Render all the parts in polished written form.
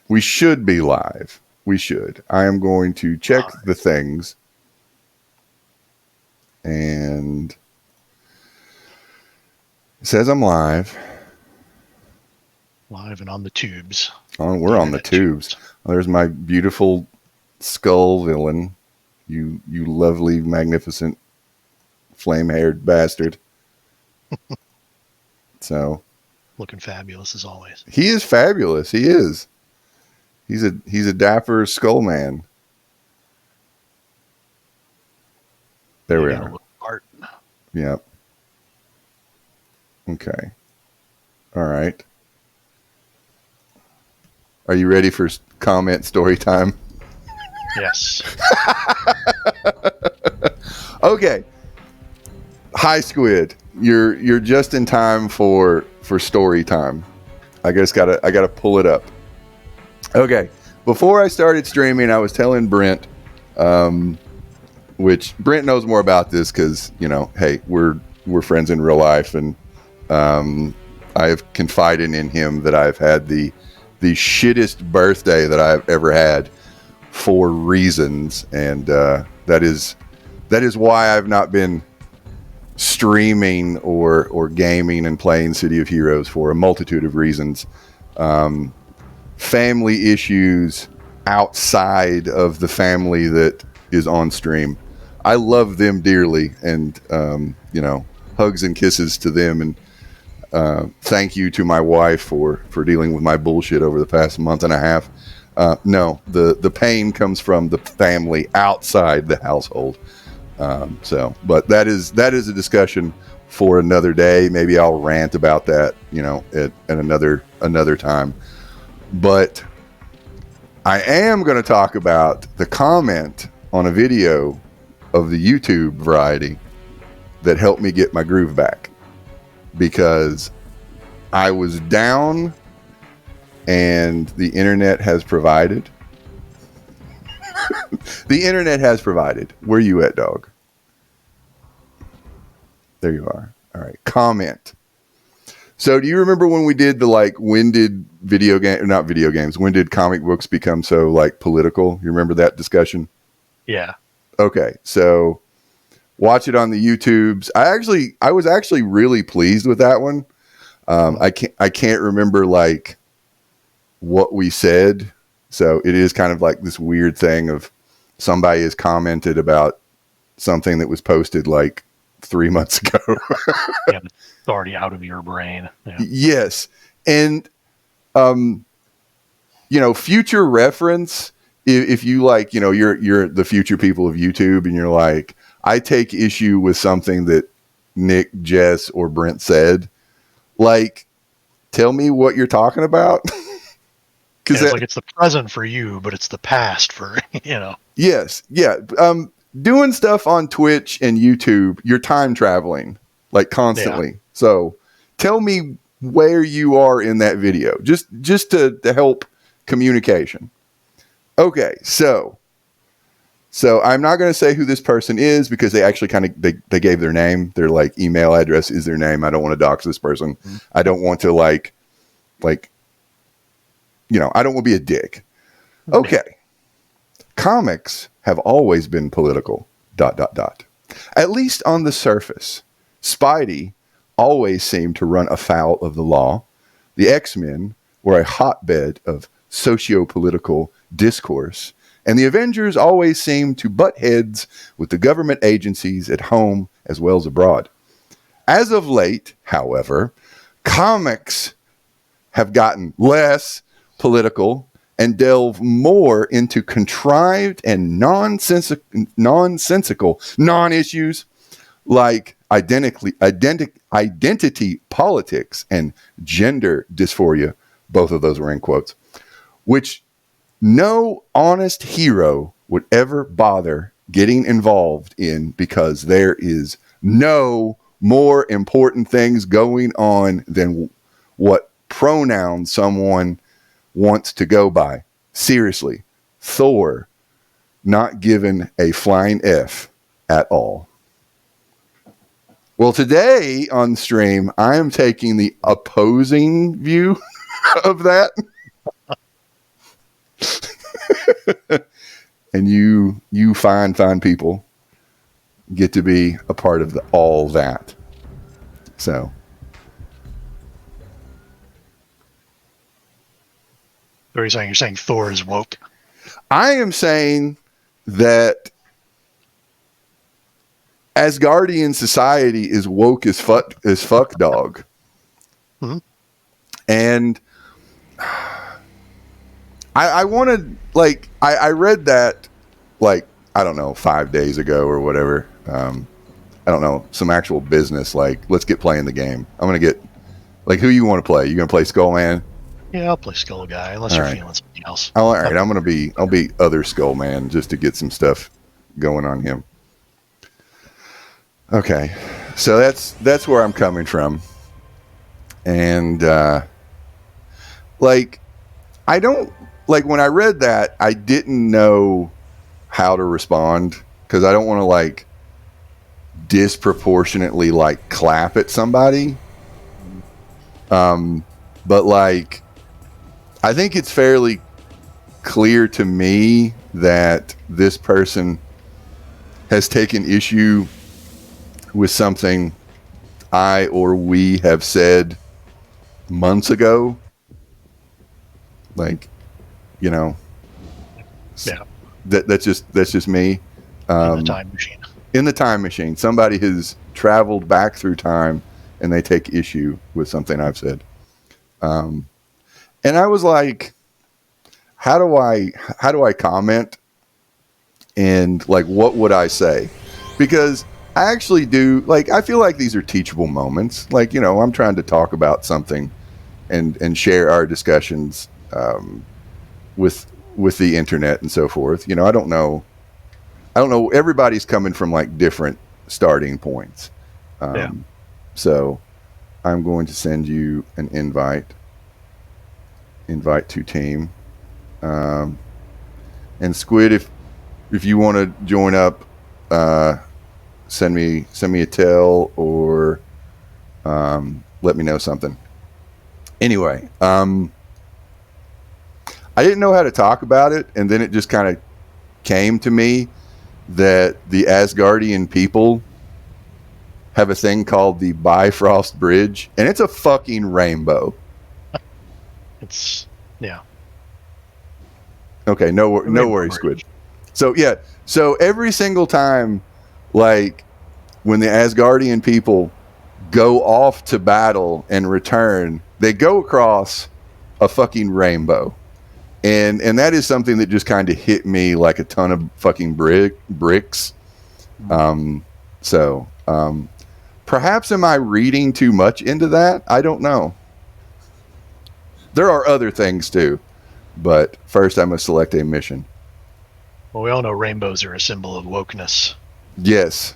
We should be live. We should. I am going to check the things. And it says I'm live. Live and on the tubes. We're on the tubes. There's my beautiful skull villain. You lovely, magnificent, flame-haired bastard. So, looking fabulous as always. He is fabulous. He is. He's a dapper skull man. There we are. Yep. Okay. All right. Are you ready for comment story time? Yes. Okay. Hi, Squid. You're just in time for story time. I gotta pull it up. Okay. Before I started streaming, I was telling Brent, which Brent knows more about this because, hey, we're friends in real life, and I have confided in him that I've had the shittest birthday that I've ever had for reasons, and that is why I've not been streaming or gaming and playing City of Heroes for a multitude of reasons. Family issues outside of the family that is on stream. I love them dearly, and hugs and kisses to them, and thank you to my wife for dealing with my bullshit over the past month and a half. No, the pain comes from the family outside the household. But that is a discussion for another day. Maybe I'll rant about that, at another time. But I am going to talk about the comment on a video of the YouTube variety that helped me get my groove back, because I was down and the internet has provided. The internet has provided. Where you at, dog? There you are. All right. Comment. So do you remember when we did the when did when did comic books become so political? You remember that discussion? Yeah. Okay. So watch it on the YouTubes. I was actually really pleased with that one. I can't remember what we said. So it is kind of like this weird thing of somebody has commented about something that was posted 3 months ago. Yeah, it's already out of your brain. Yeah. Yes. And, future reference, if you you're the future people of YouTube and you're like, I take issue with something that Nick, Jess, or Brent said, tell me what you're talking about. It's it's the present for you, but it's the past for, Yes. Yeah. Doing stuff on Twitch and YouTube, you're time traveling constantly. Yeah. So tell me where you are in that video, just to help communication. Okay. So I'm not going to say who this person is because they actually they gave their name. Their email address is their name. I don't want to dox this person. Mm-hmm. I don't want to I don't want to be a dick. Okay. Comics have always been political, ... At least on the surface. Spidey always seemed to run afoul of the law. The X-Men were a hotbed of socio-political discourse. And the Avengers always seemed to butt heads with the government agencies at home as well as abroad. As of late, however, comics have gotten less political and delve more into contrived and nonsensical non-issues like identity politics and gender dysphoria. Both of those were in quotes, which no honest hero would ever bother getting involved in because there is no more important things going on than what pronouns someone wants to go by. Seriously, Thor not given a flying F at all. Well, today on stream, I am taking the opposing view of that. fine people get to be a part of all that. So. What are you saying? You're saying Thor is woke? I am saying that Asgardian society is woke as fuck dog. Mm-hmm. And I wanted, like, I read that, like, I don't know, 5 days ago or whatever. I don't know, some actual business, like, let's get playing the game. I'm going to get, like, who you want to play? You going to play Skullman? Yeah, I'll play Skull Guy, unless All you're right. feeling something else. All right, I'll be other Skullman just to get some stuff going on him. Okay, so that's where I'm coming from. And, like, I don't, like, when I read that, I didn't know how to respond, because I don't want to, like, disproportionately, like, clap at somebody. But, like, I think it's fairly clear to me that this person has taken issue with something I or we have said months ago. Like, you know, Yeah. That's just me. In the time machine. In the time machine, somebody has traveled back through time and they take issue with something I've said. And I was like, how do I comment? And, like, what would I say? Because I actually do, like, I feel like these are teachable moments. Like, you know, I'm trying to talk about something and share our discussions with the internet and so forth. You know, I don't know. Everybody's coming from, like, different starting points. So I'm going to send you an invite to team. And Squid, if you want to join up, send me a tell or let me know something. Anyway, I didn't know how to talk about it, and then it just kind of came to me that the Asgardian people have a thing called the Bifrost Bridge, and it's a fucking rainbow. It's, yeah. Okay, no worries, Squid. So, yeah, so every single time, like, when the Asgardian people go off to battle and return, they go across a fucking rainbow. And that is something that just kind of hit me like a ton of fucking bricks. So, perhaps am I reading too much into that? I don't know. There are other things too, but first I must select a mission. Well, we all know rainbows are a symbol of wokeness. Yes.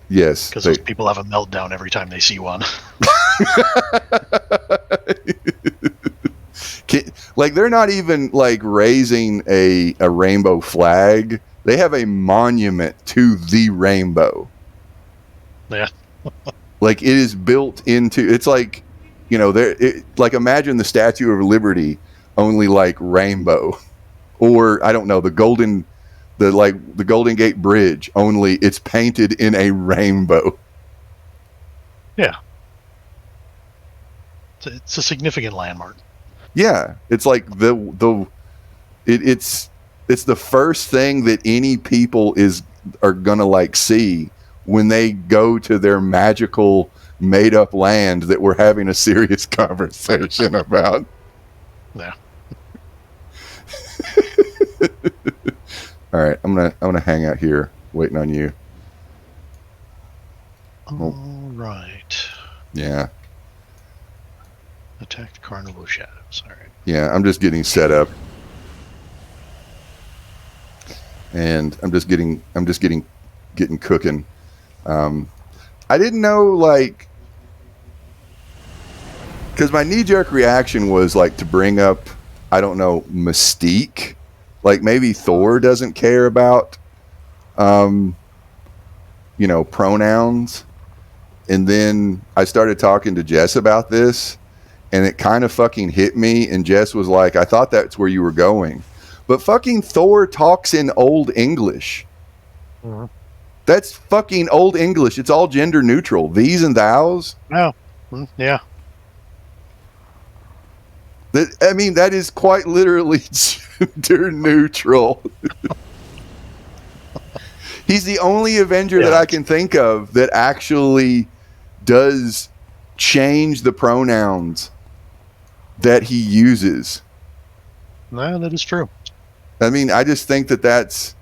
Because those people have a meltdown every time they see one. Like, they're not even, like, raising a rainbow flag. They have a monument to the rainbow. Yeah. Like, it is built into, it's like, you know, like, imagine the Statue of Liberty, only, like, rainbow. Or, I don't know, the Golden Gate Bridge, only it's painted in a rainbow. Yeah. It's a significant landmark. Yeah, it's like it's the first thing that any people are gonna, like, see when they go to their magical made up land that we're having a serious conversation about. Yeah. All right, I'm gonna hang out here waiting on you. All right. Yeah. Attack the Carnival Shadows. All right. Yeah, I'm just getting set up, and I'm just getting cooking. I didn't know, like, because my knee-jerk reaction was, like, to bring up, I don't know, Mystique. Like, maybe Thor doesn't care about, you know, pronouns. And then I started talking to Jess about this, and it kind of fucking hit me. And Jess was like, I thought that's where you were going. But fucking Thor talks in Old English. Mm-hmm. That's fucking old English. It's all gender neutral. These and thous. Oh, yeah. I mean, that is quite literally gender neutral. He's the only Avenger that I can think of that actually does change the pronouns that he uses. No, that is true. I mean, I just think that's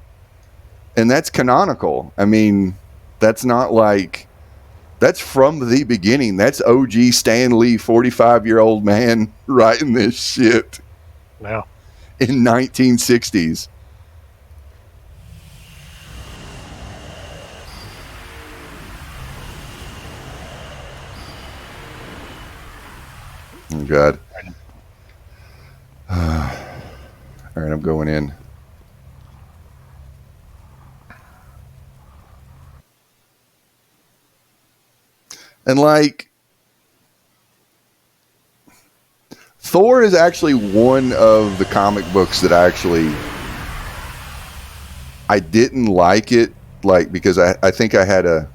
canonical. I mean, that's not like, that's from the beginning. That's OG Stan Lee, 45-year-old man writing this shit. Yeah. In 1960s. Oh, God. All right, I'm going in. And like, Thor is actually one of the comic books that I didn't like it, like, because I think I had a,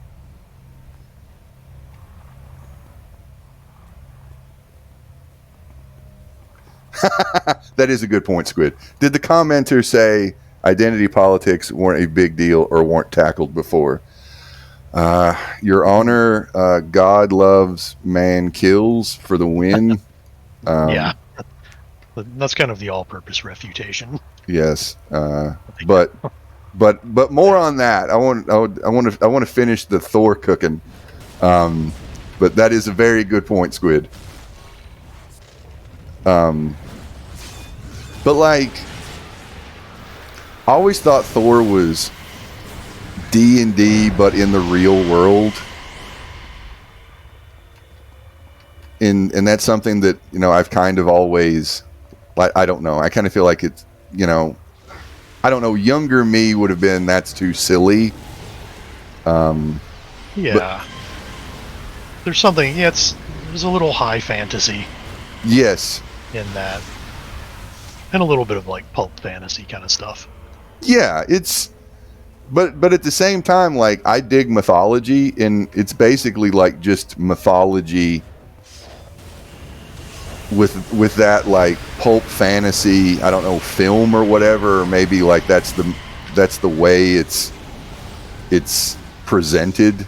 that is a good point, Squid. Did the commenter say identity politics weren't a big deal or weren't tackled before? Your Honor, God loves, man kills for the win. Yeah. That's kind of the all-purpose refutation. Yes. But more on that. I want to finish the Thor cooking. But that is a very good point, Squid. But like, I always thought Thor was D&D, but in the real world. And that's something that, you know, I've kind of always, like, I don't know. I kind of feel like it's, you know, I don't know. Younger me would have been, that's too silly. Yeah. But, there's something, there's a little high fantasy. Yes. In that. And a little bit of like pulp fantasy kind of stuff. Yeah, it's, but at the same time, like, I dig mythology, and it's basically like just mythology with that like pulp fantasy, I don't know, film or whatever, or maybe like that's the way it's presented.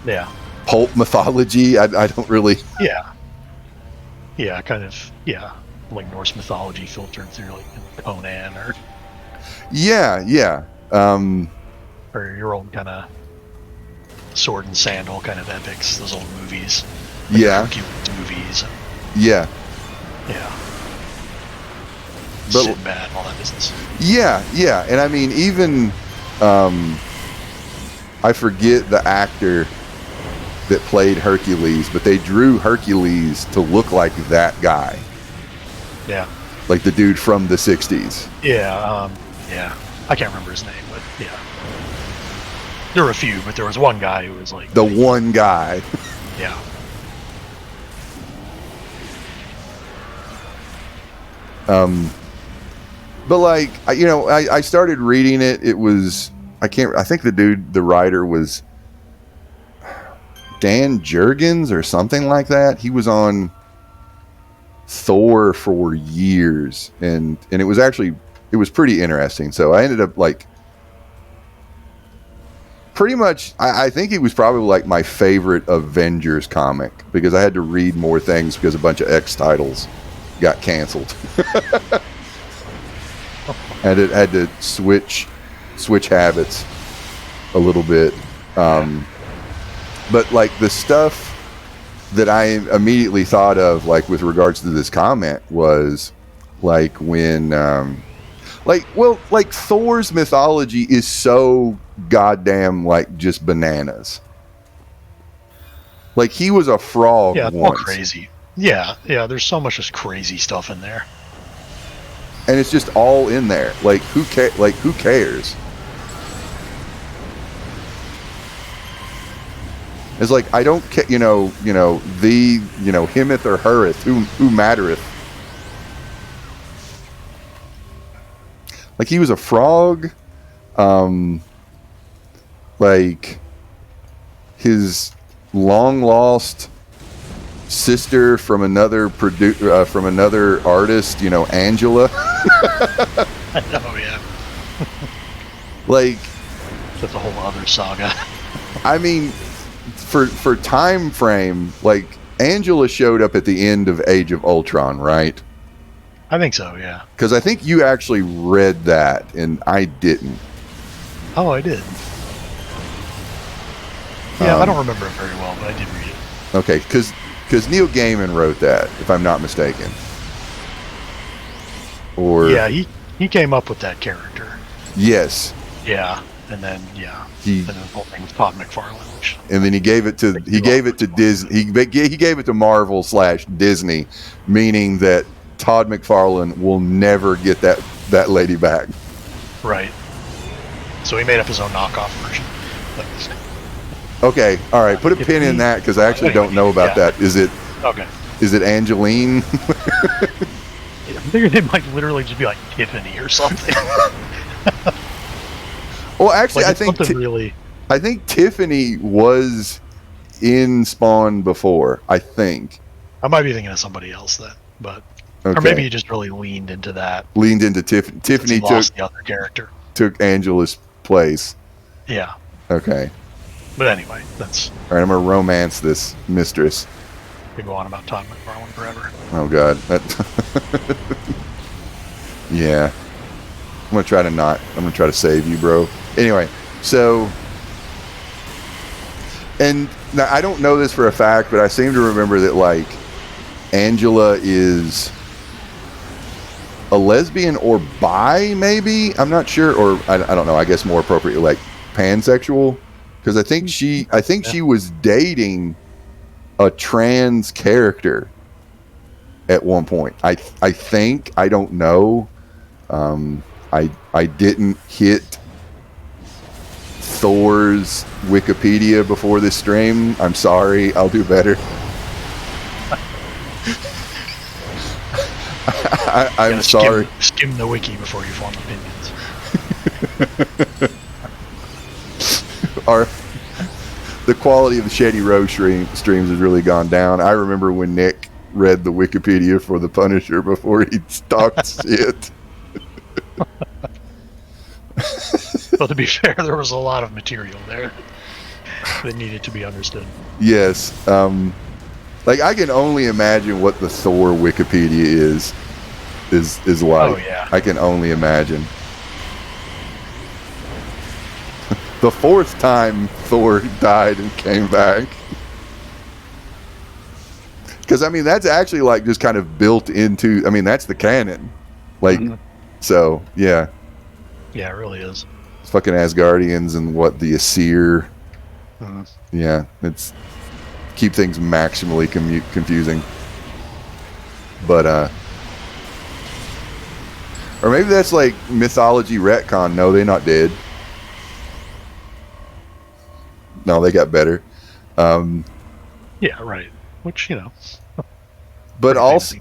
Yeah. Pulp mythology. I don't really. Yeah. Yeah, kind of. Yeah, like Norse mythology filtered through like Conan or. Yeah. Or your old kind of sword and sandal kind of epics, those old movies. Like yeah. Movies. Yeah. But Sinbad and all that business. Yeah, and I mean, even I forget the actor that played Hercules, but they drew Hercules to look like that guy. Yeah. Like the dude from the 60s. Yeah, yeah. I can't remember his name, but yeah. There were a few, but there was one guy who was like... The one guy. Yeah. But like, you know, I started reading it. It was, I think the writer was Dan Jurgens or something like that. He was on Thor for years, and it was pretty interesting. So I ended up like, pretty much, I think he was probably like my favorite Avengers comic, because I had to read more things because a bunch of X titles got canceled. And it had to switch habits a little bit. But like the stuff that I immediately thought of, like with regards to this comment, was like when, like Thor's mythology is so goddamn like just bananas. Like he was a frog. Yeah, once. All crazy. Yeah. There's so much just crazy stuff in there. And it's just all in there. Like who cares? It's like, I don't care, himeth or hereth, who mattereth. Like he was a frog. like his long lost sister from another from another artist, Angela. I know, yeah. Like, That's a whole other saga. I mean, for time frame, like Angela showed up at the end of Age of Ultron, right? I think so, yeah. Because I think you actually read that and I didn't. Oh, I did. Yeah, I don't remember it very well, but I did read it. Okay, because Neil Gaiman wrote that, if I'm not mistaken. Or yeah, he came up with that character. Yes. Yeah, and then and then the whole thing with Todd McFarlane. And then he gave it to Disney. He gave it to Marvel / Disney, meaning that Todd McFarlane will never get that lady back. Right. So he made up his own knockoff version. Okay, all right. Put a pin in that because I actually don't know about that. Is it? Okay. Is it Angeline? I figured it might literally just be like Tiffany or something. Well, actually, like I think Tiffany was in Spawn before. I think. I might be thinking of somebody else then, but okay. Or maybe he just really leaned into that. Leaned into Tiffany. Tiffany lost the other character. Took Angela's place. Yeah. Okay. But anyway, that's... All right, I'm going to romance this mistress. We can go on about Todd McFarlane forever. Oh, God. Yeah. I'm going to try to save you, bro. Anyway, so... And now, I don't know this for a fact, but I seem to remember that, like, Angela is a lesbian or bi, maybe? I'm not sure. Or, I don't know. I guess more appropriately, like, pansexual. Because I think she was dating a trans character at one point. I think, I don't know. I didn't hit Thor's Wikipedia before this stream. I'm sorry. I'll do better. I'm sorry. Skim the wiki before you form opinions. The quality of the Shady Rogues streams has really gone down. I remember when Nick read the Wikipedia for the Punisher before he talked shit. Well, to be fair, there was a lot of material there that needed to be understood. Yes. Like, I can only imagine what the Thor Wikipedia is like. Oh, yeah. I can only imagine. The fourth time Thor died and came back. Because, I mean, that's actually, like, just kind of built into... I mean, that's the canon. Like, So, yeah. Yeah, it really is. It's fucking Asgardians and the Aesir. Yeah, it's... Keep things maximally confusing. But, or maybe that's, like, mythology retcon. No, they're not dead. No, they got better. Yeah, right. Which, But also,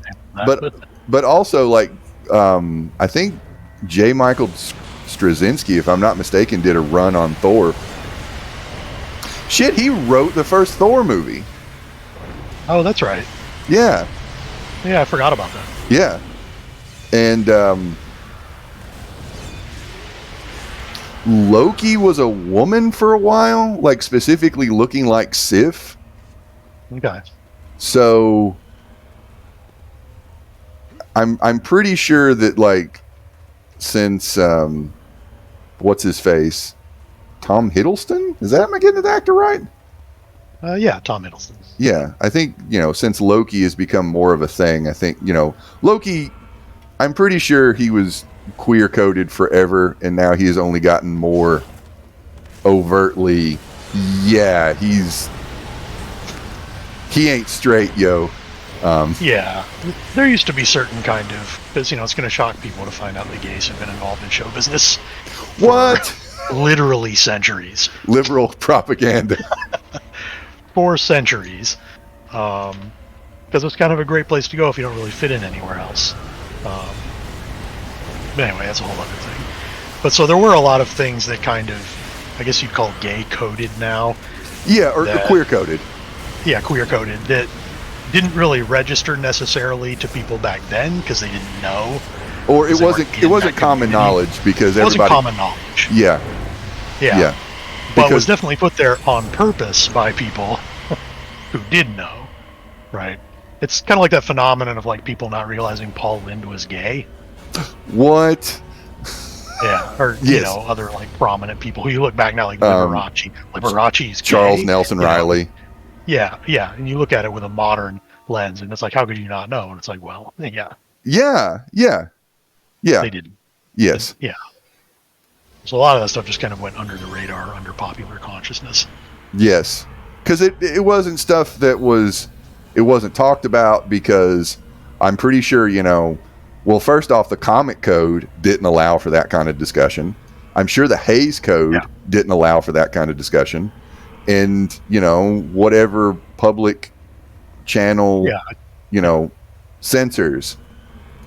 but also, like, I think J. Michael Straczynski, if I'm not mistaken, did a run on Thor. Shit, he wrote the first Thor movie. Oh, that's right. Yeah. Yeah, I forgot about that. Yeah. And Loki was a woman for a while, like specifically looking like Sif. Okay. So I'm pretty sure that, like, since what's his face? Tom Hiddleston? Am I getting the actor right? Yeah, Tom Hiddleston. Yeah, I think, since Loki has become more of a thing, I think, Loki, I'm pretty sure he was queer coded forever, and now he has only gotten more overtly, yeah, he ain't straight, yo. Yeah, there used to be certain kind of, because, it's going to shock people to find out that gays have been involved in show business. What? Literally centuries. Liberal propaganda. For centuries. Because it's kind of a great place to go if you don't really fit in anywhere else. But anyway, that's a whole other thing. But so there were a lot of things that kind of, I guess you'd call gay coded now. Yeah, or queer coded. Yeah, queer coded that didn't really register necessarily to people back then because they didn't know. Or it wasn't common knowledge because it wasn't everybody. common knowledge. Yeah. Yeah. But was definitely put there on purpose by people who did know, right? It's kind of like that phenomenon of like people not realizing Paul Lynde was gay. What? Yeah, or you know, other like prominent people who you look back now, like Liberace. Liberace's gay, Charles Nelson Riley. Yeah, and you look at it with a modern lens, and it's like, how could you not know? And it's like, well, yeah. They didn't. Yes. Yeah. So a lot of that stuff just kind of went under the radar, under popular consciousness. Yes, because it wasn't stuff that it wasn't talked about because I'm pretty sure, you know, well, first off, the comic code didn't allow for that kind of discussion. I'm sure the Hays Code didn't allow for that kind of discussion. And, you know, whatever public channel, you know, censors.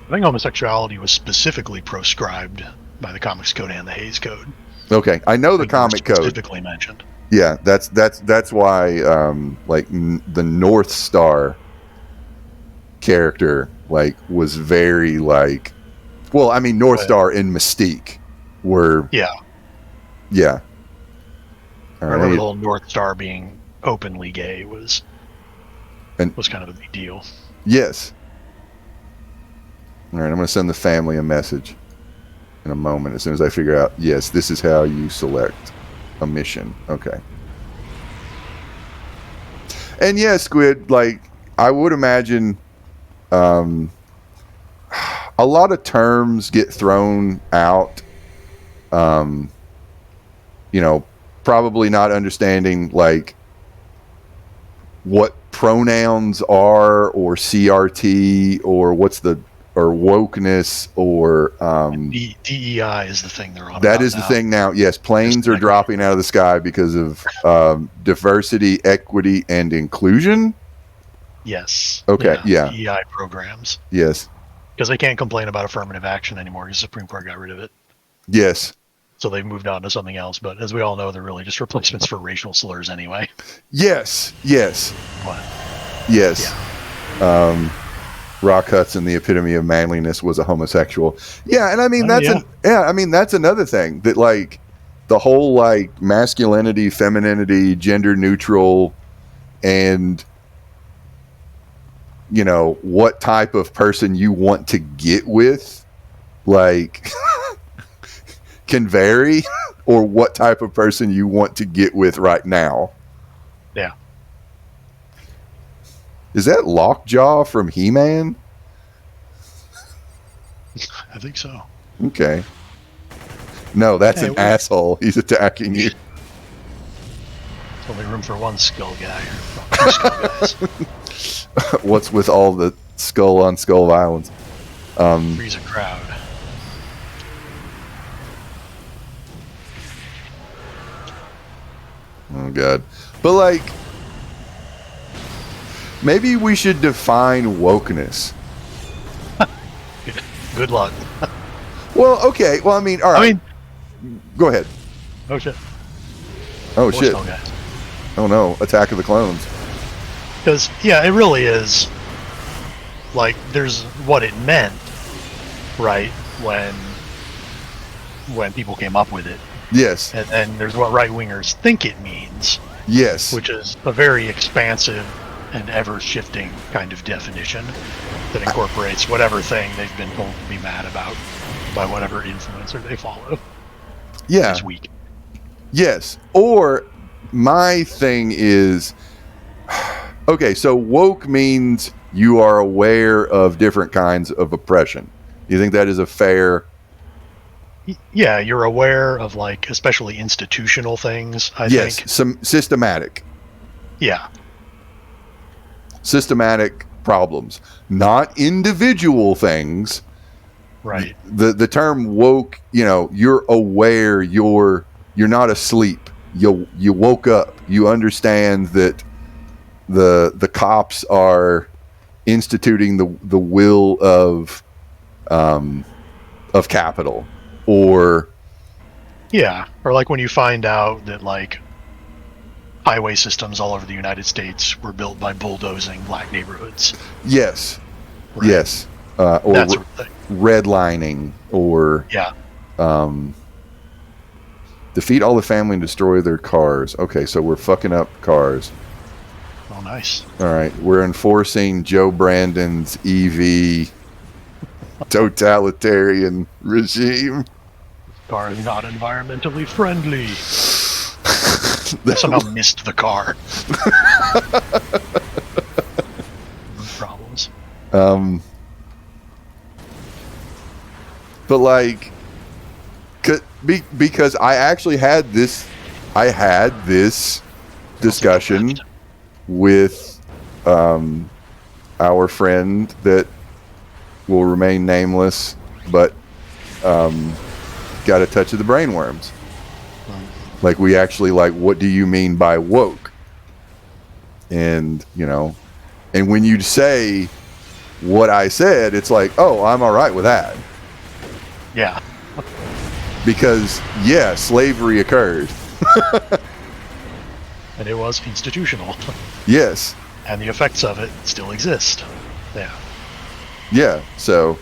I think homosexuality was specifically proscribed by the Comics Code and the Hays Code. Okay, I know the comic code specifically mentioned. Yeah, that's why like the North Star character like was very like, well, I mean North Star and Mystique were yeah. I remember the whole North Star being openly gay was kind of a big deal. Yes. All right, I'm going to send the family a message in a moment as soon as I figure out, yes, this is how you select a mission. Okay. And yeah, Squid, like, I would imagine a lot of terms get thrown out, you know, probably not understanding, like, what pronouns are or CRT or or wokeness or DEI is the thing they're on. That is the thing now. Yes, planes are dropping out of the sky because of diversity, equity, and inclusion. Yes. Okay. Yeah. DEI programs. Yes. Because they can't complain about affirmative action anymore. The Supreme Court got rid of it. Yes. So they've moved on to something else. But as we all know, they're really just replacements for racial slurs anyway. Yes. What? Yes. Yeah. Rock Hudson, the epitome of manliness, was a homosexual. Yeah, and I mean that's another thing that like the whole like masculinity, femininity, gender neutral, and you know what type of person you want to get with, like can vary, or what type of person you want to get with right now. Yeah. Is that Lockjaw from He-Man? I think so. Okay. No, that's an asshole. He's attacking you. There's only room for one skull guy. Or two skull guys. What's with all the skull on skull violence? Freeze a crowd. Oh, God. But, like, maybe we should define wokeness. Good luck. Well, okay. Well, I mean, all right. Go ahead. Oh, shit. Oh, shit. Oh, no. Attack of the Clones. Because, yeah, it really is. Like, there's what it meant, right, when people came up with it. Yes. And then there's what right-wingers think it means. Yes. Which is a very expansive and ever-shifting kind of definition that incorporates whatever thing they've been told to be mad about by whatever influencer they follow. Yeah. This week. Yes. Or my thing is, okay, so woke means you are aware of different kinds of oppression. You think that is a fair... Yeah, you're aware of, like, especially institutional things, I think. Yes, some systematic. Yeah. Systematic problems, not individual things. Right. The term woke, you know, you're aware, you're not asleep. You woke up. You understand that the cops are instituting the will of capital, or Yeah, or like when you find out that like highway systems all over the United States were built by bulldozing black neighborhoods. Yes. Right? Yes. Or that sort of thing. Redlining, or Yeah. Defeat all the family and destroy their cars. Okay, so we're fucking up cars. Oh, nice. All right, we're enforcing Joe Brandon's EV totalitarian regime. Car is not environmentally friendly. I somehow missed the car. Problems. But like, because I actually had this discussion with our friend that will remain nameless, but got a touch of the brainworms. Like, we actually, like, what do you mean by woke? And, you know, and when you say what I said, it's like, oh, I'm all right with that. Yeah. Because, yeah, slavery occurred. And it was institutional. Yes. And the effects of it still exist. Yeah. Yeah, so.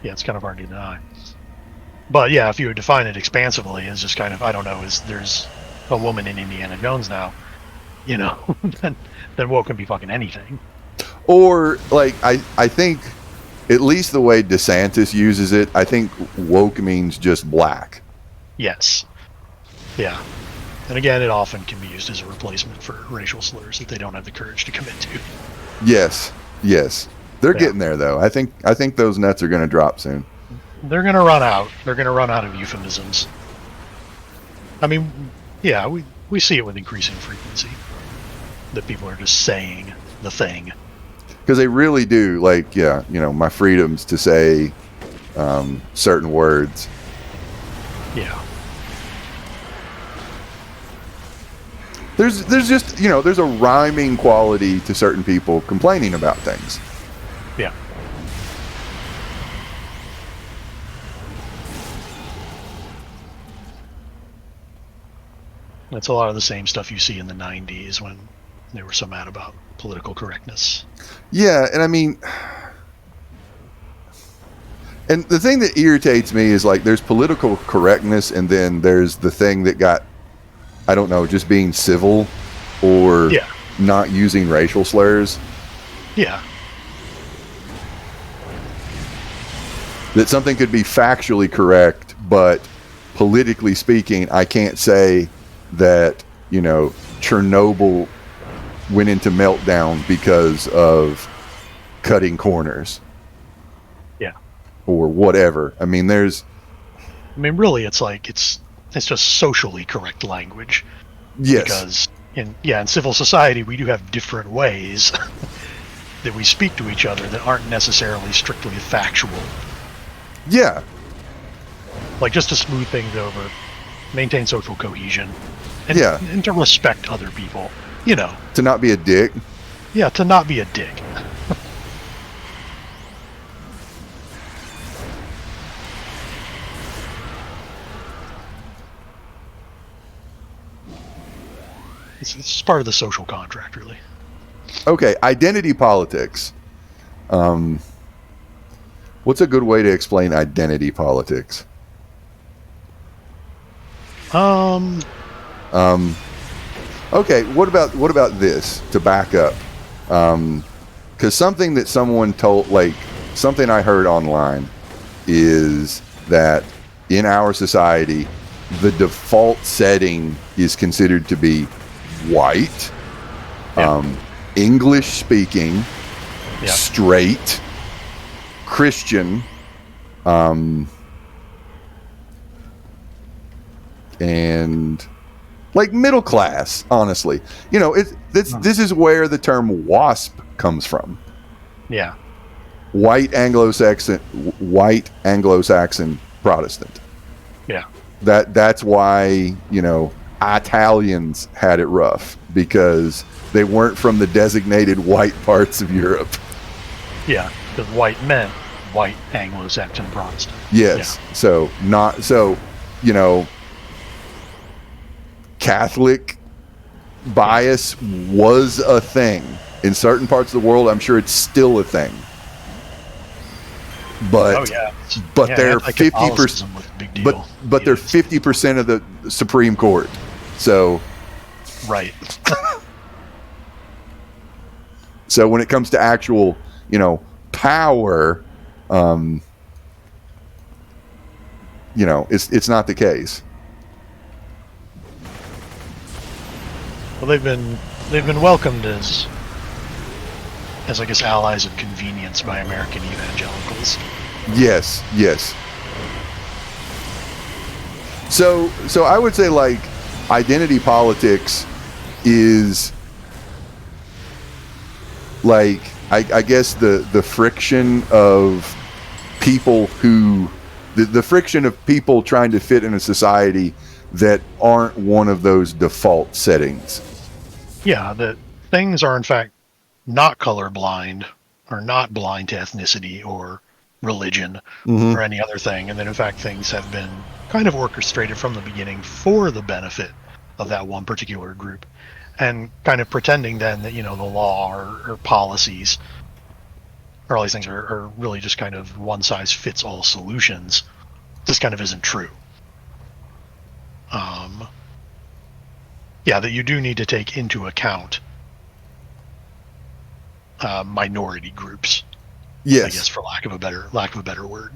Yeah, it's kind of hard to deny. But yeah, if you would define it expansively as just kind of, I don't know, is there's a woman in Indiana Jones now, you know, then woke can be fucking anything. Or, like, I think, at least the way DeSantis uses it, I think woke means just black. Yes. Yeah. And again, it often can be used as a replacement for racial slurs that they don't have the courage to commit to. Yes. Yes. They're getting there, though. I think those nuts are going to drop soon. They're going to run out. They're going to run out of euphemisms. I mean, yeah, we see it with increasing frequency. That people are just saying the thing. Because they really do, like, yeah, you know, my freedoms to say certain words. Yeah. There's just, you know, there's a rhyming quality to certain people complaining about things. Yeah. That's a lot of the same stuff you see in the 90s when they were so mad about political correctness. Yeah, and I mean, and the thing that irritates me is, like, there's political correctness, and then there's the thing that got, I don't know, just being civil or not using racial slurs. Yeah. That something could be factually correct, but politically speaking, I can't say that, you know, Chernobyl went into meltdown because of cutting corners. Yeah. Or whatever. I mean, really, it's like, it's just socially correct language. Yes. Because in civil society, we do have different ways that we speak to each other that aren't necessarily strictly factual. Yeah. Like, just to smooth things over, maintain social cohesion, and, and to respect other people, you know. To not be a dick. Yeah, to not be a dick. It's part of the social contract, really. Okay, identity politics. What's a good way to explain identity politics? Okay, what about this to back up? Because something that someone told, like, something I heard online is that in our society, the default setting is considered to be white, English speaking, straight, Christian, and like middle class. Honestly, you know, this is where the term WASP comes from. Yeah, white Anglo-Saxon Protestant. Yeah, that's why, you know, Italians had it rough because they weren't from the designated white parts of Europe. Yeah, because white men white, Anglo-Saxon, Protestant. Yes. Yeah. So Catholic bias was a thing in certain parts of the world. I'm sure it's still a thing. But they're 50%. But they're 50% of the Supreme Court. So right. So when it comes to actual, power, it's not the case. Well, they've been welcomed as I guess allies of convenience by American evangelicals. Yes. So I would say like identity politics is like I guess the friction of people who the friction of people trying to fit in a society that aren't one of those default settings. Yeah, that things are in fact not colorblind or not blind to ethnicity or religion or any other thing, and that in fact things have been kind of orchestrated from the beginning for the benefit of that one particular group, and kind of pretending then that the law or policies or all these things are really just kind of one size fits all solutions. This kind of isn't true. That you do need to take into account minority groups. Yes, I guess for lack of a better word,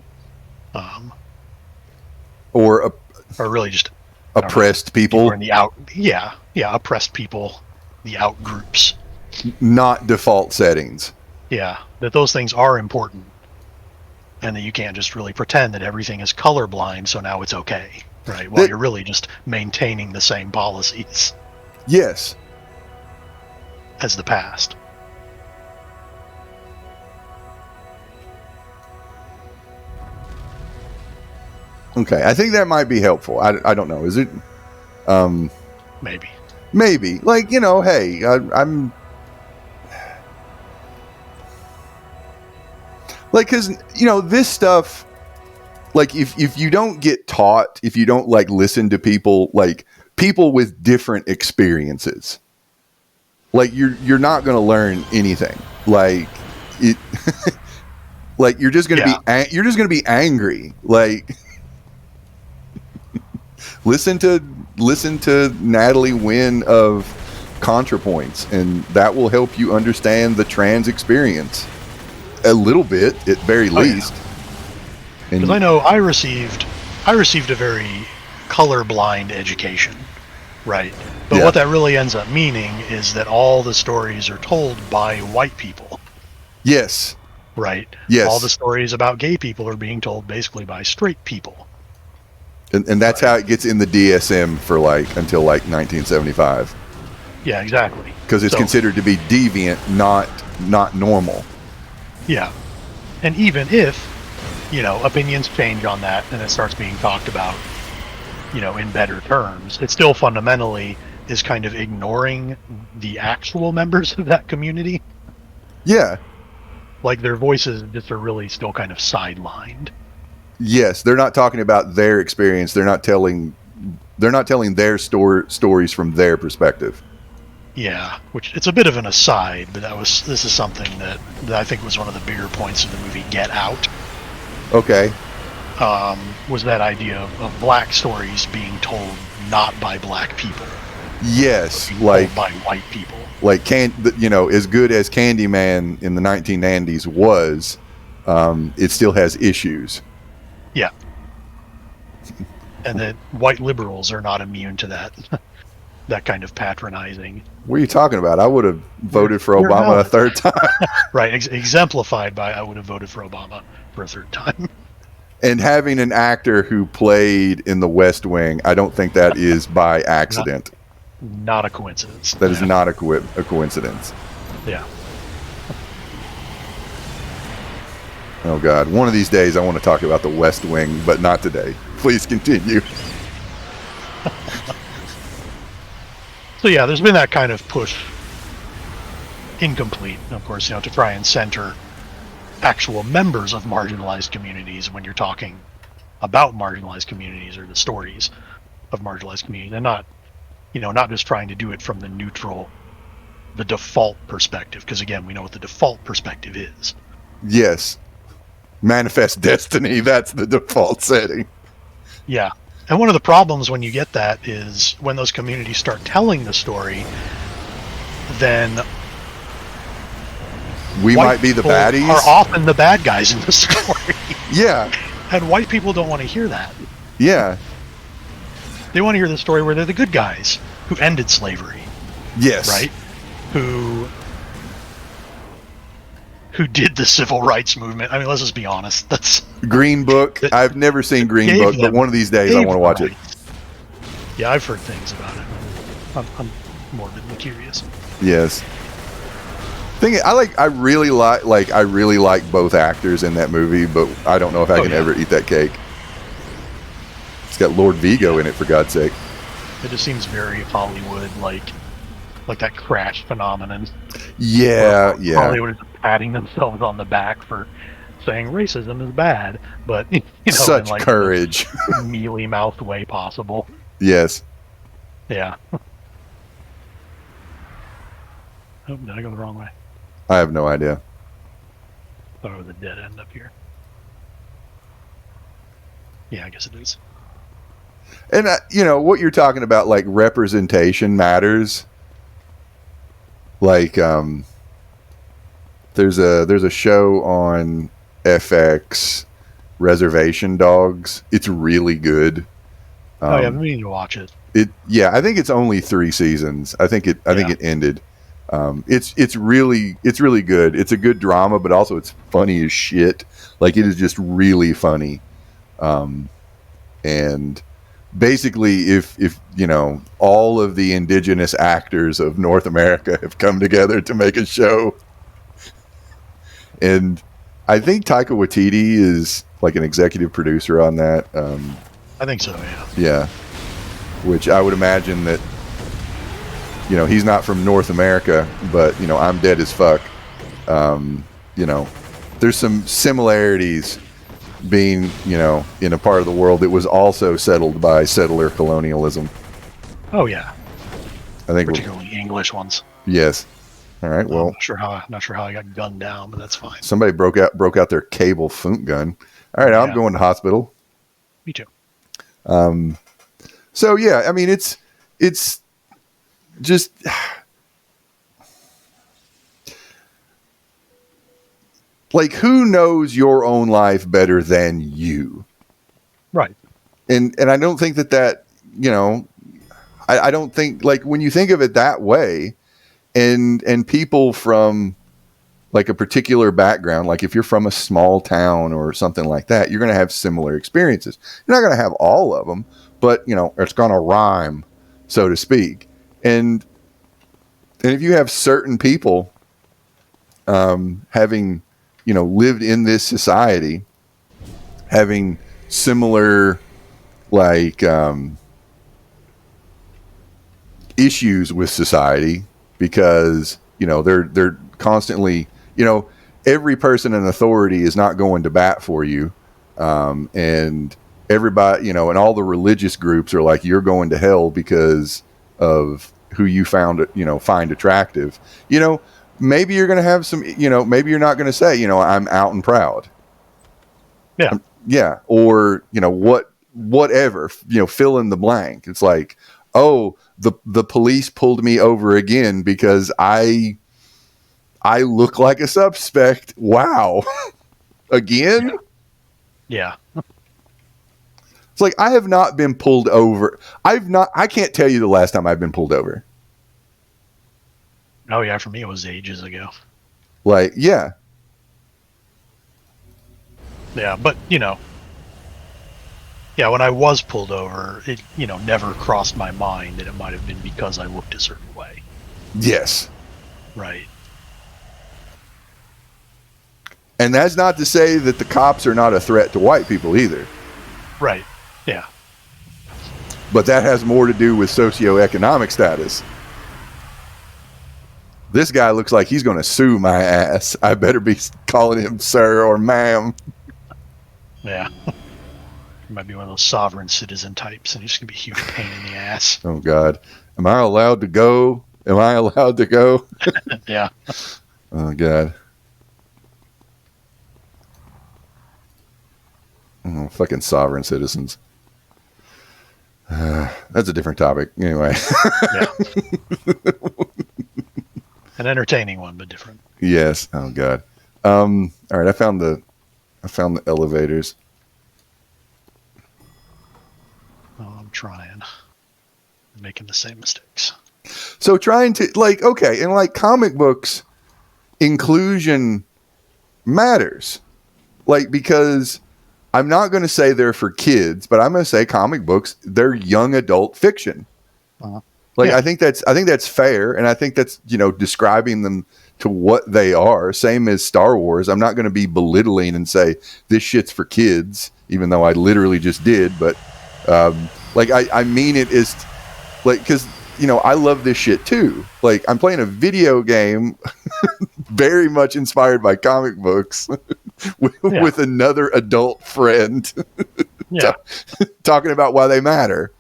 or really just oppressed people. In the oppressed people, the out groups, not default settings. Yeah, that those things are important, and that you can't just really pretend that everything is colorblind, so now it's okay, right? While you're really just maintaining the same policies. Yes. As the past. Okay, I think that might be helpful. I don't know. Is it? Maybe. Like, hey, I'm... Like, because, this stuff... Like, if you don't get taught, if you don't, like, listen to people, like, people with different experiences, like, you're not going to learn anything. Like, it... like, you're just going to you're just going to be angry. Like... Listen to Natalie Wynn of ContraPoints, and that will help you understand the trans experience a little bit, at very least. Because I know I received a very colorblind education, right? But what that really ends up meaning is that all the stories are told by white people. Yes. Right? Yes. All the stories about gay people are being told basically by straight people. And that's how it gets in the DSM for until 1975. Yeah, exactly. Because it's considered to be deviant, not normal. Yeah. And even if, opinions change on that and it starts being talked about, in better terms, it still fundamentally is kind of ignoring the actual members of that community. Yeah. Like their voices just are really still kind of sidelined. Yes, they're not talking about their experience. They're not telling their stories from their perspective. Yeah, which it's a bit of an aside, but this is something that I think was one of the bigger points of the movie Get Out. Okay. Was that idea of black stories being told not by black people. Yes, told by white people. Like as good as Candyman in the 1990s was, it still has issues. Yeah. And that white liberals are not immune to that kind of patronizing. What are you talking about? I would have voted for Obama a third time. Right, exemplified by I would have voted for Obama for a third time. And having an actor who played in The West Wing, I don't think that is by accident. Not a coincidence. That is not a coincidence. Yeah. Oh, God. One of these days I want to talk about The West Wing, but not today. Please continue. So, yeah, there's been that kind of push, incomplete, of course, to try and center actual members of marginalized communities when you're talking about marginalized communities or the stories of marginalized communities, and not, not just trying to do it from the default perspective, because again, we know what the default perspective is. Yes. Manifest destiny, that's the default setting. Yeah. And one of the problems when you get that is when those communities start telling the story, then we might be the baddies. Are often the bad guys in the story. Yeah. And white people don't want to hear that. Yeah. They want to hear the story where they're the good guys who ended slavery. Yes. Right? Who did the civil rights movement. I mean, let's just be honest. That's Green Book. I've never seen Green Book, but one of these days I want to watch it. Yeah, I've heard things about it. I'm morbidly curious. Yes. I really like both actors in that movie, but I don't know if I can ever eat that cake. It's got Lord Vigo in it, for God's sake. It just seems very Hollywood, like that Crash phenomenon. Yeah, yeah. Hollywood is patting themselves on the back for saying racism is bad, but such in courage, the mealy mouthed way possible. Yes. Yeah. Oh, did I go the wrong way? I have no idea. Thought it was a dead end up here. Yeah, I guess it is. And what you're talking about, like representation matters. Like, there's a show on FX, Reservation Dogs. It's really good. I've been meaning to watch it. I think it's only 3 seasons. I think it ended. It's really good. It's a good drama, but also it's funny as shit. Like, it is just really funny. And basically, if all of the indigenous actors of North America have come together to make a show, and I think Taika Waititi is like an executive producer on that. I think so. Yeah. Yeah, which I would imagine that he's not from North America, but I'm dead as fuck. There's some similarities being, in a part of the world that was also settled by settler colonialism. Oh yeah. I think particularly English ones. Yes. All right. Well, not sure how I got gunned down, but that's fine. Somebody broke out their cable phone gun. All right, I'm going to hospital. Me too. So yeah, I mean, it's just like, who knows your own life better than you? Right. And I don't think that I don't think, like, when you think of it that way, and people from like a particular background, like if you're from a small town or something like that, you're going to have similar experiences. You're not going to have all of them, but it's going to rhyme, so to speak. And if you have certain people having lived in this society, having similar like issues with society, because they're constantly, every person in authority is not going to bat for you, and everybody, and all the religious groups are like, you're going to hell because of who you find attractive. Maybe you're going to have some, maybe you're not going to say, I'm out and proud. Yeah. Yeah. Or, whatever, fill in the blank. It's like, oh, the police pulled me over again because I look like a suspect. Wow. Again? Yeah. It's like, I have not been pulled over. I can't tell you the last time I've been pulled over. Oh yeah, for me it was ages ago. Like, yeah. Yeah, but yeah, when I was pulled over, it never crossed my mind that it might have been because I looked a certain way. Yes. Right. And that's not to say that the cops are not a threat to white people either. Right. Yeah. But that has more to do with socioeconomic status This guy looks like he's going to sue my ass. I better be calling him sir or ma'am. Yeah. He might be one of those sovereign citizen types, and he's just going to be a huge pain in the ass. Oh, God. Am I allowed to go? Am I allowed to go? Yeah. Oh, God. Oh, fucking sovereign citizens. That's a different topic. Anyway. Yeah. An entertaining one, but different. Yes. Oh, God. All right. I found the elevators. Oh, I'm trying. I'm making the same mistakes. So trying to, like, okay, in like comic books, inclusion matters. Like, because I'm not going to say they're for kids, but I'm going to say comic books, they're young adult fiction. Like, yeah. I think that's fair, and I think that's, you know, describing them to what they are. Same as Star Wars. I'm not going to be belittling and say this shit's for kids, even though I literally just did. But like, I mean it is, like, because, you know, I love this shit too. Like, I'm playing a video game very much inspired by comic books with another adult friend talking about why they matter.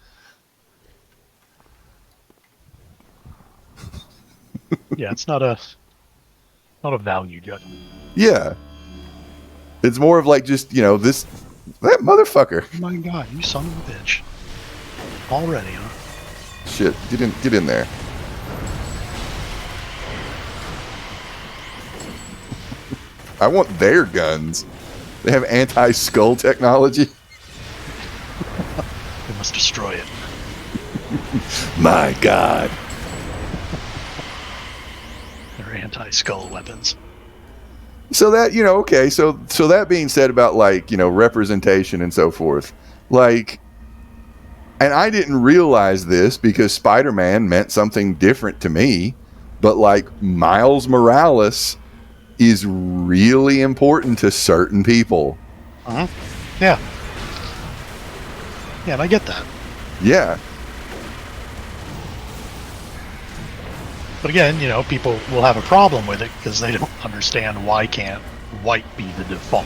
Yeah, it's not a value judgment. Yeah. It's more of like, just, you know, that motherfucker. Oh my God, you son of a bitch. Already, huh? Shit, get in there. I want their guns. They have anti-skull technology. We must destroy it. My God. They're anti-skull weapons. So that, you know, okay, so that being said about, like, you know, representation and so forth, like, and I didn't realize this because Spider-Man meant something different to me, but like Miles Morales is really important to certain people. Yeah. Yeah, and I get that. Yeah. But again, you know, people will have a problem with it because they don't understand why can't white be the default.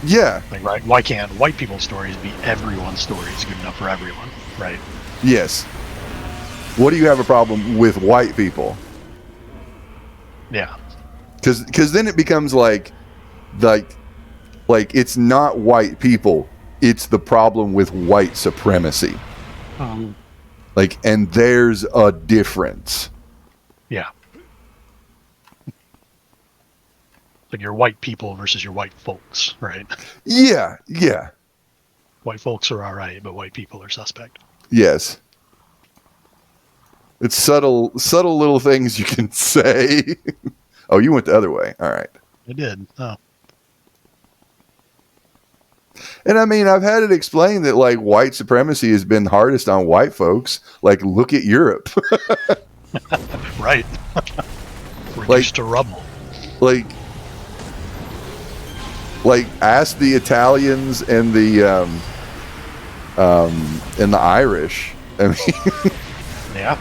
Yeah. Like, right? Why can't white people's stories be everyone's stories good enough for everyone? Right. Yes. What do you have a problem with white people? Yeah. Because then it becomes like it's not white people. It's the problem with white supremacy. Like, and there's a difference. Yeah. Like your white people versus your white folks, right? Yeah, yeah. White folks are all right, but white people are suspect. Yes. It's subtle little things you can say. Oh, you went the other way. All right. I did. Oh. And I mean, I've had it explained that, like, white supremacy has been hardest on white folks. Like, look at Europe. Right. Reduced to rubble. Like, ask the Italians and the Irish. I mean, yeah.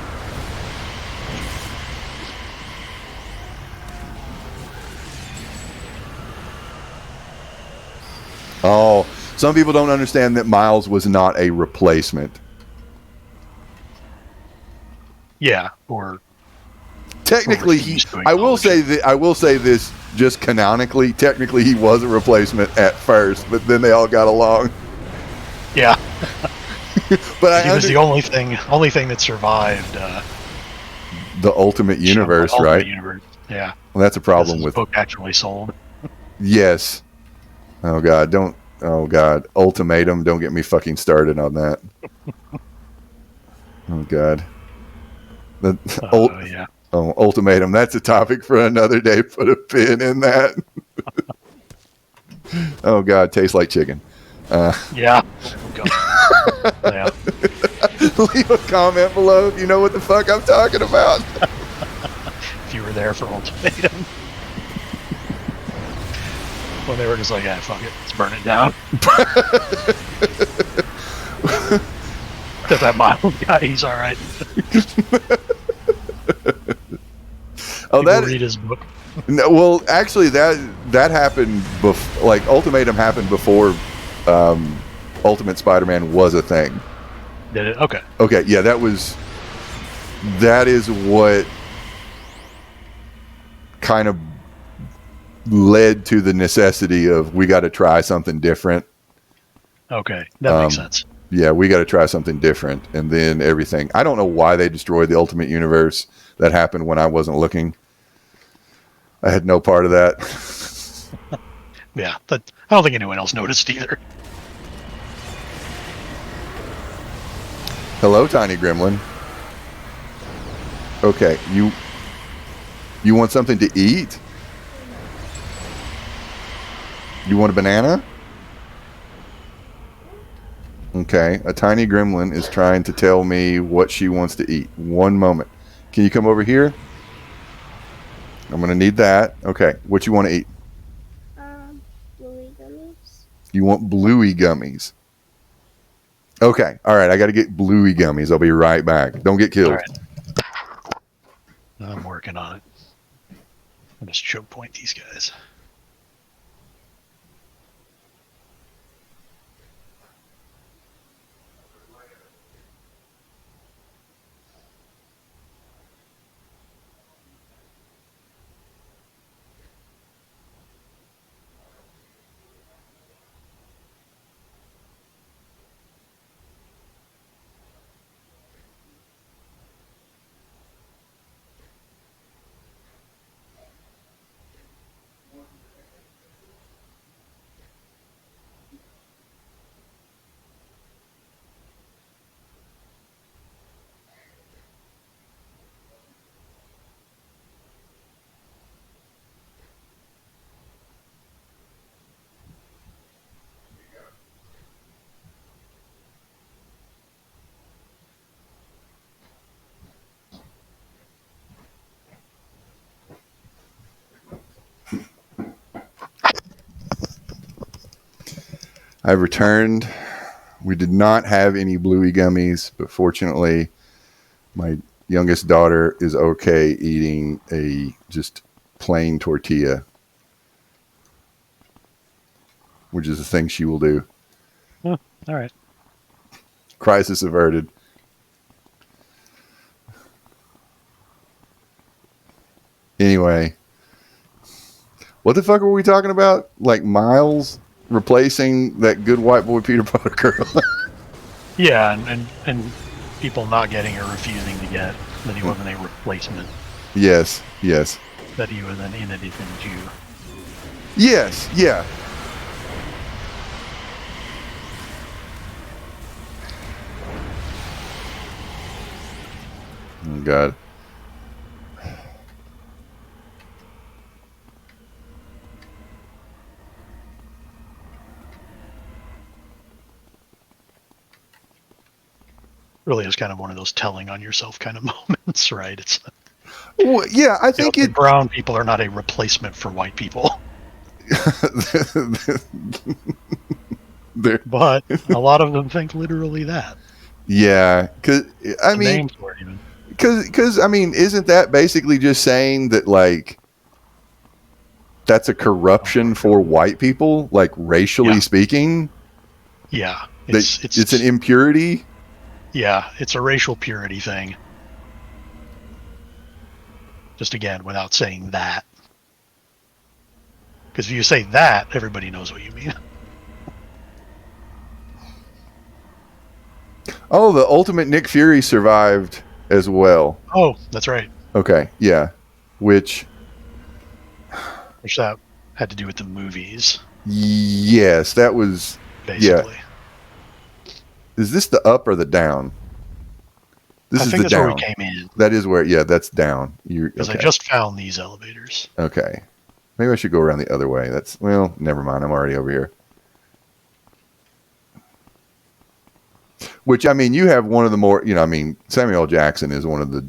Oh, some people don't understand that Miles was not a replacement. Yeah, or technically I will say this just canonically. Technically, he was a replacement at first, but then they all got along. Yeah. But he was the only thing that survived the Ultimate Universe, right? Universe. Yeah. Well, that's a problem with book actually sold. Yes. Oh God, Ultimatum, don't get me fucking started on that. Oh God. Yeah. Oh, Ultimatum, that's a topic for another day. Put a pin in that. Oh God, tastes like chicken. Yeah. Oh, God. Yeah. Leave a comment below if you know what the fuck I'm talking about. If you were there for Ultimatum. When they were just like, yeah, fuck it, let's burn it down. Because that Miles guy, he's all right. Oh, People that read his book. no, well, actually, that happened like Ultimatum happened before Ultimate Spider-Man was a thing. Did it? Okay. Okay, yeah, that is what kind of led to the necessity of we got to try something different. Okay, that makes sense. Yeah, we got to try something different, and then everything. I don't know why they destroyed the Ultimate Universe. That happened when I wasn't looking. I had no part of that. Yeah, but I don't think anyone else noticed either. Hello, Tiny Gremlin. Okay, you want something to eat? You want a banana? Okay, a tiny gremlin is trying to tell me what she wants to eat. One moment. Can you come over here? I'm going to need that. Okay, what you want to eat? Bluey gummies. You want bluey gummies. Okay, all right, I got to get bluey gummies. I'll be right back. Don't get killed. All right. I'm working on it. I'll just choke point these guys. I've returned. We did not have any bluey gummies, but fortunately, my youngest daughter is okay eating a just plain tortilla, which is a thing she will do. Oh, all right. Crisis averted. Anyway, what the fuck were we talking about? Like Miles replacing that good white boy Peter Parker? Yeah, and people not getting or refusing to get that he wasn't a replacement. Yes, yes. That he was an in addition to. Yes, yeah. Oh, God. Really is kind of one of those telling on yourself kind of moments, right? It's Well, yeah, I think the brown people are not a replacement for white people. But a lot of them think literally that. Yeah, because I The mean, names for it even. because I mean, isn't that basically just saying that like that's a corruption for white people, like racially Yeah. speaking? Yeah, It's an impurity. Yeah, it's a racial purity thing. Just again, without saying that. Because if you say that, everybody knows what you mean. Oh, the Ultimate Nick Fury survived as well. Oh, that's right. Okay, yeah. Which that had to do with the movies. Yes, that was basically. Yeah. Is this the up or the down? This is I think the that's down. where we came in. That is where, yeah, that's down. Because okay. I just found these elevators. Okay. Maybe I should go around the other way. Well, never mind. I'm already over here. Which, I mean, you have one of the more, I mean, Samuel L. Jackson is one of the,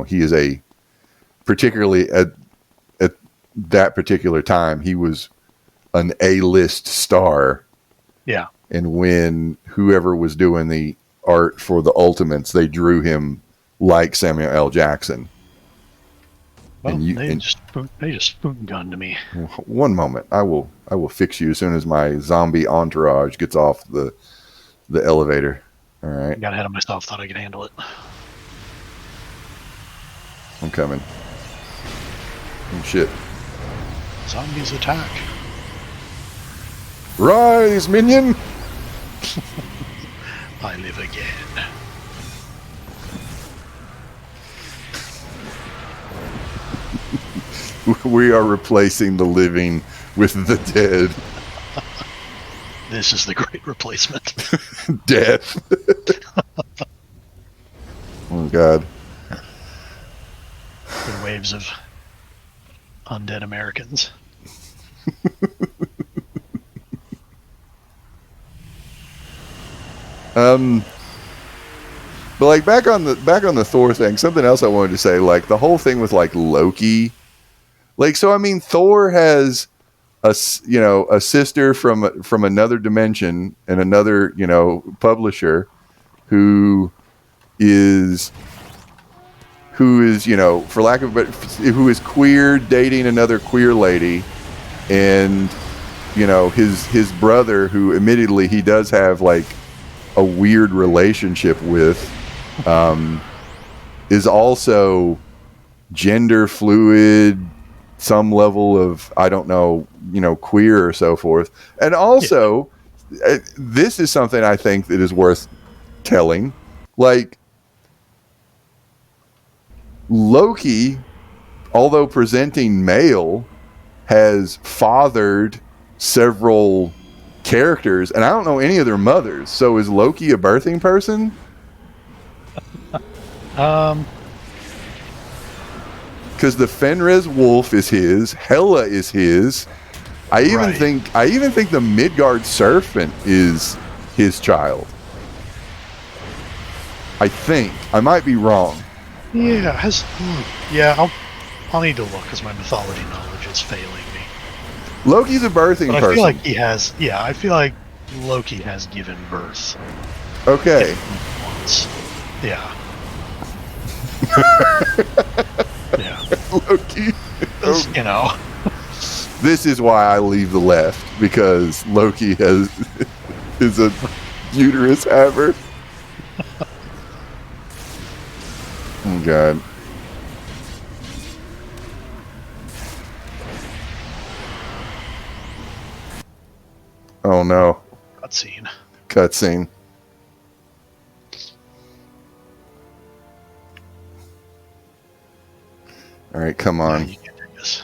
he is a, particularly at that particular time, he was an A-list star. Yeah. And when whoever was doing the art for the Ultimates, they drew him like Samuel L. Jackson. Well, and they just spoon gunned me. one moment, I will fix you as soon as my zombie entourage gets off the elevator. All right, Got ahead of myself. Thought I could handle it. I'm coming. Oh, shit! Zombies attack. Rise, minion! I live again. We are replacing the living with the dead. This is the great replacement. Death. Oh, God. The waves of undead Americans. But like back on the Thor thing, something else I wanted to say, like the whole thing with like Loki, like, so I mean, Thor has a sister from another dimension and another publisher who is for lack of who is queer, dating another queer lady, and his brother, who admittedly he does have like a weird relationship with, is also gender fluid, some level of, I don't know, queer or so forth. And also, this is something I think that is worth telling. Like, Loki, although presenting male, has fathered several characters, and I don't know any of their mothers. So is Loki a birthing person? Because the Fenris wolf is his, Hela is his. I even think the Midgard serpent is his child. I think I might be wrong. Yeah, I'll need to look because my mythology knowledge is failing me. Loki's a birthing person. I feel like he has. Yeah, I feel like Loki has given birth. Okay. Once. Yeah. Yeah. Loki. This is why I leave the left, because Loki is a uterus haver. Oh, God. Oh, no. Cutscene. All right, come on. Yeah, you can't do this.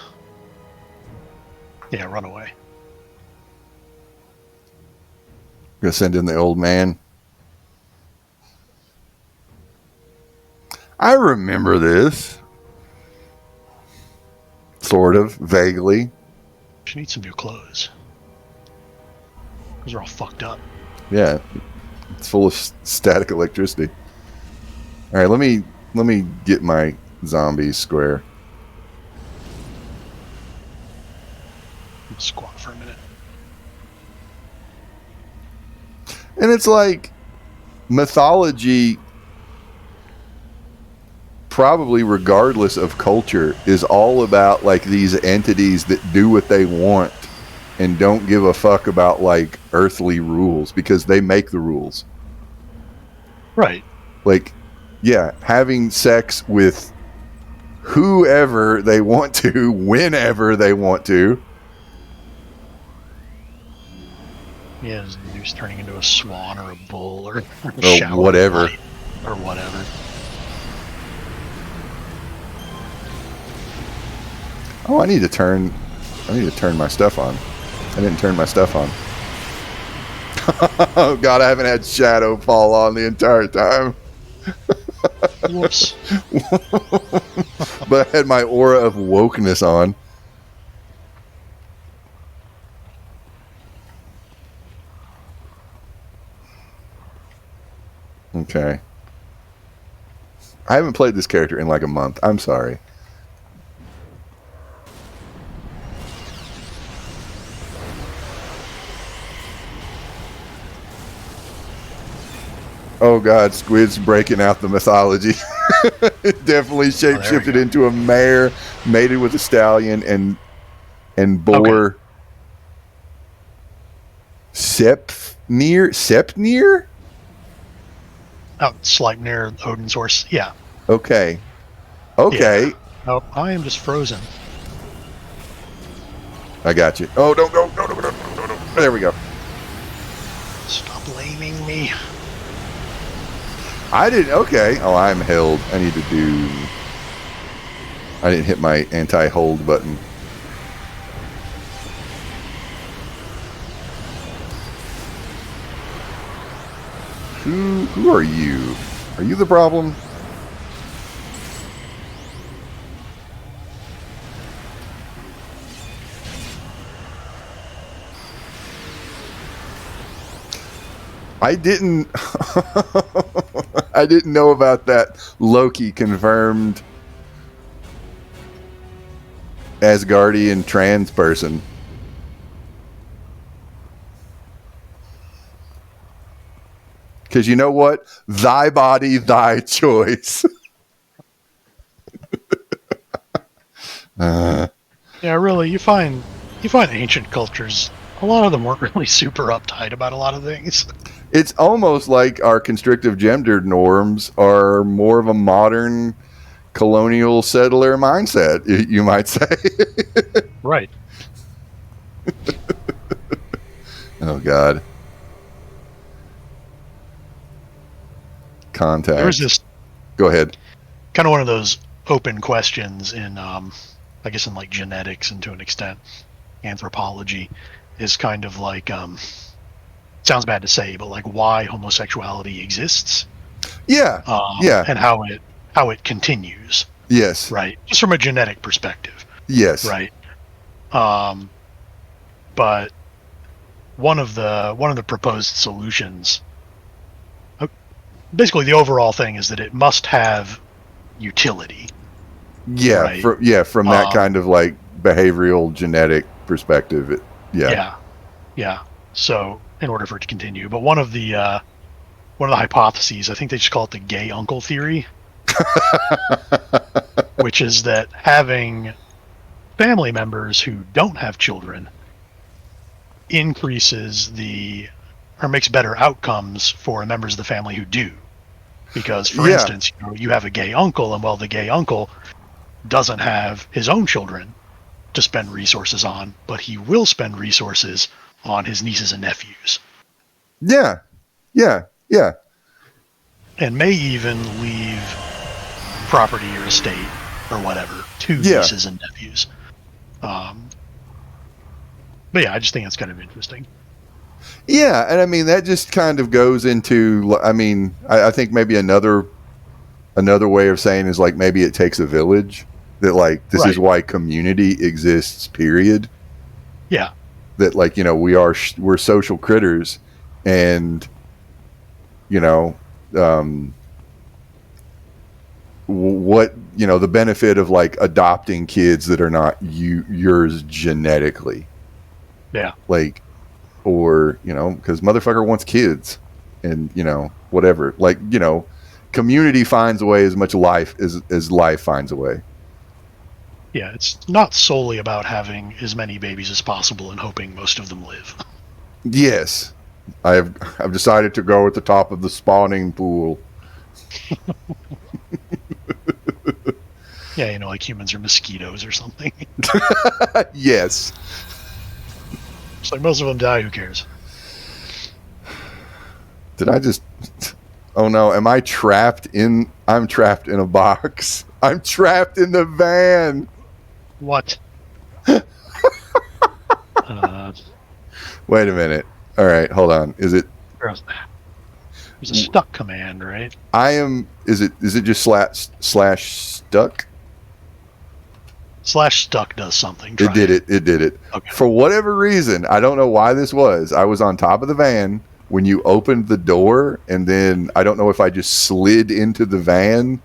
Yeah, run away. Gonna send in the old man. I remember this. Sort of, vaguely. She needs some new clothes. Those are all fucked up. Yeah, it's full of static electricity. All right, let me get my zombies square. Squat for a minute. And it's like mythology, probably regardless of culture, is all about like these entities that do what they want and don't give a fuck about like earthly rules, because they make the rules. Right. Like, yeah, having sex with whoever they want to, whenever they want to. Yeah, he's turning into a swan or a bull or whatever. Or whatever. Oh, I need to turn my stuff on. I didn't turn my stuff on. Oh, God, I haven't had shadow fall on the entire time. Whoops. But I had my aura of wokeness on. Okay. I haven't played this character in like a month. I'm sorry. Oh, God, Squid's breaking out the mythology. Definitely there we shapeshifted go. into a mare, mated with a stallion, and Okay. bore Sepnir. Out Sleipnir, Odin's horse. Yeah. Okay, Yeah. okay, Oh, I am just frozen. I got you. Oh, don't go, no. There we go. Stop blaming me. I didn't. Okay. Oh, I'm held. I need to do. I didn't hit my anti-hold button. Who are you? Are you the problem? I didn't. I didn't know about that. Loki confirmed Asgardian trans person. Because you know what? Thy body, thy choice. Yeah, really. You find ancient cultures. A lot of them weren't really super uptight about a lot of things. It's almost like our constrictive gendered norms are more of a modern colonial settler mindset, you might say. Right. Oh, God. There was Contact. this Go ahead. kind of one of those open questions in, I guess, in like genetics and to an extent, anthropology, is kind of like, sounds bad to say, but like why homosexuality exists, Yeah. Yeah. and how it continues, Yes. right? Just from a genetic perspective, Yes. right? Um, but one of the proposed solutions, basically the overall thing is that it must have utility, Yeah. right? From that kind of like behavioral genetic perspective. Yeah. Yeah. So in order for it to continue, but one of the hypotheses, I think they just call it the gay uncle theory, which is that having family members who don't have children increases or makes better outcomes for members of the family who do. Because, for Yeah. instance, you have a gay uncle, and well, the gay uncle doesn't have his own children to spend resources on, but he will spend resources on his nieces and nephews, Yeah. Yeah. Yeah. and may even leave property or estate or whatever to Yeah. nieces and nephews. But yeah, I just think it's kind of interesting. Yeah, and I mean that just kind of goes into. I mean, I think maybe another way of saying is like maybe it takes a village. That like this is Right. why community exists. Period. Yeah. That like we're social critters, and um, what the benefit of like adopting kids that are not yours genetically, Yeah. like, or because motherfucker wants kids, and whatever, like community finds a way as much life as life finds a way. Yeah. It's not solely about having as many babies as possible and hoping most of them live. Yes, I've decided to go at the top of the spawning pool. Yeah, like humans are mosquitoes or something. Yes. It's like most of them die. Who cares? Did I just? Oh no! Am I trapped in? I'm trapped in a box. I'm trapped in the van. What? Wait a minute. All right, hold on. Is it? There's a stuck command, right? I am. Is it just slash stuck? Slash stuck does something. It did it. Okay. For whatever reason, I don't know why this was. I was on top of the van when you opened the door, and then I don't know if I just slid into the van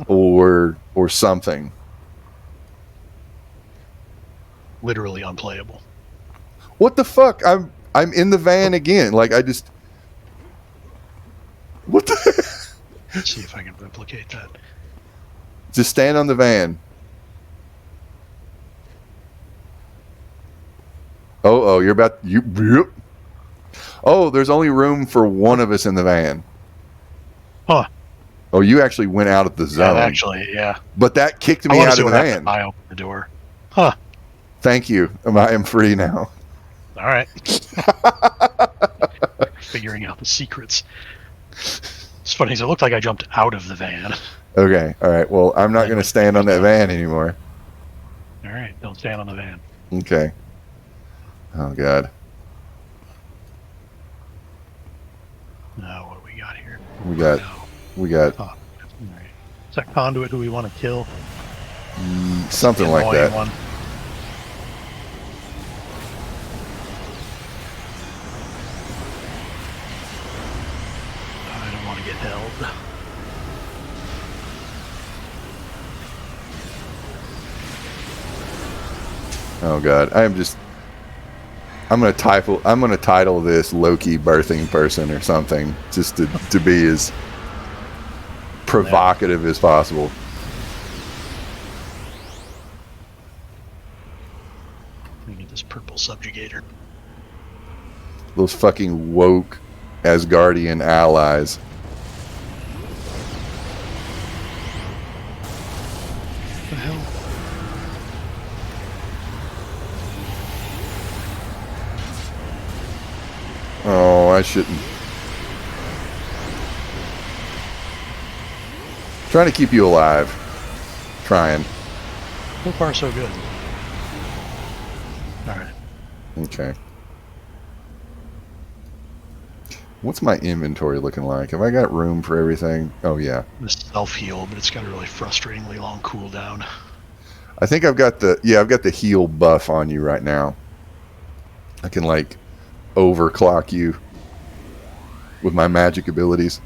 or something. Literally unplayable. What the fuck? I'm in the van again. Like I just. What the? Let's see if I can replicate that. Just stand on the van. Oh, you're about you. Oh, there's only room for one of us in the van. Huh. Oh, you actually went out of the zone. Actually, yeah. But that kicked I me want to out see of the what happens van. if I open the door. Huh. Thank you. I am free now. All right. Figuring out the secrets. It's funny, so it looked like I jumped out of the van. Okay. All right. Well, I'm not going to stand on that van anymore. All right. Don't stand on the van. Okay. Oh, God. Now, what do we got here? We got all right. Is that conduit who we want to kill? something like that. One. I don't want to get held. Oh, God. I'm going to title this Loki birthing person or something, just to be as provocative as possible. Let me get this purple subjugator. Those fucking woke Asgardian allies. What the hell? Oh, I shouldn't. Trying to keep you alive. Trying. So far, so good. All right. Okay. What's my inventory looking like? Have I got room for everything? Oh, yeah. This self-heal, but it's got a really frustratingly long cooldown. I think I've got the heal buff on you right now. I can, like, overclock you with my magic abilities.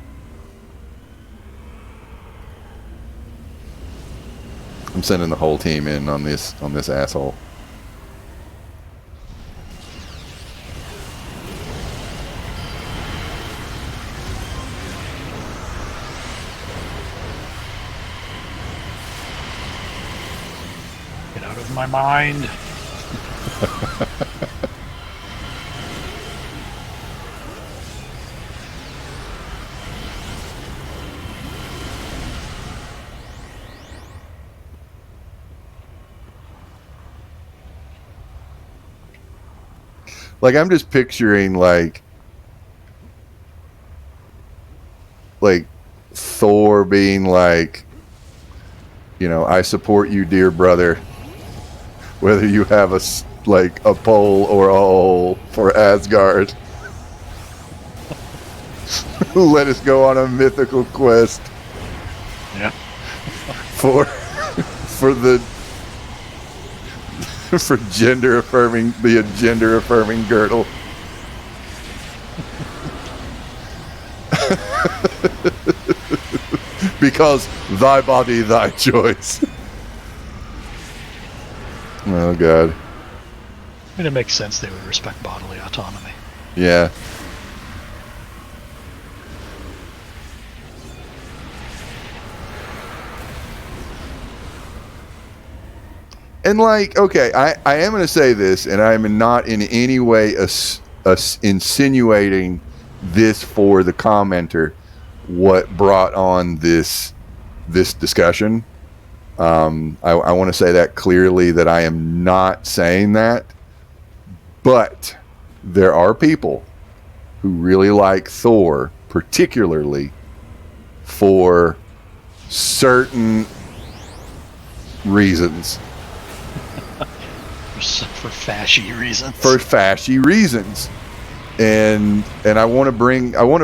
I'm sending the whole team in on this asshole. Get out of my mind. Like, I'm just picturing like Thor being like, you know, I support you, dear brother, whether you have a pole or a hole for Asgard. Let us go on a mythical quest. Yeah. For gender affirming girdle. Because thy body, thy choice. Oh, God. I mean, it makes sense they would respect bodily autonomy. Yeah. And, like, okay, I am going to say this, and I'm not in any way insinuating this for the commenter, what brought on this discussion. I want to say that clearly, that I am not saying that. But there are people who really like Thor, particularly for certain reasons. For fashy reasons. For fashy reasons. And I want to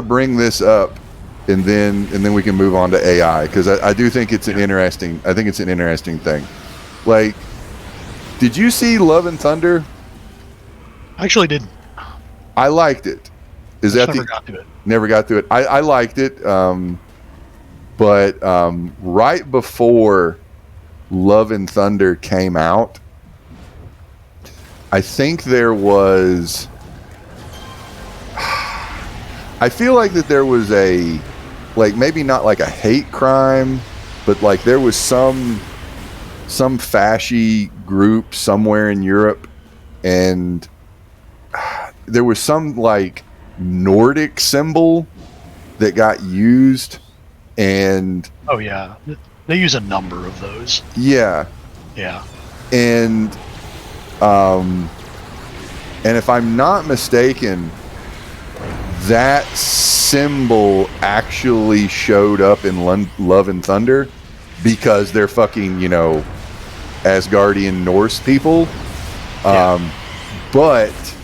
bring this up, and then we can move on to AI, because I do think it's an interesting thing. Like, did you see Love and Thunder? I actually did. I liked it. Never got to it. Never got to it. I liked it, but right before Love and Thunder came out, I think there was. I feel like that there was a like maybe not like a hate crime, but like there was some fasci group somewhere in Europe, and there was some like Nordic symbol that got used, and Oh yeah, they use a number of those. yeah, Yeah. and and if I'm not mistaken, that symbol actually showed up in Love and Thunder because they're fucking, you know, Asgardian Norse people. But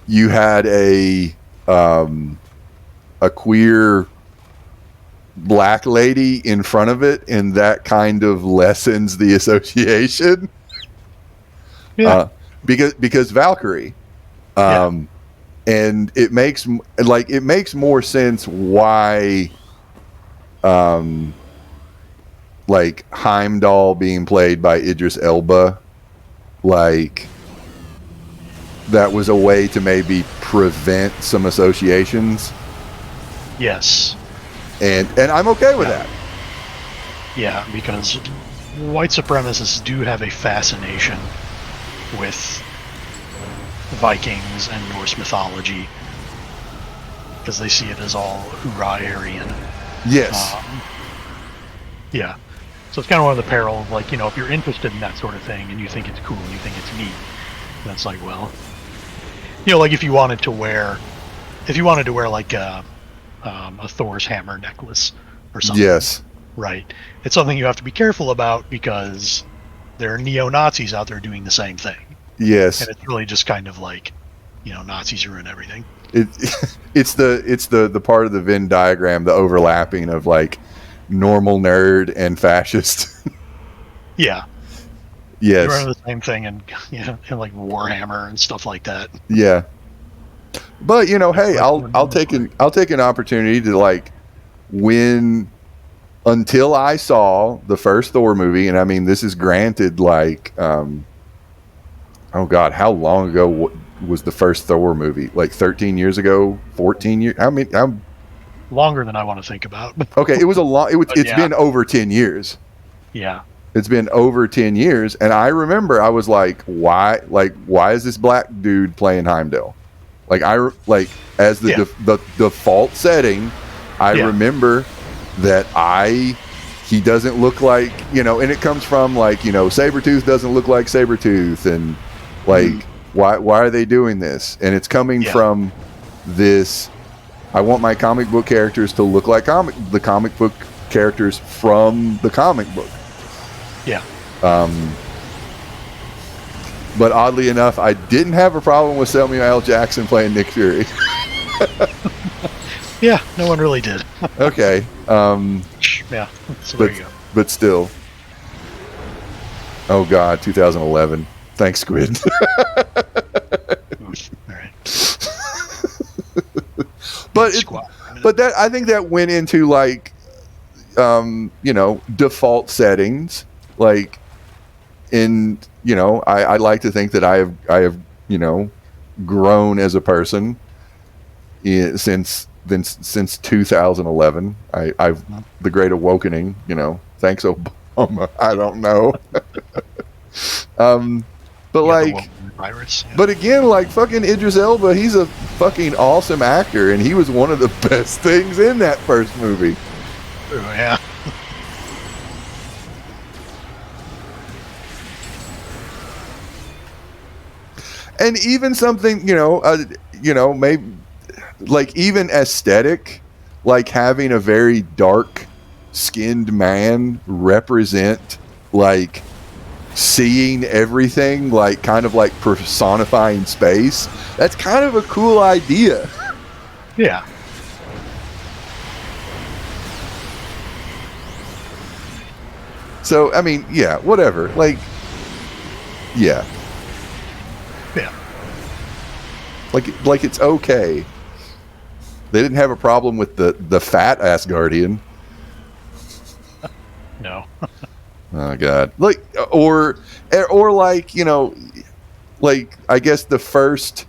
you had a queer black lady in front of it, and that kind of lessens the association. Yeah. Because Valkyrie. And it makes more sense why like Heimdall being played by Idris Elba, like that was a way to maybe prevent some associations. Yes. And I'm okay with that. Yeah, because white supremacists do have a fascination with Vikings and Norse mythology because they see it as all hoorah Aryan. Yes. Yeah. So it's kind of one of the perils, like, you know, if you're interested in that sort of thing and you think it's cool and you think it's neat, that's like, well, you know, like if you wanted to wear like a Thor's hammer necklace or something. Yes. Right. It's something you have to be careful about because there are neo-Nazis out there doing the same thing. Yes. And it's really just kind of like, you know, Nazis ruin everything. It's the part of the Venn diagram, the overlapping of like normal nerd and fascist. Yeah. Yes. You run the same thing and, you know, and like Warhammer and stuff like that. Yeah. But, you know, hey, I'll take an opportunity to like until I saw the first Thor movie, and I mean this is granted like oh god, how long ago was the first Thor movie? Like 13 years ago, 14 years? How longer than I want to think about. Okay, it was a long it's been over 10 years. Yeah. It's been over 10 years, and I remember I was like, why is this black dude playing Heimdall? Like as the default setting, I remember that he doesn't look like, you know, and it comes from like, you know, Sabretooth doesn't look like Sabretooth, and like why are they doing this? And it's coming from this, I want my comic book characters to look like the comic book characters from the comic book. Yeah. But oddly enough, I didn't have a problem with Samuel L. Jackson playing Nick Fury. Yeah, no one really did. Okay. Yeah, so there you go. But still. Oh God, 2011. Thanks, Squid. All right. But that, I think that went into like, you know, default settings. Like, you know, I like to think that I have, you know, grown as a person since 2011. I've the Great Awakening, you know, thanks Obama. I don't know. But like, virus, but again, like fucking Idris Elba, he's a fucking awesome actor, and he was one of the best things in that first movie. Oh, yeah. And even something, you know, maybe like even aesthetic, like having a very dark skinned man represent like seeing everything, like kind of like personifying space. That's kind of a cool idea. Yeah. So, I mean, yeah, whatever. Like, yeah. Yeah. Like it's okay. They didn't have a problem with the fat Asgardian. No. Oh God! Like or like, you know, like I guess the first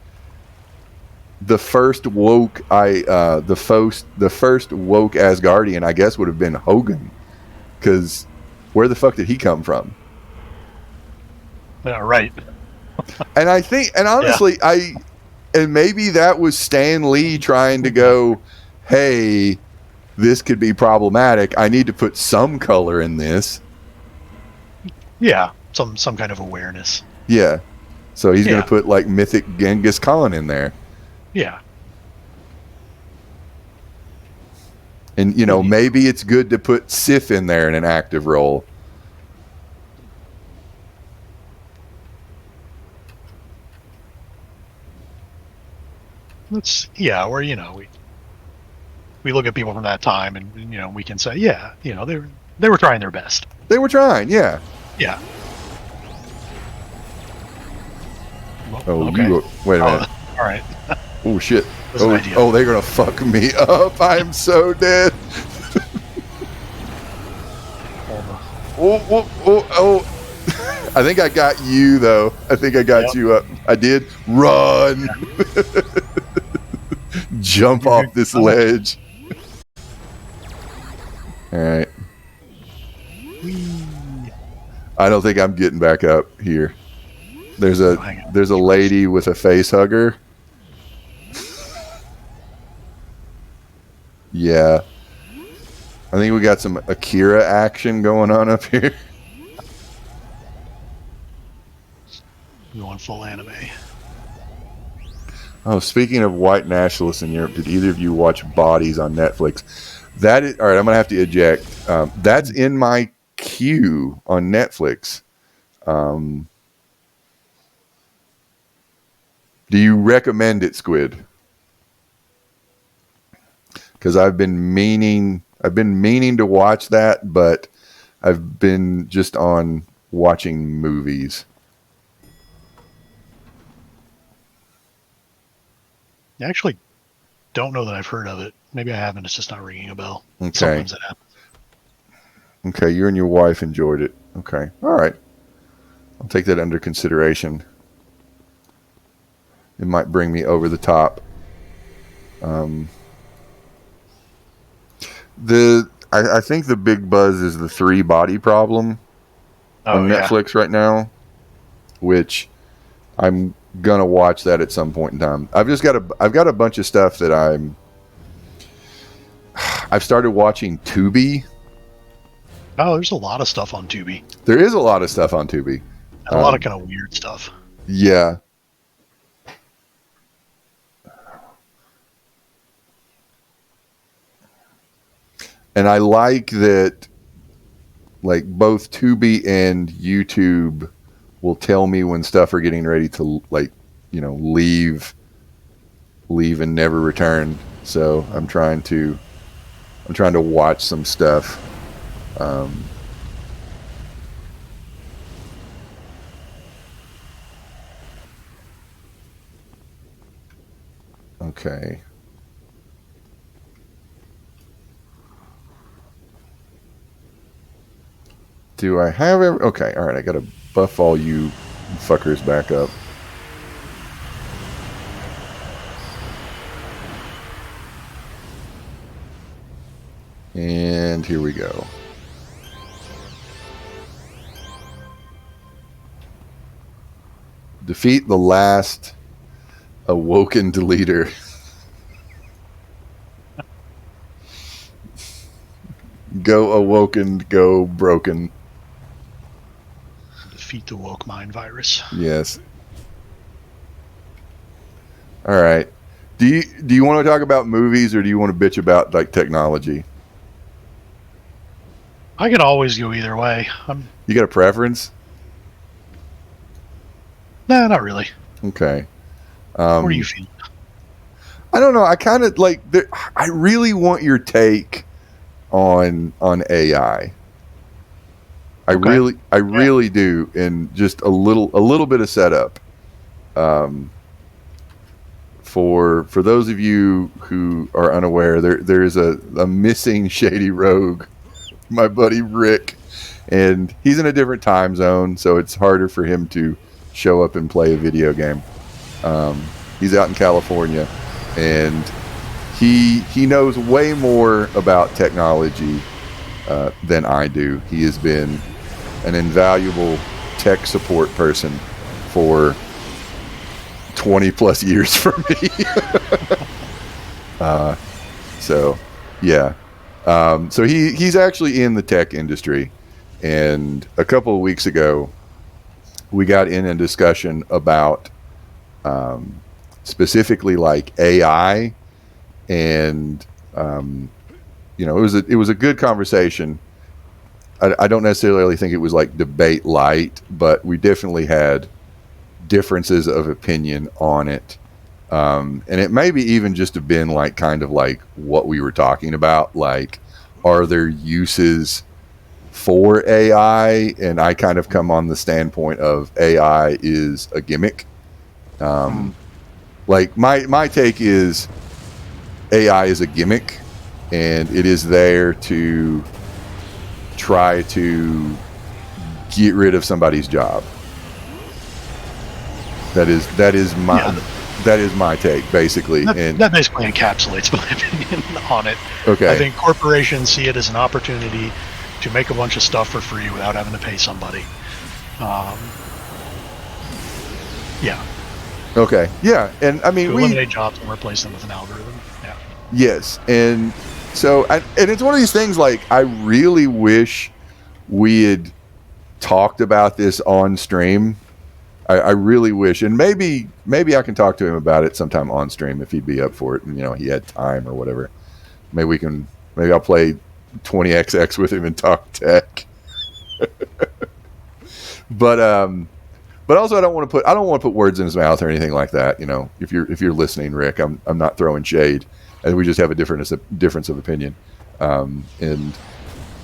the first the first woke Asgardian, I guess, would have been Hogan, because where the fuck did he come from? Yeah, right. And I think, and Yeah. honestly, and maybe that was Stan Lee trying to go, hey, this could be problematic. I need to put some color in this. Yeah. Some kind of awareness. Yeah. So he's going Yeah. to put like mythic Genghis Khan in there. Yeah. And, maybe it's good to put Sif in there in an active role. Where we look at people from that time, and we can say, yeah, they were trying their best. They were trying, yeah. Yeah. Well, Oh, okay. wait a minute. All right. Oh shit. An Oh, they're gonna fuck me up. I am so dead. Oh. I think I got you though. I think I got you up. I did. Run. Yeah. Jump off this ledge. All right. I don't think I'm getting back up here. There's a lady with a face hugger. Yeah. I think we got some Akira action going on up here. We want full anime. Oh, speaking of white nationalists in Europe, did either of you watch Bodies on Netflix? That is, all right, I'm going to have to eject. That's in my queue on Netflix. Do you recommend it, Squid? Because I've been meaning to watch that, but I've been just on watching movies. I actually don't know that I've heard of it. Maybe I haven't. It's just not ringing a bell. Okay. Sometimes it happens. Okay, you and your wife enjoyed it. Okay. All right. I'll take that under consideration. It might bring me over the top. I think the big buzz is the 3 Body Problem on Netflix right now, which I'm gonna watch that at some point in time. I've got a bunch of stuff that I've started watching Tubi. Oh, there's a lot of stuff on Tubi. There is a lot of stuff on Tubi. And a lot of kind of weird stuff. Yeah. And I like that, like, both Tubi and YouTube will tell me when stuff are getting ready to, like, leave and never return. So I'm trying to watch some stuff. Okay. Do I have every... Okay, all right. I got to buff all you fuckers back up. And here we go. Defeat the last awoken deleter. Go awoken, go broken. Defeat the woke mind virus. Yes. All right. Do you want to talk about movies, or do you want to bitch about, like, technology? I can always go either way. You got a preference? Nah, not really. Okay. What do you feel? I don't know. I kind of like. I really want your take on AI. I really do, and just a little bit of setup. For those of you who are unaware, there is a missing Shady Rogue, my buddy Rick, and he's in a different time zone, so it's harder for him to show up and play a video game. He's out in California. and he knows way more about technology than I do. He has been an invaluable tech support person for 20 plus years for me. So yeah. So he's actually in the tech industry, and a couple of weeks ago we got in a discussion about specifically like AI, and it was a good conversation. I don't necessarily think it was like debate light, but we definitely had differences of opinion on it. And it maybe even just have been like kind of like what we were talking about, like, are there uses for AI? And I kind of come on the standpoint of AI is a gimmick. Like my take is AI is a gimmick, and it is there to try to get rid of somebody's job. That is my take, basically. That basically encapsulates my opinion on it. Okay. I think corporations see it as an opportunity to make a bunch of stuff for free without having to pay somebody. Yeah. Okay. Yeah, and I mean, to eliminate jobs and replace them with an algorithm. Yeah. Yes, and so and it's one of these things. Like, I really wish we had talked about this on stream. I really wish, and maybe I can talk to him about it sometime on stream if he'd be up for it, and he had time or whatever. Maybe I'll play 20XX with him and talk tech. But also I don't want to put words in his mouth or anything like that. If you're listening, Rick, I'm not throwing shade, and we just have a difference of opinion, and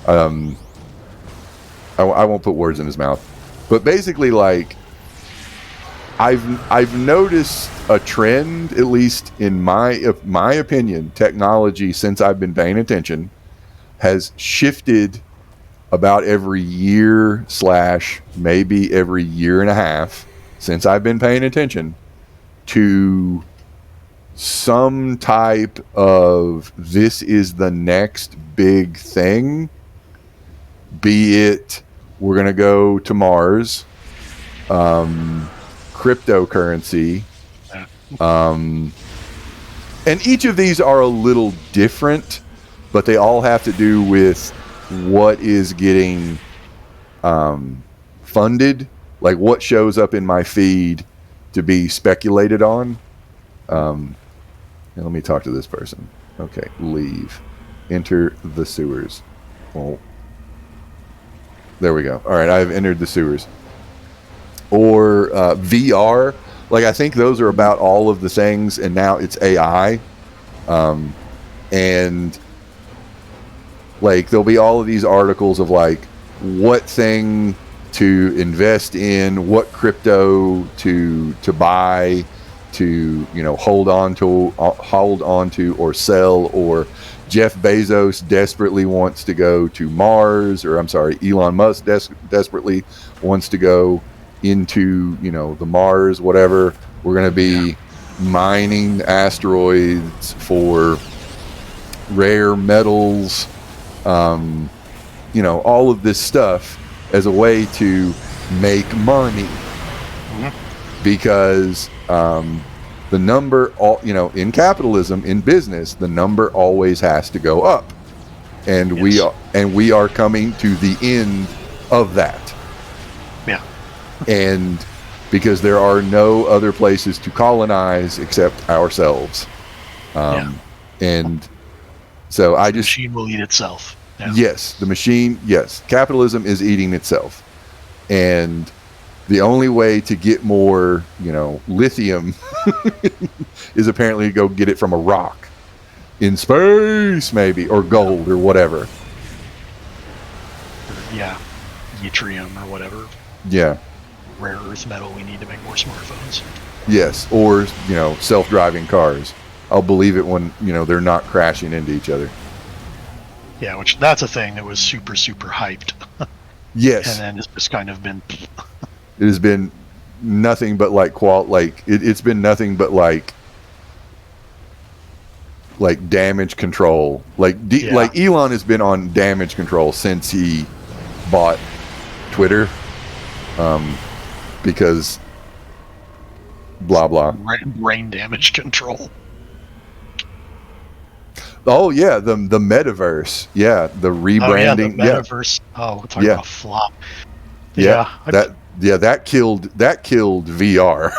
I won't put words in his mouth. But basically, like, I've noticed a trend, at least in my opinion. Technology, since I've been paying attention, has shifted about every year / maybe every year and a half since I've been paying attention to some type of this is the next big thing. Be it we're going to go to Mars, cryptocurrency, and each of these are a little different, but they all have to do with what is getting funded, like what shows up in my feed to be speculated on. Let me talk to this person. Okay, leave. Enter the sewers. Well, there we go. All right, I've entered the sewers. Or VR. Like, I think those are about all of the things, and now it's AI. And like, there'll be all of these articles of like what thing to invest in, what crypto to buy, to hold on to or sell, or Jeff Bezos desperately wants to go to Mars, or I'm sorry, Elon Musk desperately wants to go into the Mars, whatever. We're going to be mining asteroids for rare metals, all of this stuff as a way to make money, because the number, in capitalism, in business, the number always has to go up, and Yes. we are coming to the end of that. Yeah. And because there are no other places to colonize except ourselves, and so The machine will eat itself. Yeah. Yes, the machine. Yes, capitalism is eating itself, and the only way to get more, lithium, is apparently to go get it from a rock in space, maybe, or gold, or whatever. Yeah. Yttrium or whatever. Yeah. Rare earth metal we need to make more smartphones. Yes, or self-driving cars. I'll believe it when they're not crashing into each other. Yeah, which that's a thing that was super, super hyped. Yes. And then it's just kind of been. It has been nothing but like it's been nothing but like like damage control. Like like Elon has been on damage control since he bought Twitter, because blah blah. Brain damage control. Oh yeah, the metaverse. Yeah, the rebranding. The metaverse. Oh, we're talking about flop. That killed VR.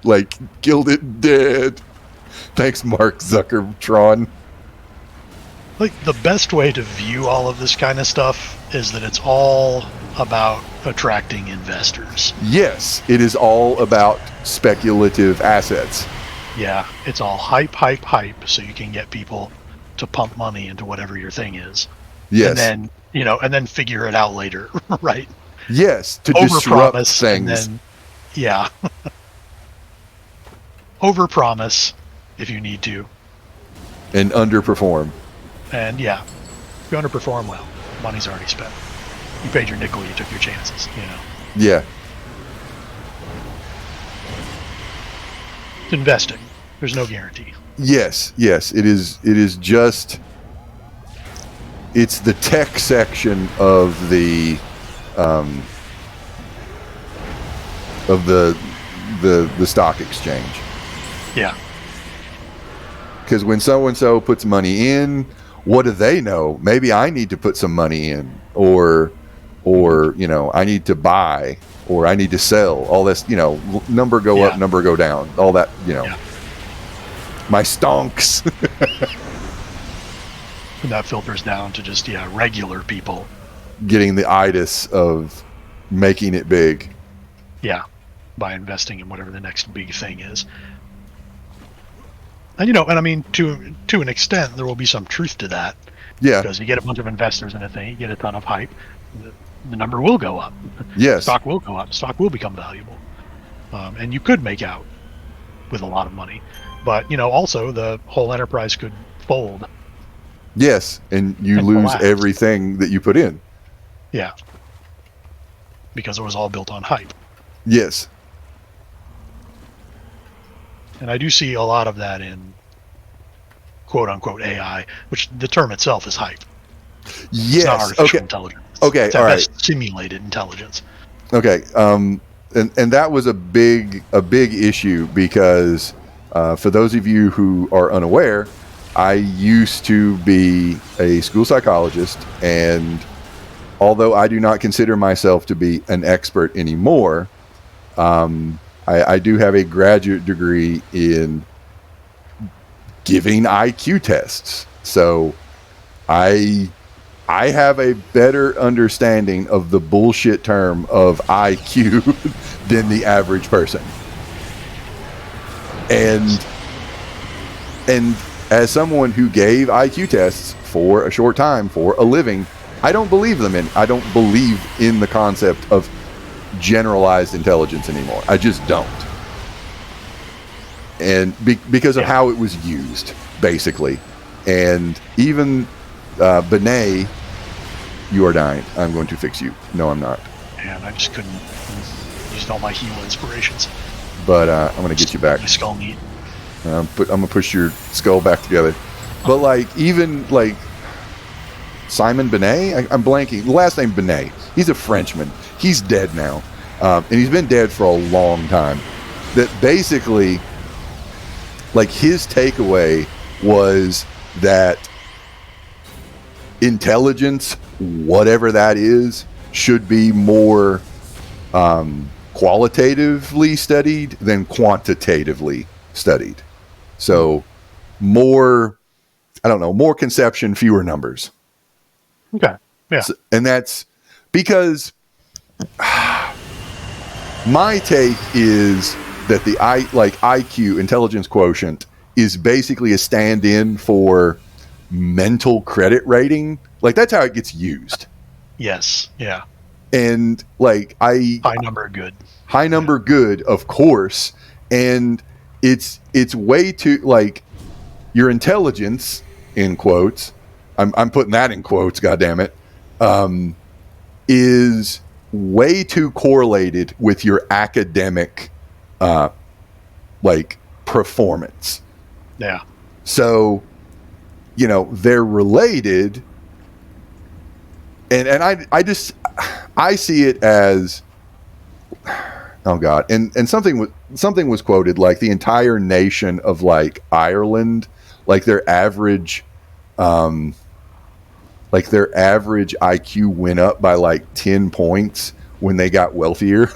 Like killed it dead. Thanks, Mark Zuckertron. Like the best way to view all of this kind of stuff is that it's all about attracting investors. Yes, it is all about speculative assets. Yeah, it's all hype, so you can get people to pump money into whatever your thing is. Yes. And then, and then figure it out later, right? Yes, to disrupt things. And then, overpromise if you need to. And underperform. And if you underperform, well, money's already spent. You paid your nickel, you took your chances, Yeah. It's investing. There's no guarantee. Yes. It is just. It's the tech section of the stock exchange. Yeah. Because when so-and-so puts money in, what do they know? Maybe I need to put some money in, or I need to buy, or I need to sell. All this, number go up, number go down. All that, my stonks. And that filters down to just, regular people. Getting the itis of making it big. Yeah, by investing in whatever the next big thing is. And, and I mean, to an extent, there will be some truth to that. Yeah. Because you get a bunch of investors in a thing, you get a ton of hype, the number will go up. Yes. Stock will go up. Stock will become valuable. And you could make out with a lot of money. But, also the whole enterprise could fold. Yes, and you lose collapse. Everything that you put in. Yeah. Because it was all built on hype. Yes. And I do see a lot of that in quote-unquote AI, which the term itself is hype. Yes. It's not artificial intelligence. Okay, all right. Simulated intelligence. Okay, and that was a big issue because for those of you who are unaware, I used to be a school psychologist, and although I do not consider myself to be an expert anymore, I do have a graduate degree in giving IQ tests. So I have a better understanding of the bullshit term of IQ than the average person. And as someone who gave IQ tests for a short time for a living, I don't believe in the concept of generalized intelligence anymore. I just don't. And because of how it was used, basically. And even Benet, you are dying. I'm going to fix you. No, I'm not. Man, I just couldn't use all my heal inspirations. But I'm going to get you back. My skull meat. I'm going to push your skull back together. But even Simon Benet, I'm blanking. The last name Benet. He's a Frenchman. He's dead now. And he's been dead for a long time. That basically, his takeaway was that intelligence, whatever that is, should be more qualitatively studied than quantitatively studied. So more conception, fewer numbers. Okay. Yeah. So, and that's because my take is that the IQ, intelligence quotient, is basically a stand-in for mental credit rating. That's how it gets used. Yes. Yeah. And high number good. High number good, of course. And it's way too your intelligence, in quotes, I'm putting that in quotes, goddammit, is way too correlated with your academic performance. Yeah. So, they're related, and I see it as, oh God, and something was quoted, like the entire nation of like Ireland, like their average IQ went up by like 10 points when they got wealthier.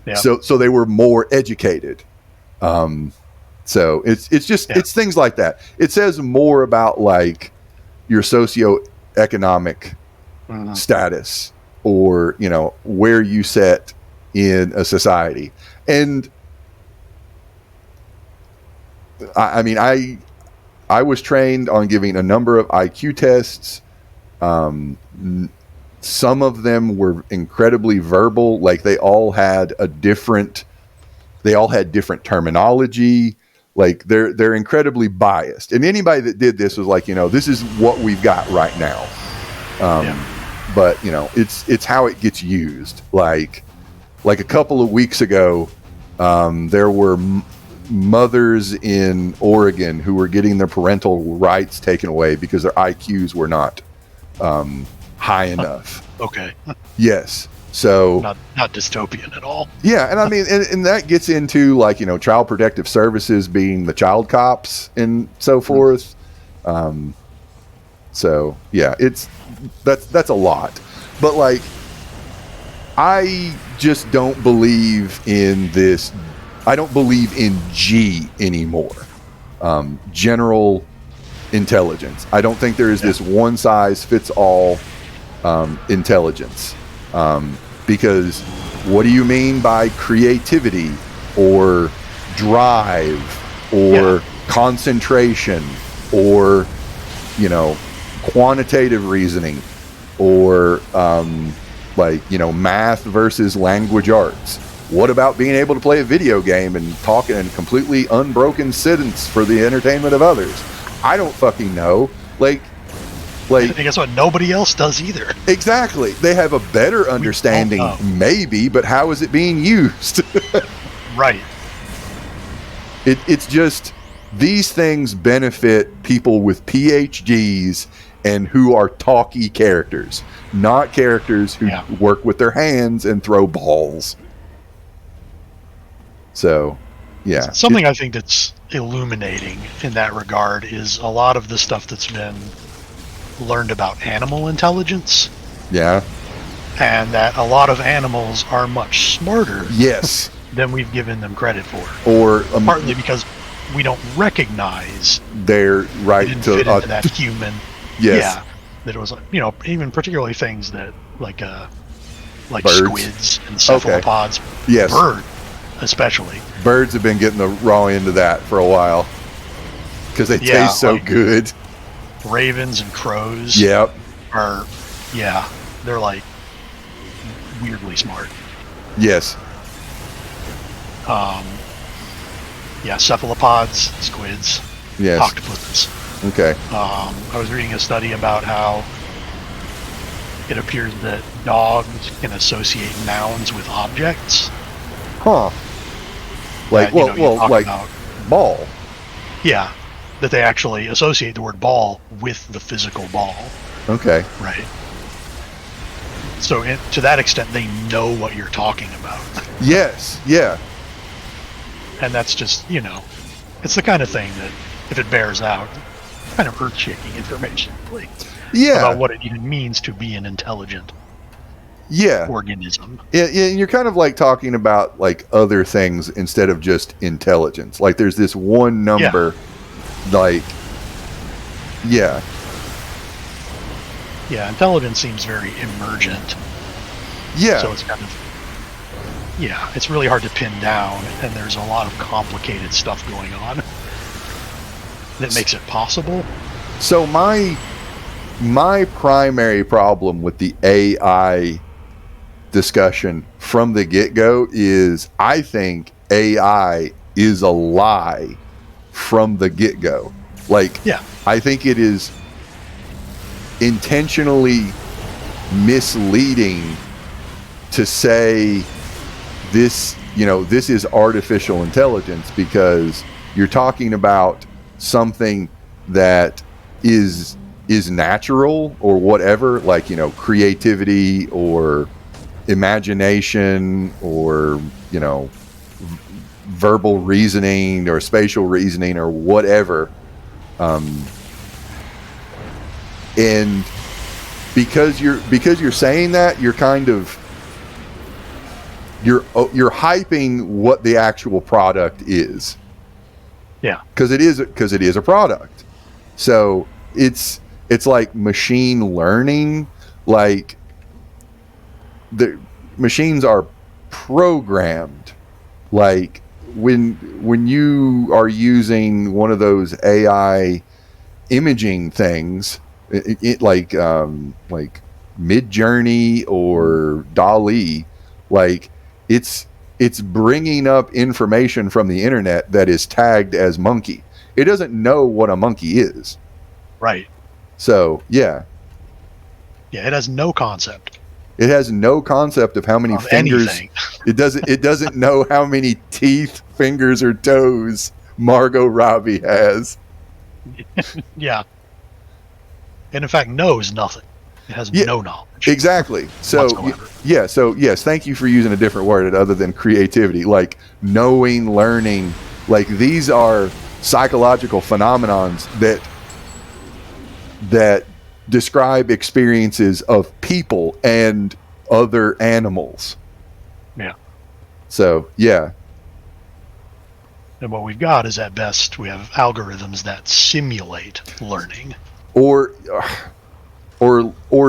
Yeah. So they were more educated. So it's just it's things like that. It says more about like your socioeconomic status, or where you sit in a society. And I mean, I was trained on giving a number of IQ tests. Some of them were incredibly verbal, like they all had different terminology. Like they're incredibly biased, and anybody that did this was like, this is what we've got right now. But it's how it gets used. Like a couple of weeks ago, there were mothers in Oregon who were getting their parental rights taken away because their IQs were not high enough. Okay. Yes. So not dystopian at all. Yeah, and I mean, and that gets into like Child Protective Services being the child cops and so forth. So yeah, that's a lot, but like I just don't believe in this. I don't believe in G anymore. General intelligence. I don't think there is this one size fits all intelligence. Because what do you mean by creativity or drive or concentration or quantitative reasoning or math versus language arts? What about being able to play a video game and talk in a completely unbroken sentence for the entertainment of others? I don't fucking know. Like, I think that's what nobody else does either. Exactly. They have a better understanding, maybe, but how is it being used? Right. It's just, these things benefit people with PhDs and who are talky characters, not characters who work with their hands and throw balls. So, yeah. Something I think that's illuminating in that regard is a lot of the stuff that's been learned about animal intelligence. Yeah. And that a lot of animals are much smarter. Yes. Than we've given them credit for. Or partly because we don't recognize their right to fit into that human. Yes. Yeah. That it was, even particularly things that like birds. Squids and cephalopods. Okay. Yes. Bird, especially. Birds have been getting the raw end of that for a while because they taste so good. Ravens and crows. Yep. They're like weirdly smart. Yes. Cephalopods, squids, yes, octopuses. Okay. I was reading a study about how it appears that dogs can associate nouns with objects. Huh. Like, like ball. Yeah, that they actually associate the word ball with the physical ball. Okay. Right. So to that extent, they know what you're talking about. Yes. Yeah. And that's just, it's the kind of thing that, if it bears out, kind of earth-shaking information, really. Yeah. About what it even means to be an intelligent organism. Yeah, you're kind of like talking about like other things instead of just intelligence. Like there's this one number, Yeah, intelligence seems very emergent. Yeah. So it's kind of, it's really hard to pin down, and there's a lot of complicated stuff going on that makes it possible. So my primary problem with the AI discussion from the get-go is I think AI is a lie from the get-go. I think it is intentionally misleading to say this is artificial intelligence, because you're talking about something that is natural or whatever, like, you know, creativity or imagination or, you know, verbal reasoning or spatial reasoning or whatever, and because you're saying that, you're kind of you're hyping what the actual product is. Yeah, because it is a product. So it's like machine learning. Like, the machines are programmed. Like, when you are using one of those AI imaging things, like Midjourney or DALL-E, like, it's bringing up information from the internet that is tagged as monkey. It doesn't know what a monkey is. right. So yeah, Yeah, it has no concept it has no concept of how many of fingers. anything. It doesn't know how many teeth, fingers, or toes Margot Robbie has. Yeah, and in fact knows nothing. It has no knowledge. Exactly. So whatsoever. yeah. So yes, thank you for using a different word other than creativity. Like knowing, learning. Like, these are psychological phenomenons that describe experiences of people and other animals. Yeah. So yeah. And what we've got is, at best, we have algorithms that simulate learning. Or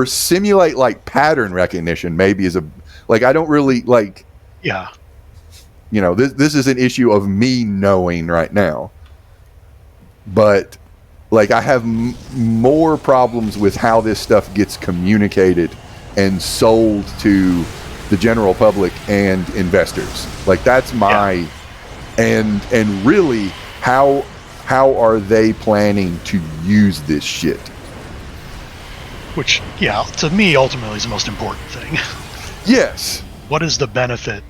simulate, like, pattern recognition. Maybe is a, like, I don't really like. Yeah. You know, this is an issue of me knowing right now, but like, I have more problems with how this stuff gets communicated and sold to the general public and investors. Like, that's my and really, how are they planning to use this shit? Which, yeah, to me, ultimately is the most important thing. Yes. What is the benefit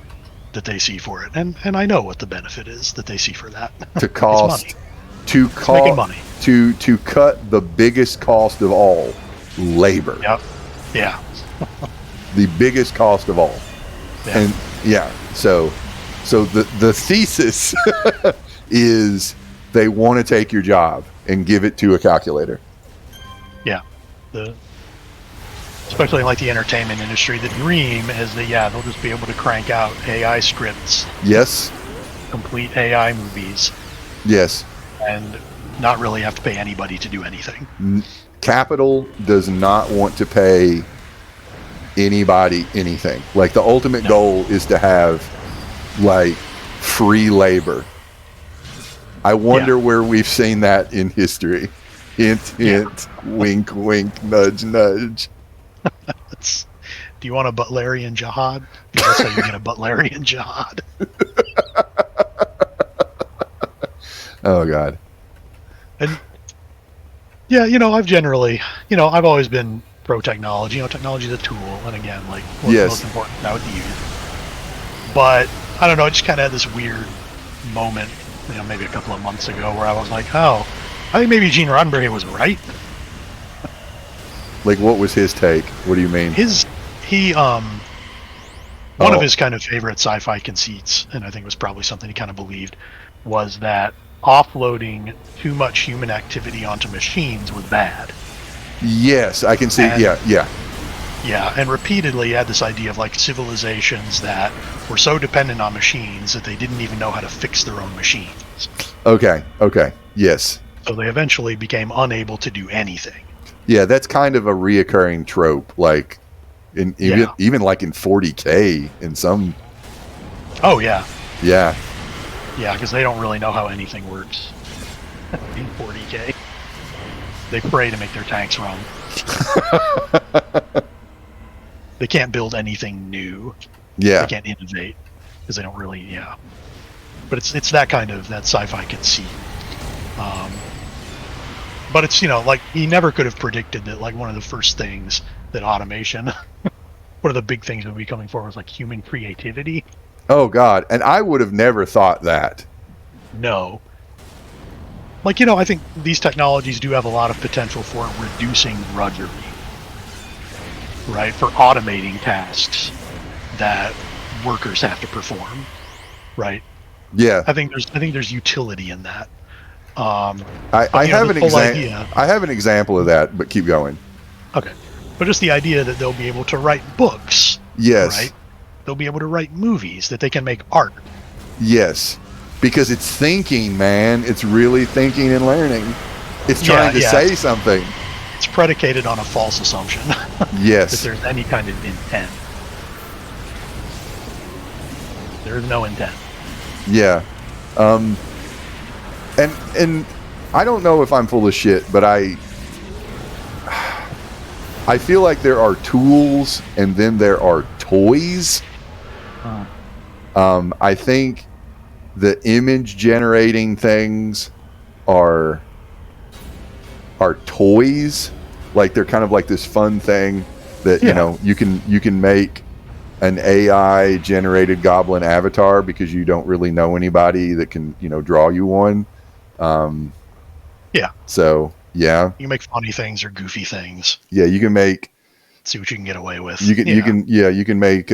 that they see for it? And I know what the benefit is that they see for that. To cost, It's money. to It's making money. to cut the biggest cost of all, labor. Yep. Yeah. The biggest cost of all. Yeah. And yeah, so the thesis is they want to take your job and give it to a calculator. Yeah. Especially in, like, the entertainment industry, the dream is that, they'll just be able to crank out AI scripts. Yes. Complete AI movies. Yes. And not really have to pay anybody to do anything. Capital does not want to pay anybody anything. Like, the ultimate goal is to have, like, free labor. I wonder where we've seen that in history. Hint, hint, wink, wink, nudge, nudge. Do you want a Butlerian jihad? That's how you get a Butlerian jihad. Oh, God. And yeah, I've generally, I've always been pro technology. Technology is a tool, and again, like, what's the most important now to use. But I don't know, I just kind of had this weird moment, maybe a couple of months ago, where I was like, oh, I think maybe Gene Roddenberry was right. Like, what was his take? What do you mean? One of his kind of favorite sci-fi conceits, and I think it was probably something he kind of believed, was that offloading too much human activity onto machines was bad. Yes, I can see. Yeah, and repeatedly had this idea of, like, civilizations that were so dependent on machines that they didn't even know how to fix their own machines. Okay, yes. So they eventually became unable to do anything. Yeah, that's kind of a reoccurring trope, like, even like in 40K in some. Oh yeah. Yeah. Yeah, because they don't really know how anything works in 40K. They pray to make their tanks run. They can't build anything new. Yeah. They can't innovate because they don't really. Yeah. But it's that kind of that sci-fi conceit. But it's, like, he never could have predicted that, like, one of the first things that automation, one of the big things that would be coming forward was, like, human creativity. Oh, God. And I would have never thought that. No. Like, you know, I think these technologies do have a lot of potential for reducing drudgery, right? For automating tasks that workers have to perform, right? Yeah. I think there's utility in that. I You know, have this an whole idea. I have an example of that, but keep going. Okay, but just the idea that they'll be able to write books, Yes. right? They'll be able to write movies, that they can make art. Yes. Because it's thinking, man. It's really thinking and learning. It's trying to say something. It's predicated on a false assumption Yes. that there's any kind of intent. There is no intent. Yeah. And I don't know if I'm full of shit, but I feel like there are tools and then there are toys. I think the image generating things are toys. Like they're kind of like this fun thing that you know you can make an AI generated goblin avatar because you don't really know anybody that can draw you one. So yeah, you can make funny things or goofy things. Yeah, you can make. See what you can get away with. You can make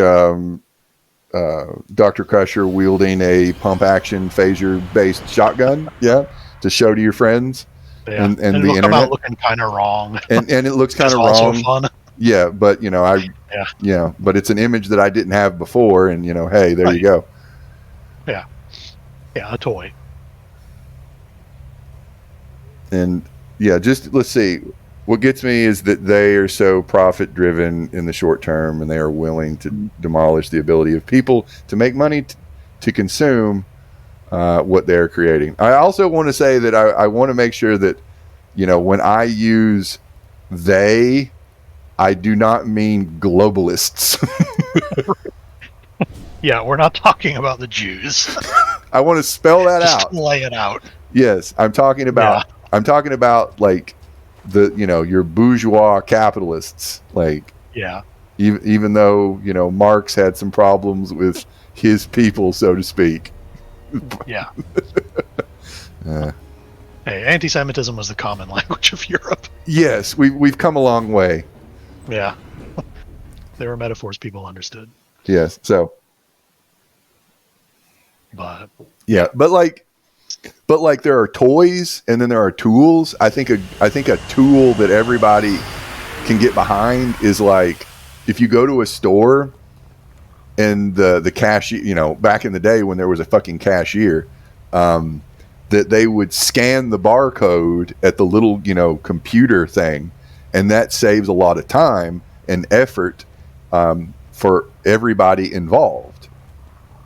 Dr. Crusher wielding a pump action phaser based shotgun. Yeah, to show to your friends. Yeah. And the internet. Come out looking kind of wrong. And it looks kind of also wrong. Fun. Yeah, but but it's an image that I didn't have before, and hey, there you go. Yeah, a toy. And just let's see. What gets me is that they are so profit driven in the short term, and they are willing to demolish the ability of people to make money to consume what they're creating. I also want to say that I want to make sure that when I use they, I do not mean globalists. Yeah, we're not talking about the Jews. I want to spell that out. Lay it out. Yes, I'm talking about like the your bourgeois capitalists, like even though Marx had some problems with his people, so to speak. Yeah. Hey, anti-Semitism was the common language of Europe. Yes, we've come a long way. Yeah. There were metaphors people understood. Yes, so. But like there are toys and then there are tools. I think a tool that everybody can get behind is like if you go to a store and the cashier, back in the day when there was a fucking cashier, that they would scan the barcode at the little computer thing, and that saves a lot of time and effort for everybody involved.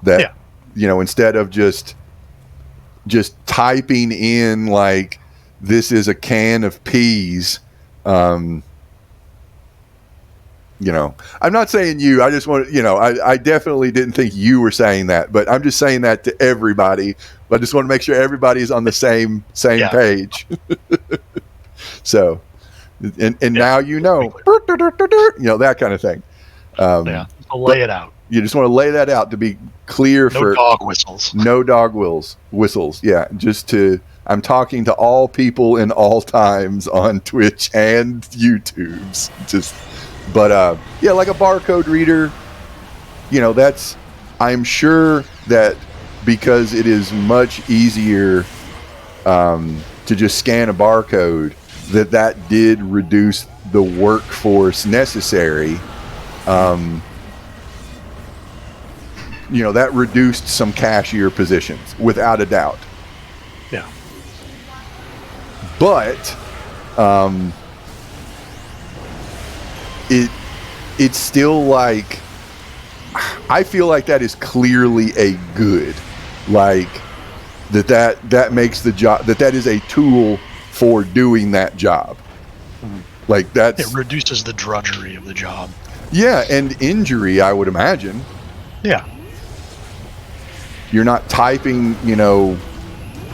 That instead of just typing in like this is a can of peas. I'm not saying you. I just want I definitely didn't think you were saying that, but I'm just saying that to everybody. I just want to make sure everybody's on the same page. So, and now that kind of thing. Lay it out. You just want to lay that out to be clear. No dog whistles. No dog whistles. Yeah, I'm talking to all people in all times on Twitch and YouTube's. But like a barcode reader, I'm sure that because it is much easier to just scan a barcode, that did reduce the workforce necessary. That reduced some cashier positions, without a doubt. Yeah. But it's still like, I feel like that is clearly a good, like that makes the job, that is a tool for doing that job. Like it reduces the drudgery of the job. Yeah, and injury, I would imagine. Yeah. You're not typing,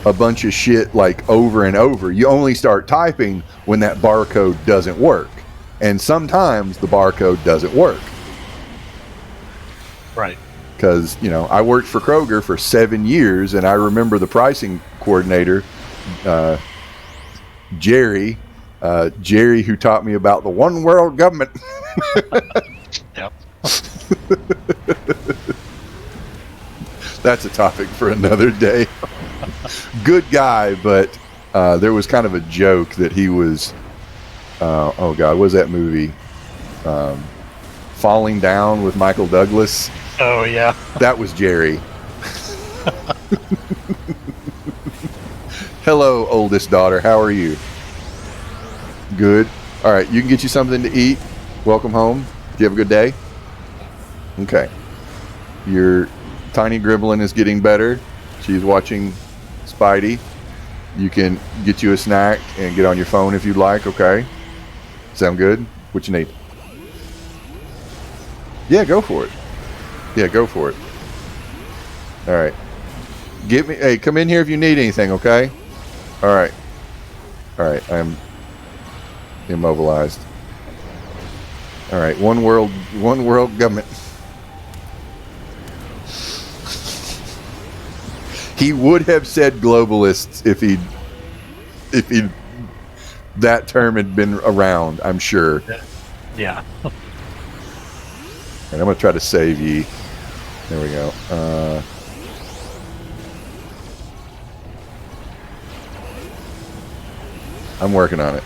a bunch of shit like over and over. You only start typing when that barcode doesn't work. And sometimes the barcode doesn't work. Right. Because, I worked for Kroger for 7 years, and I remember the pricing coordinator Jerry, Jerry, who taught me about the one world government. Yep. That's a topic for another day. Good guy, but there was kind of a joke that he was. Oh God, what was that movie? Falling Down with Michael Douglas. Oh yeah. That was Jerry. Hello, oldest daughter. How are you? Good. All right, you can get you something to eat. Welcome home. Do you have a good day? Okay. Your tiny gremlin is getting better. She's watching Spidey. You can get you a snack and get on your phone if you'd like, okay? Sound good? What you need? Yeah, go for it. Yeah, go for it. All right. Hey, come in here if you need anything, okay? All right. All right, I'm immobilized. All right, one world government. He would have said globalists if that term had been around, I'm sure. Yeah. And I'm going to try to save ye. There we go. I'm working on it.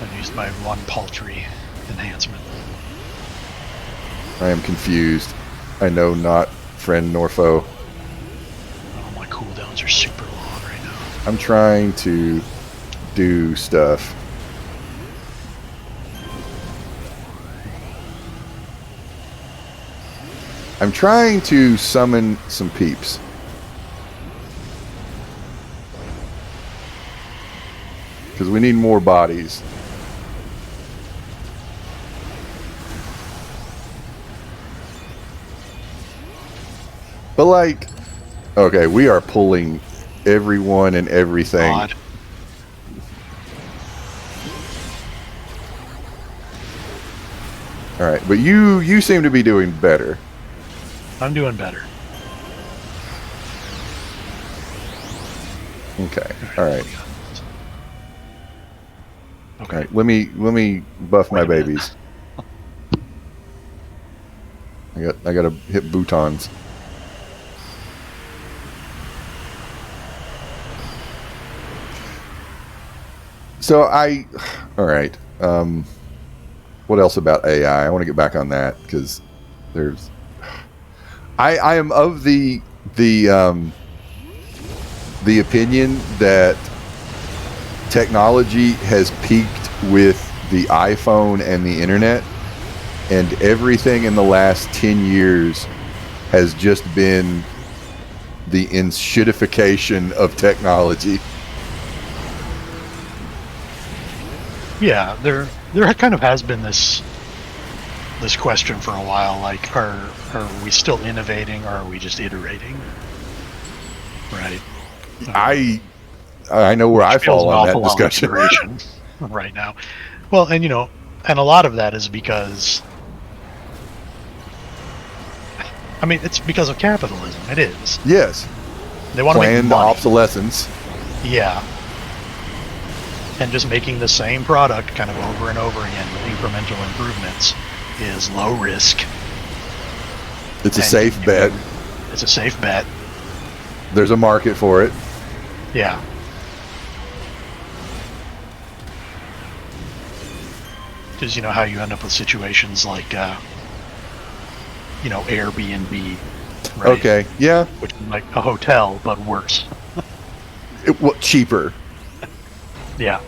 I've used my one paltry enhancement. I am confused. I know not friend nor foe. Oh, my cooldowns are super long right now. I'm trying to do stuff. I'm trying to summon some peeps. Because we need more bodies. But like, okay, we are pulling everyone and everything. God. All right, but you seem to be doing better. I'm doing better. Okay. All right. Okay. All right. Let me buff my babies. I got to hit boutons. So all right. What else about AI? I want to get back on that because there's. I am of the opinion that technology has peaked with the iPhone and the internet, and everything in the last 10 years has just been the enshittification of technology. Yeah, there kind of has been this question for a while, like, are we still innovating or are we just iterating? Right. I know where I fall on that discussion right now. Well, and and a lot of that is because, I mean, it's because of capitalism. It is. Yes. They want to make planned money. obsolescence. Yeah. And just making the same product kind of over and over again with incremental improvements is low risk. It's a safe bet. It's a safe bet. There's a market for it. Yeah. Because how you end up with situations like, Airbnb. Right? Okay, yeah. Which is like a hotel, but worse. Cheaper. Yeah.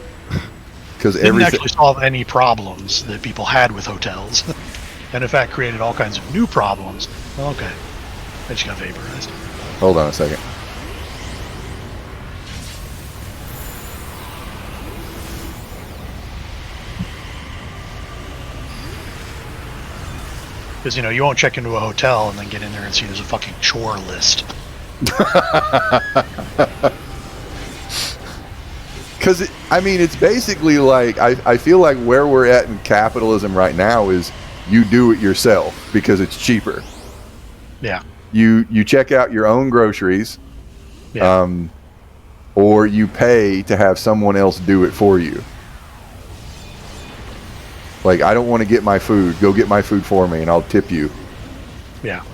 Because didn't actually solve any problems that people had with hotels, and in fact created all kinds of new problems. Okay, I just got vaporized. Hold on a second. Because you won't check into a hotel and then get in there and see there's a fucking chore list. Because, it's basically like, I feel like where we're at in capitalism right now is you do it yourself because it's cheaper. Yeah. You check out your own groceries, Yeah. Or you pay to have someone else do it for you. Like, I don't want to get my food. Go get my food for me, and I'll tip you. Yeah.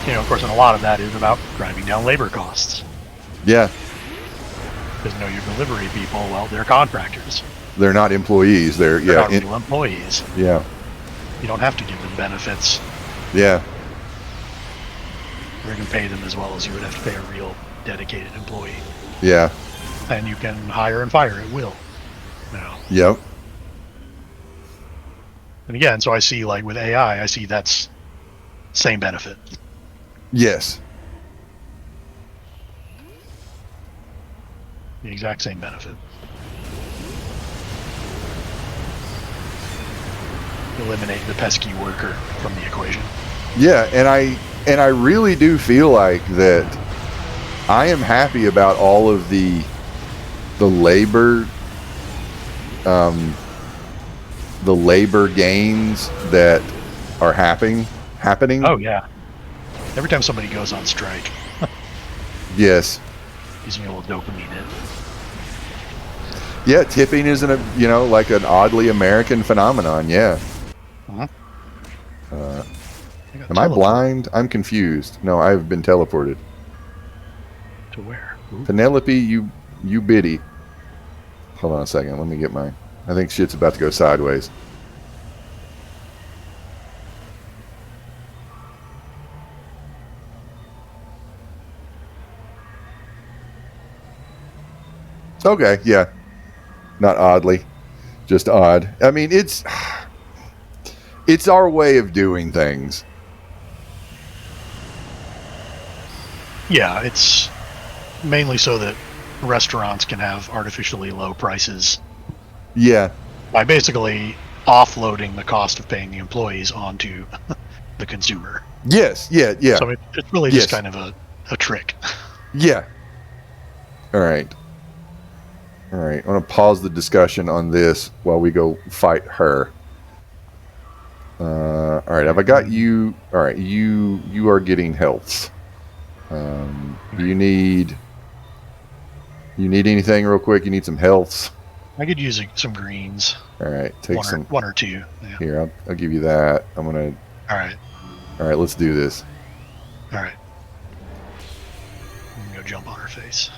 Of course, and a lot of that is about driving down labor costs. Yeah. Because your delivery people, well, they're contractors. They're not employees. They're not real employees. Yeah. You don't have to give them benefits. Yeah. You can pay them as well as you would have to pay a real dedicated employee. Yeah. And you can hire and fire at will. Yep. And again, so I see, like with AI, I see that's same benefit. Yes. The exact same benefit. Eliminate the pesky worker from the equation. Yeah, and I really do feel like that I am happy about all of the labor gains that are happening. Oh yeah. Every time somebody goes on strike. Yes. Gives me a little dopamine hit. Yeah, tipping isn't like an oddly American phenomenon. Yeah. Uh-huh. Am I blind? I'm confused. No, I've been teleported. To where? Ooh. Penelope, you biddy. Hold on a second. Let me get mine. I think shit's about to go sideways. Okay, yeah. Not oddly. Just odd. I mean, it's our way of doing things. Yeah, it's mainly so that restaurants can have artificially low prices. Yeah. By basically offloading the cost of paying the employees onto the consumer. Yes, yeah. So it's really just kind of a trick. Yeah. All right. I'm going to pause the discussion on this while we go fight her. All right, have I got you? All right, you are getting healths. Do you need anything real quick? You need some healths? I could use some greens. All right, take one or two. Yeah. Here, I'll give you that. I'm going to... All right, let's do this. All right. I'm going to go jump on her face.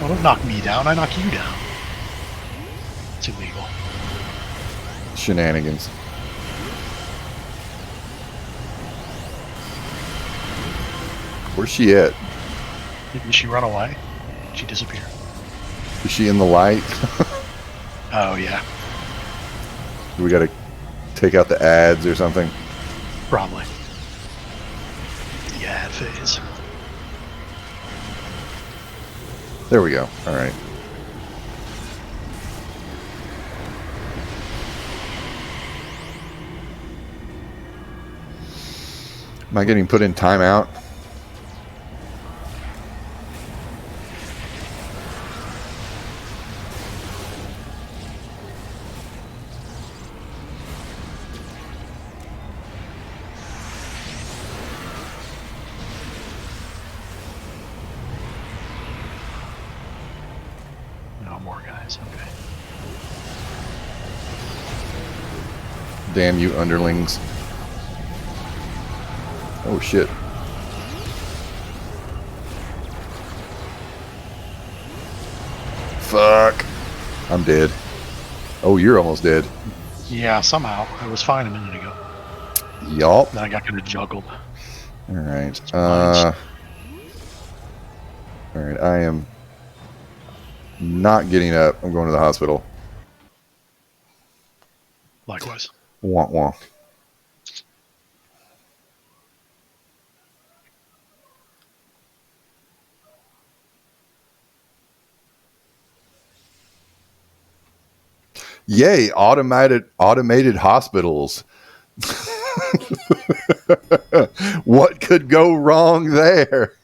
Well, don't knock me down. I knock you down. It's illegal. Shenanigans. Where's she at? Did she run away? Did she disappear? Is she in the light? Oh, yeah. Do we got to take out the ads or something? Probably. The ad phase. There we go. All right. Am I getting put in timeout? Okay. Damn you underlings. Oh shit. Fuck. I'm dead. Oh, you're almost dead. Yeah, somehow. I was fine a minute ago. Yup. Then I got kind of juggled. Alright. Alright, I am not getting up. I'm going to the hospital. Likewise. Wah wah. Yay, automated hospitals. What could go wrong there?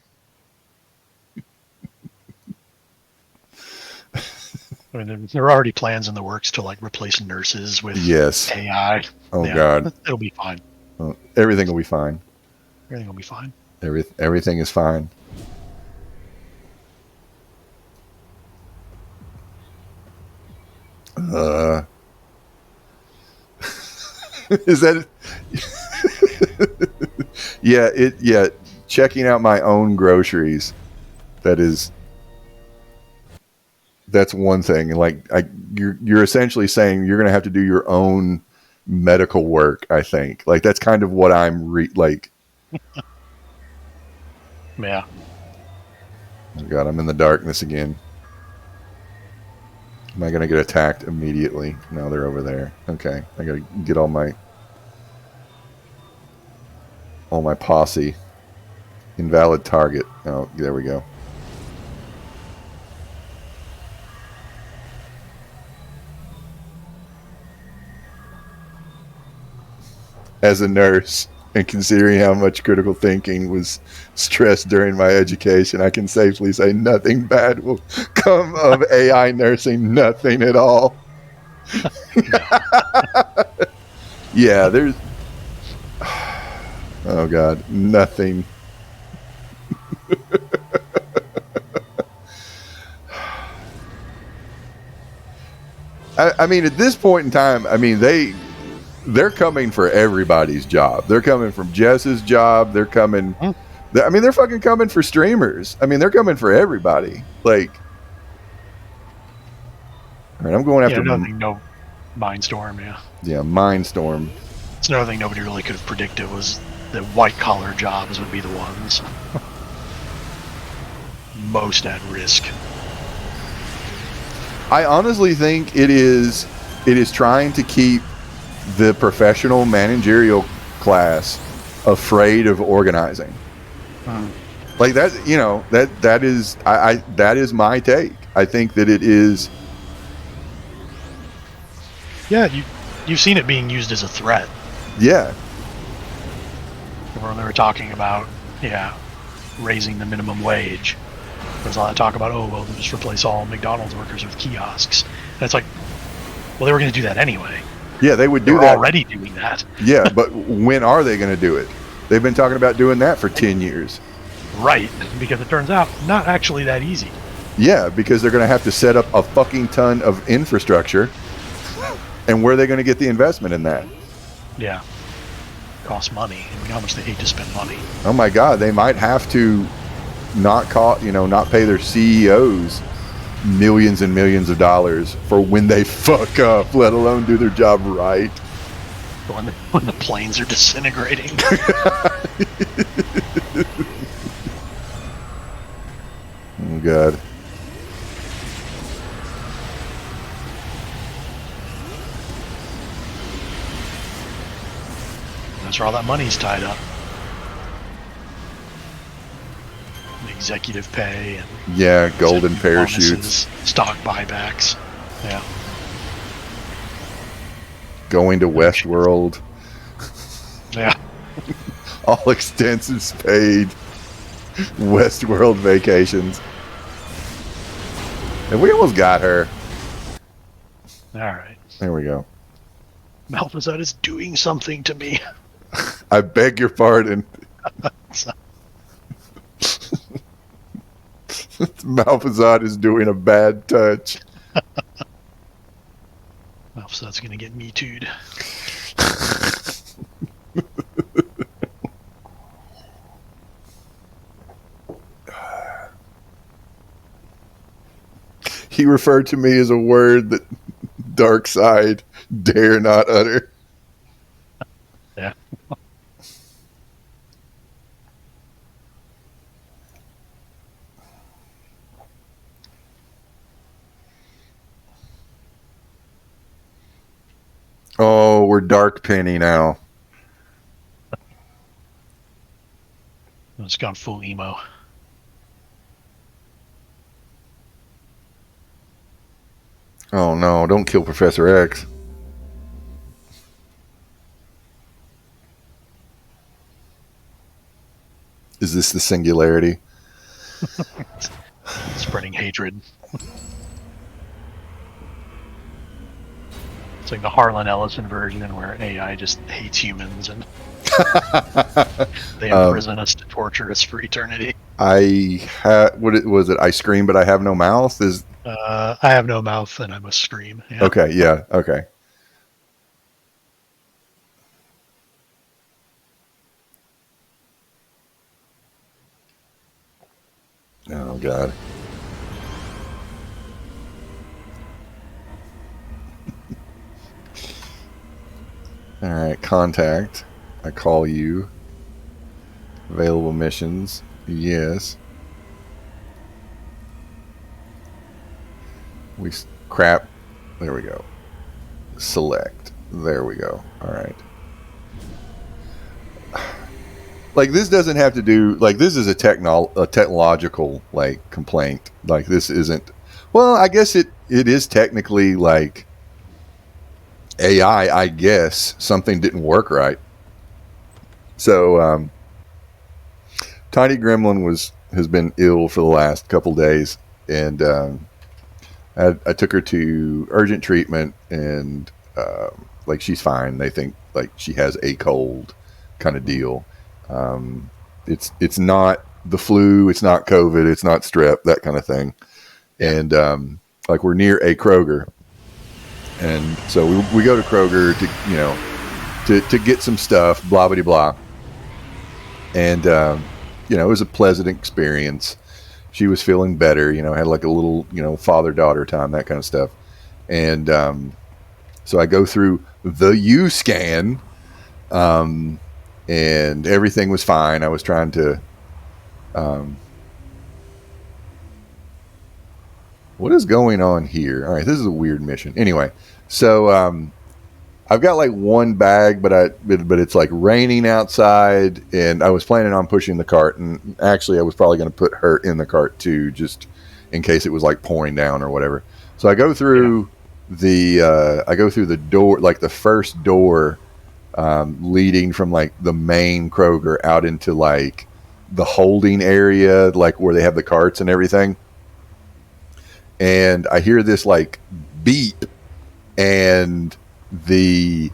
I mean, there are already plans in the works to like replace nurses with Yes. AI. Oh Yeah, God. it'll be fine. Everything will be fine. Everything will be fine. Everything is fine. Is that? Yeah. Yeah. Checking out my own groceries. That's one thing. Like you're essentially saying you're going to have to do your own medical work. I think like that's kind of what I'm like. Yeah. Oh God, I'm in the darkness again. Am I going to get attacked immediately? No, they're over there. Okay, I got to get all my posse. Invalid target. Oh, there we go. As a nurse, and considering how much critical thinking was stressed during my education, I can safely say nothing bad will come of AI nursing. Nothing at all. Yeah, there's. Oh God, nothing. I mean, at this point in time, I mean they're coming for everybody's job. They're coming from Jess's job. They're coming. I mean, they're fucking coming for streamers. I mean, they're coming for everybody. Like, all right, I'm going after. Another thing, no Mindstorm. Yeah, Mindstorm. It's another thing nobody really could have predicted was that white collar jobs would be the ones most at risk. I honestly think it is trying to keep the professional managerial class afraid of organizing. Like that, that is that is my take. I think that it is. Yeah, you've seen it being used as a threat. Yeah. When they were talking about raising the minimum wage, there's a lot of talk about we'll just replace all McDonald's workers with kiosks, and it's like, well, they were going to do that anyway. Yeah, they would do They're that. Already doing that. Yeah, but when are they going to do it? They've been talking about doing that for 10 years. Right, because it turns out not actually that easy. Yeah, because they're going to have to set up a fucking ton of infrastructure. And where are they going to get the investment in that? Yeah. Costs money. And we know how much they hate to spend money. Oh my God, they might have to not pay their CEOs millions and millions of dollars for when they fuck up, let alone do their job right. When the planes are disintegrating. Oh God. That's where all that money's tied up. The executive pay and golden parachutes, bonuses, stock buybacks. Yeah. Going to Westworld. Yeah. All expenses paid. Westworld vacations. And we almost got her. All right. There we go. Malphazad is doing something to me. I beg your pardon. Malphazad is doing a bad touch. Malphazad's going to get me too'd. He referred to me as a word that Darkseid dare not utter. Yeah. Oh, we're Dark Penny now. It's gone full emo. Oh no, don't kill Professor X. Is this the singularity? Spreading hatred. It's like the Harlan Ellison version where AI just hates humans and they imprison us to torture us for eternity. Was it? I scream, but I have no mouth. I have no mouth and I must scream. Yeah. Okay, yeah, okay. Oh God. All right, contact. I call you. Available missions. Yes. Crap. There we go. Select. There we go. All right. Like, this doesn't have to do, like, this is a technological, like, complaint. Like, this isn't, well, I guess it is technically, like, AI, I guess. Something didn't work right. So, Tiny Gremlin has been ill for the last couple days, and I took her to urgent treatment, and like, she's fine. They think, like, she has a cold kind of deal. It's not the flu, it's not COVID, it's not strep, that kind of thing. And like, we're near a Kroger, and so we go to Kroger to get some stuff, blah blah blah. And it was a pleasant experience. She was feeling better, had like a little, father-daughter time, that kind of stuff. And so I go through the U scan, and everything was fine. I was trying to, what is going on here? All right, this is a weird mission. Anyway, so I've got like one bag, but it's like raining outside, and I was planning on pushing the cart, and actually I was probably going to put her in the cart too, just in case it was like pouring down or whatever. So I go through the door, like the first door, leading from like the main Kroger out into like the holding area, like where they have the carts and everything. And I hear this like beep, and the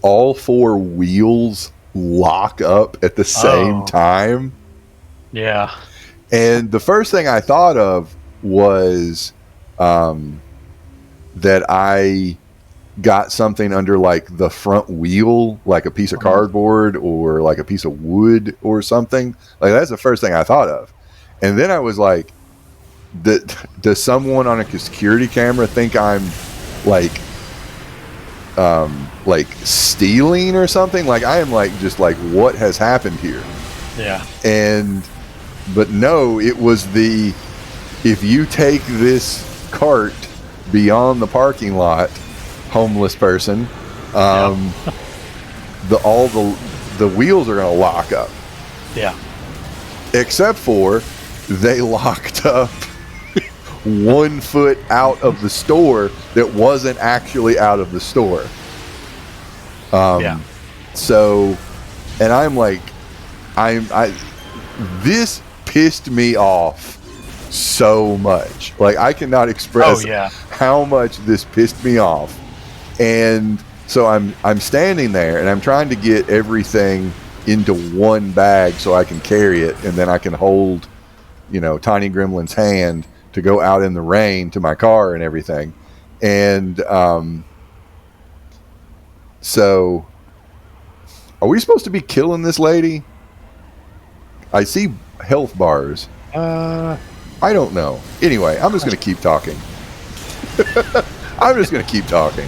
all four wheels lock up at the same time. Yeah. And the first thing I thought of was that I got something under like the front wheel, like a piece of cardboard or like a piece of wood or something. Like, that's the first thing I thought of. And then I was like, does someone on a security camera think I'm like stealing or something? Like, I am like, just like, what has happened here? Yeah. But no, it was if you take this cart beyond the parking lot, homeless person, the wheels are going to lock up. Yeah. Except for they locked up 1 foot out of the store that wasn't actually out of the store. So, and I'm like, this pissed me off so much. Like, I cannot express how much this pissed me off. And so I'm standing there, and I'm trying to get everything into one bag so I can carry it, and then I can hold, Tiny Gremlin's hand to go out in the rain to my car and everything. And so, are we supposed to be killing this lady? I see health bars. I don't know. Anyway, I'm just going to keep talking. I'm just going to keep talking.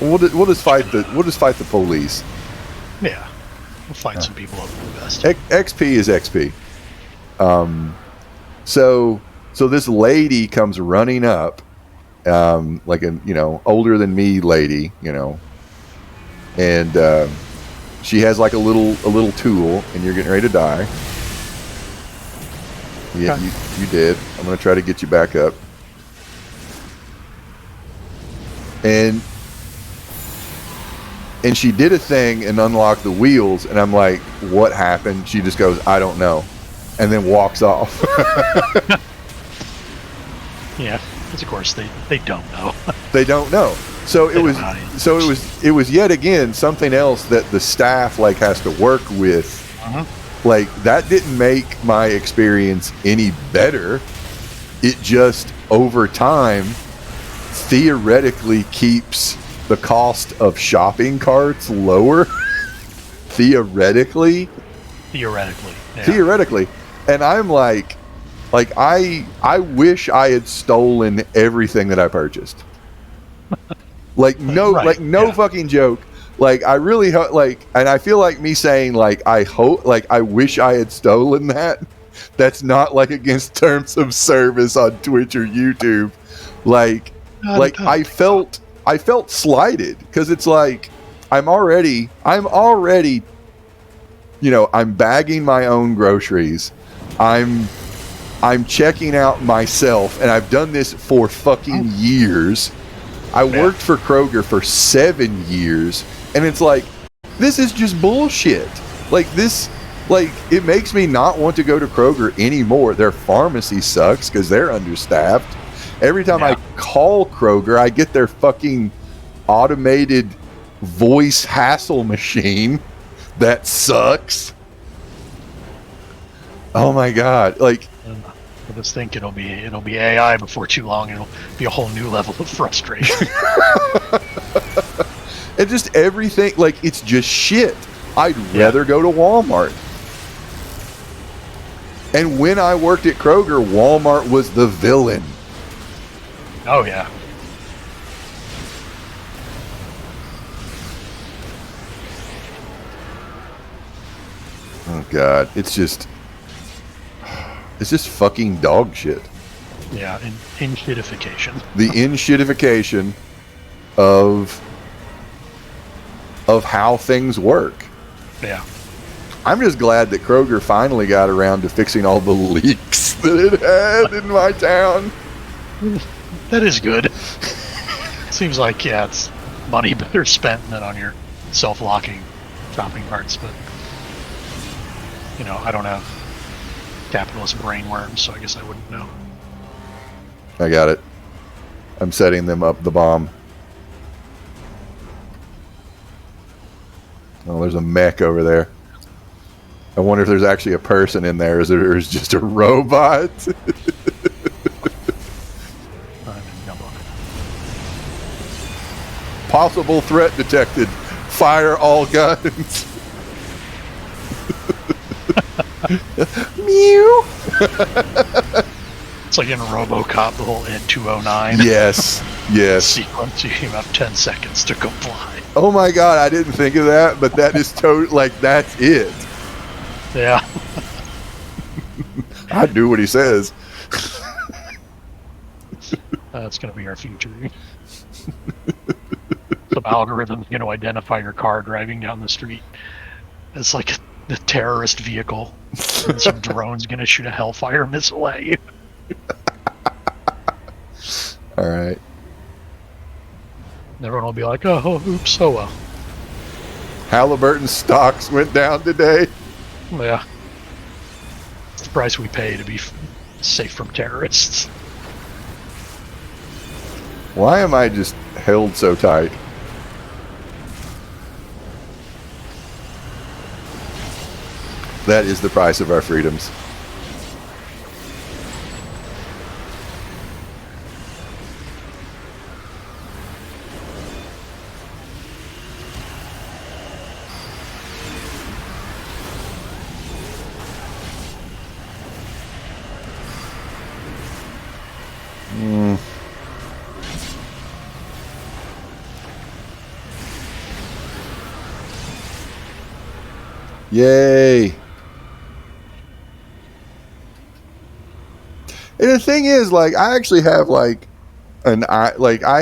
We'll just fight the police. Yeah, we'll find some people over the best. XP is XP. So this lady comes running up, like a older than me lady, and she has like a little tool, and you're getting ready to die. Yeah, you did. I'm going to try to get you back up. And she did a thing and unlocked the wheels, and I'm like, what happened? She just goes, I don't know, and then walks off. Yeah, because of course they don't know. They don't know. So They it was don't know how to use so it. it was yet again something else that the staff like has to work with. Like that didn't make my experience any better. It just over time theoretically keeps the cost of shopping carts lower. Theoretically. Yeah. Theoretically. And I'm like I wish I had stolen everything that I purchased. No fucking joke. Like I really and I feel like me saying like I hope, like I wish I had stolen that. That's not like against terms of service on Twitch or YouTube. Like I felt slighted because it's like I'm already I'm bagging my own groceries. I'm checking out myself, and I've done this for fucking years. I worked for Kroger for 7 years, and it's like, this is just bullshit. Like this, like it makes me not want to go to Kroger anymore. Their pharmacy sucks because they're understaffed. Every time I call Kroger, I get their fucking automated voice hassle machine that sucks. Oh my god! Like, I just think it'll be AI before too long. It'll be a whole new level of frustration. And just everything, like it's just shit. I'd rather go to Walmart. And when I worked at Kroger, Walmart was the villain. Oh yeah. Oh god, it's just fucking dog shit. Yeah, in-shitification. The in-shitification of how things work. Yeah. I'm just glad that Kroger finally got around to fixing all the leaks that it had in my town. That is good. Seems like, it's money better spent than on your self-locking shopping carts, but I don't have capitalist brainworms, so I guess I wouldn't know. I got it. I'm setting them up the bomb. Oh, there's a mech over there. I wonder if there's actually a person in there, or is it just a robot? Possible threat detected. Fire all guns. Mew. It's like in RoboCop, the whole Ed 209. Yes. Sequence. You have 10 seconds to comply. Oh my god, I didn't think of that, but that is totally like that's it. Yeah. I do what he says. That's going to be our future. Some algorithm's going to identify your car driving down the street. It's like a terrorist vehicle. And some drone's going to shoot a Hellfire missile at you. All right. And everyone will be like, oh, oops, oh well. Halliburton stocks went down today. Yeah. It's the price we pay to be safe from terrorists. Why am I just held so tight? That is the price of our freedoms. Yay. And the thing is, like, I actually have I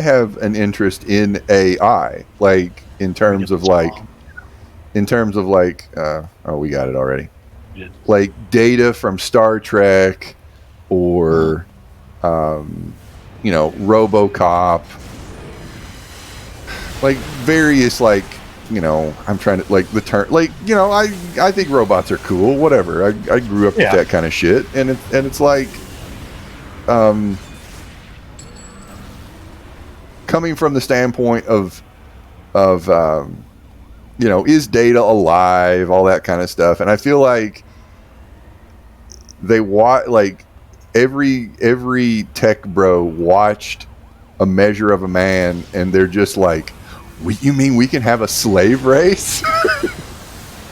have an interest in AI, like in terms of like we got it already. Yeah. Like data from Star Trek or RoboCop, like various I'm trying to like the term I think robots are cool, whatever. I grew up with that kind of shit, and it's like coming from the standpoint of is Data alive, all that kind of stuff. And I feel like they every tech bro watched A Measure of a Man, and they're just like, you mean we can have a slave race?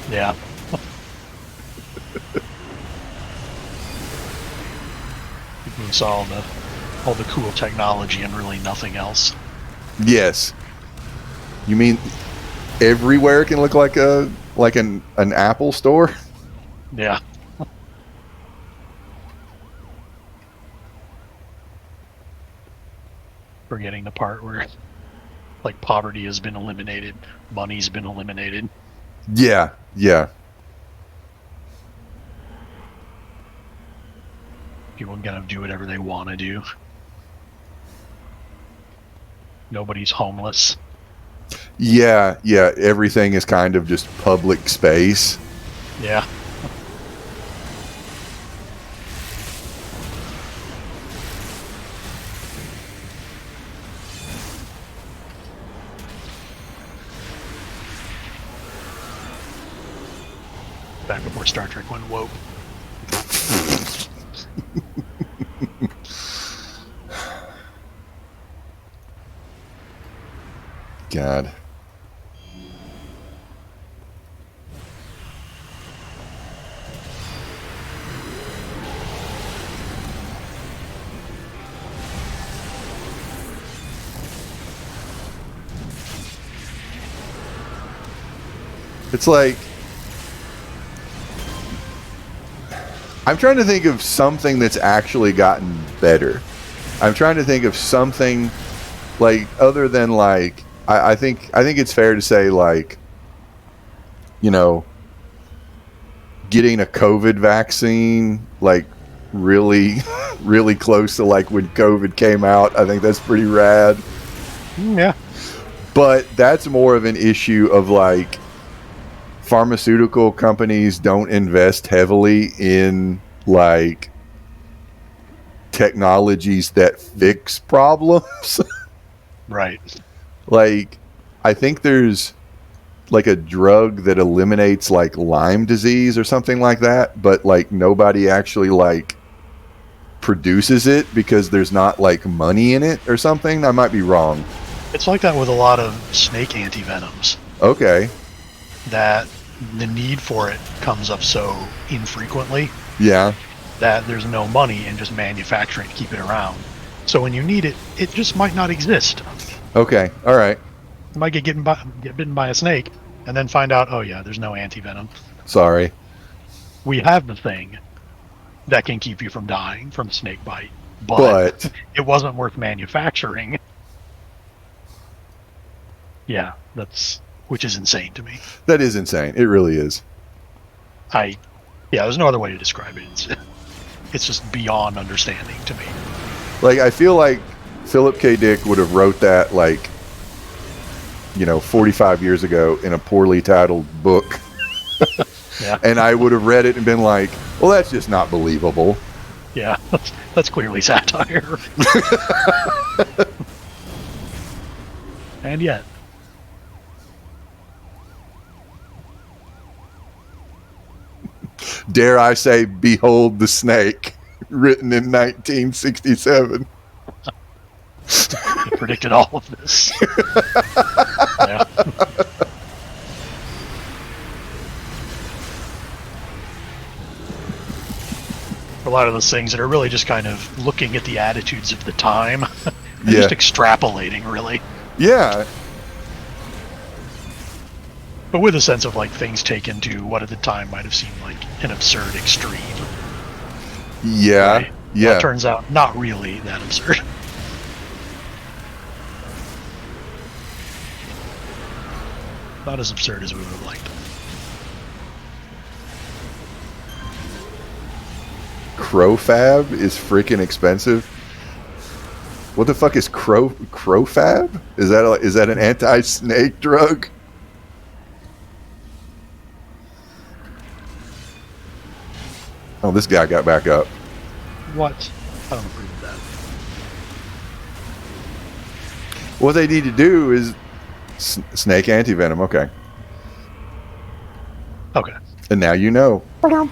Yeah. People saw all the cool technology and really nothing else. Yes. You mean everywhere can look like an Apple store? Yeah. Forgetting the part where like poverty has been eliminated, money's been eliminated. Yeah. People can kind of do whatever they want to do. Nobody's homeless. Yeah. Everything is kind of just public space. Yeah. Back before Star Trek went woke. God. It's like, I'm trying to think of something that's actually gotten better. I'm trying to think of something like other than like I think it's fair to say like, getting a COVID vaccine like really really close to like when COVID came out. I think that's pretty rad. Yeah. But that's more of an issue of like pharmaceutical companies don't invest heavily in like technologies that fix problems. Right. Like, I think there's like a drug that eliminates like Lyme disease or something like that, but like nobody actually like produces it because there's not like money in it or something. I might be wrong. It's like that with a lot of snake antivenoms. Okay. That the need for it comes up so infrequently Yeah. that there's no money in just manufacturing to keep it around. So when you need it, it just might not exist. Okay. All right. You might get bitten by a snake and then find out, oh yeah, there's no antivenom. Sorry. We have the thing that can keep you from dying from snake bite, But it wasn't worth manufacturing. Yeah, which is insane to me. that is insane. It really is. There's no other way to describe it. It's just beyond understanding to me. Like, I feel like Philip K. Dick would have wrote that like 45 years ago in a poorly titled book. Yeah. And I would have read it and been like, well, that's just not believable. Yeah, that's clearly satire. And yet. Dare I say, behold the snake, written in 1967. He predicted all of this. Yeah. A lot of those things that are really just kind of looking at the attitudes of the time and just extrapolating, really. Yeah. But with a sense of like things taken to what at the time might have seemed like an absurd extreme. Yeah. Right? Yeah. Well, it turns out not really that absurd. Not as absurd as we would have liked. Crowfab is freaking expensive. What the fuck is Crowfab? Is that an anti-snake drug? Oh, this guy got back up. What? I don't approve of What they need to do is snake anti-venom. Okay. Okay. And now you know. Because,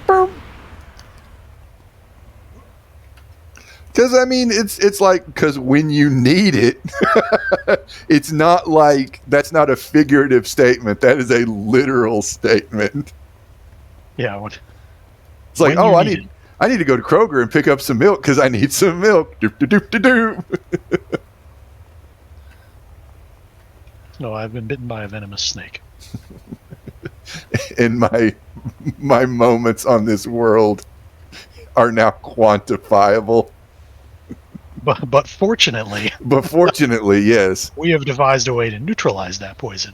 I mean, it's like, because when you need it, it's not like, that's not a figurative statement. That is a literal statement. Yeah. It's like, oh, I need to go to Kroger and pick up some milk because I need some milk. Doop, doop, doop, doop. No, I've been bitten by a venomous snake. And my moments on this world are now quantifiable. But fortunately, Yes. we have devised a way to neutralize that poison.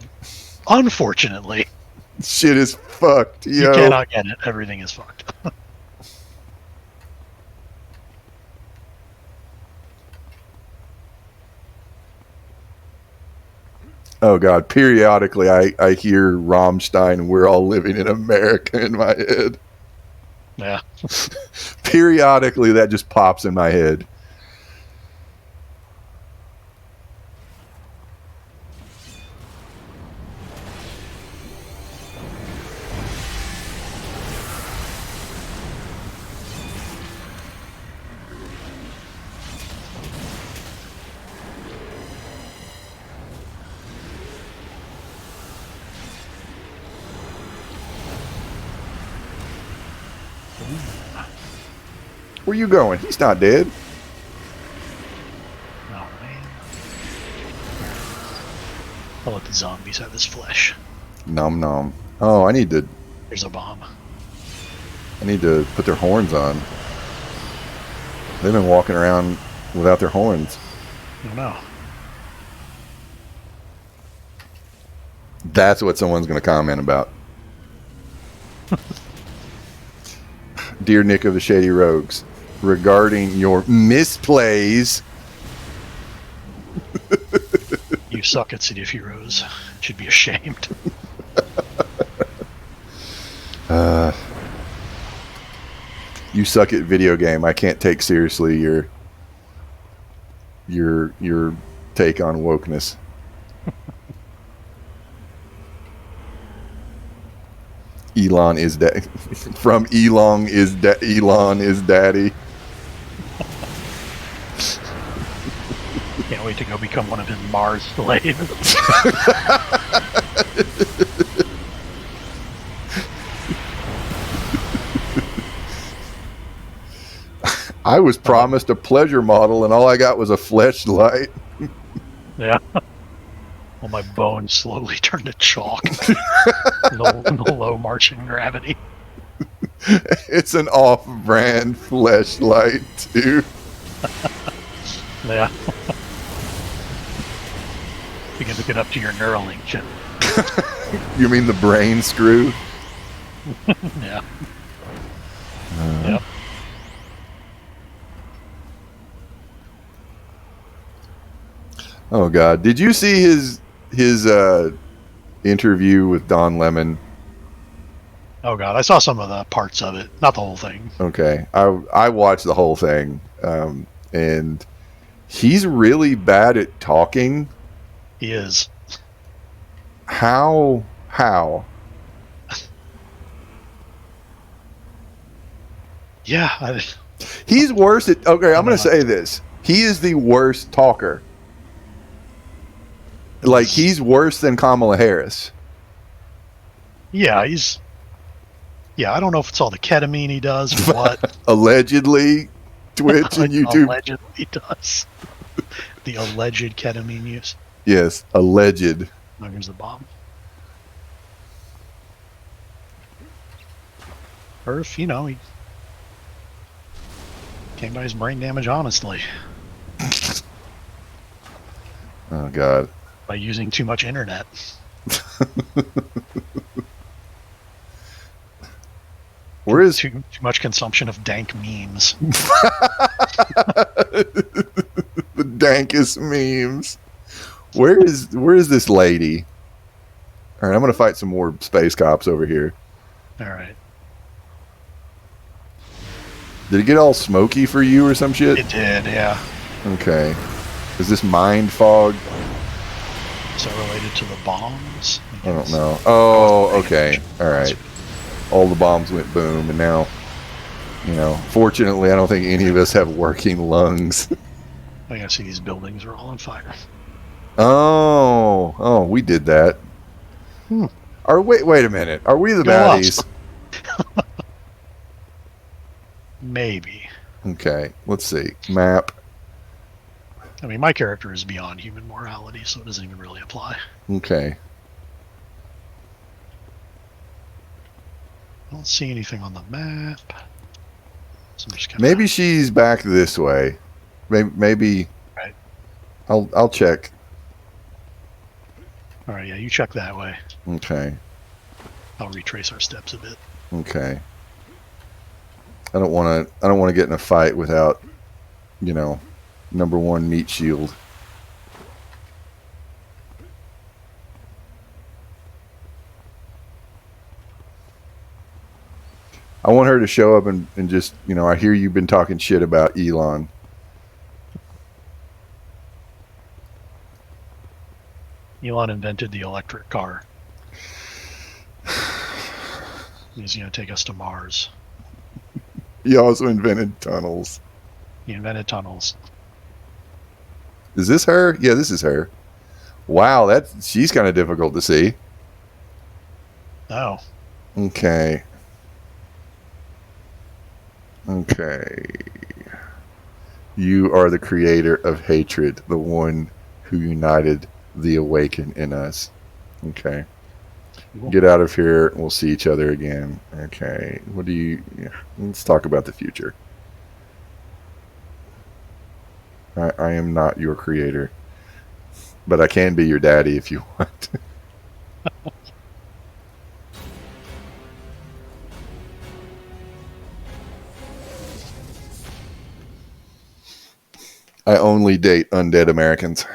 Unfortunately, Shit is fucked, yo. you cannot get it. Everything is fucked. Oh God! Periodically, I hear Rammstein. We're all living in America in my head. Yeah. Periodically, that just pops in my head. Where you going? He's not dead. Oh man. I'll let the zombies have this flesh. Nom nom. Oh, I need to There's a bomb. put their horns on. They've been walking around without their horns. Oh no. That's what someone's going to comment about. Dear Nick of the Shady Rogues, regarding your misplays. You suck at City of Heroes. Should be ashamed. You suck at video game. I can't take seriously your take on wokeness. Elon is from Elon is Elon is daddy. Can't wait to go become one of his Mars slaves. I was promised a pleasure model, and all I got was a fleshlight. Yeah. Well, my bones slowly turn to chalk. the low marching gravity. It's an off-brand fleshlight, too. Yeah. You can hook it up to your Neuralink chip. You mean the brain screw? Yeah. Yep. Oh God! Did you see his interview with Don Lemon? Oh God, I saw some of the parts of it, not the whole thing. Okay, I watched the whole thing, and he's really bad at talking. He is. How? Yeah. He's worse at. Okay, I'm going to say this. He is the worst talker. Like, he's worse than Kamala Harris. Yeah, he's. Yeah, I don't know if it's all the ketamine he does or what. Allegedly, Twitch and YouTube. Allegedly does. The alleged ketamine use. Yes, alleged. Oh, here's the bomb. Or if, he came by his brain damage honestly. Oh God. By using too much internet. Where is too much consumption of dank memes? The dankest memes? Where is this lady? All right, I'm gonna fight some more space cops over here. All right. Did it get all smoky for you or some shit? It did, yeah. Okay. Is this mind fog? Is that related to the bombs? I don't know. Oh, okay. All right. All the bombs went boom, and now, fortunately, I don't think any of us have working lungs. I see these buildings are all on fire. Oh, we did that. Wait a minute. Are we the baddies? Maybe. Okay, let's see. Map. I mean, my character is beyond human morality, so it doesn't even really apply. Okay. I don't see anything on the map. So maybe she's back this way. Maybe. Right. I'll check. All right, yeah, you check that way. Okay. I'll retrace our steps a bit. Okay. I don't want to get in a fight without, number one meat shield. I want her to show up and just, I hear you've been talking shit about Elon. Elon invented the electric car. He's going to take us to Mars. He also invented tunnels. He invented tunnels. Is this her? Yeah, this is her. Wow, she's kind of difficult to see. Oh. Okay. You are the creator of hatred, the one who united the awakened in us. Okay. Get out of here. We'll see each other again. Okay. Let's talk about the future. I am not your creator, but I can be your daddy if you want. I only date undead Americans.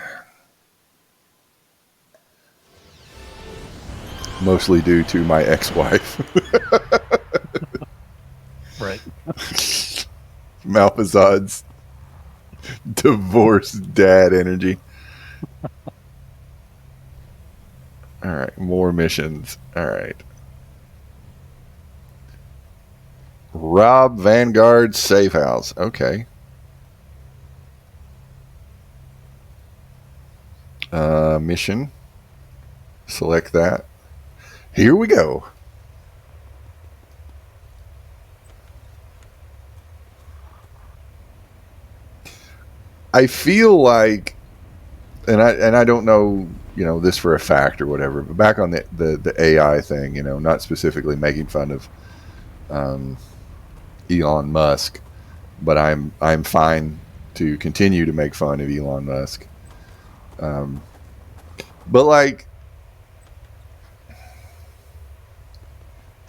Mostly due to my ex-wife. Right. Malphazad's divorced dad energy. All right, more missions. All right. Rob Vanguard's safe house. Okay. Mission. Select that. Here we go. I feel like, and I don't know, this for a fact or whatever, but back on the AI thing, not specifically making fun of Elon Musk, but I'm fine to continue to make fun of Elon Musk. But like,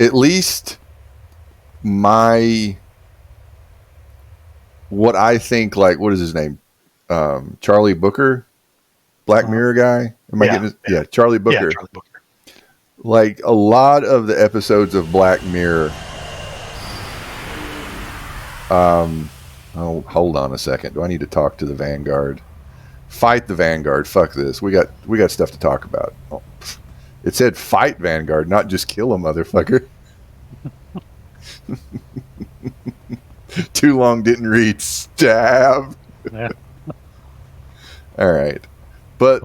at least what I think, like, what is his name? Charlie Booker, Black Mirror guy. Am I getting his? Yeah, Charlie Booker. Yeah, Charlie Booker. Like a lot of the episodes of Black Mirror. Oh, hold on a second. Do I need to talk to the Vanguard? Fight the Vanguard. Fuck this. We got stuff to talk about. Oh, it said fight Vanguard, not just kill a motherfucker. Too long didn't read. Stab. Yeah. All right. But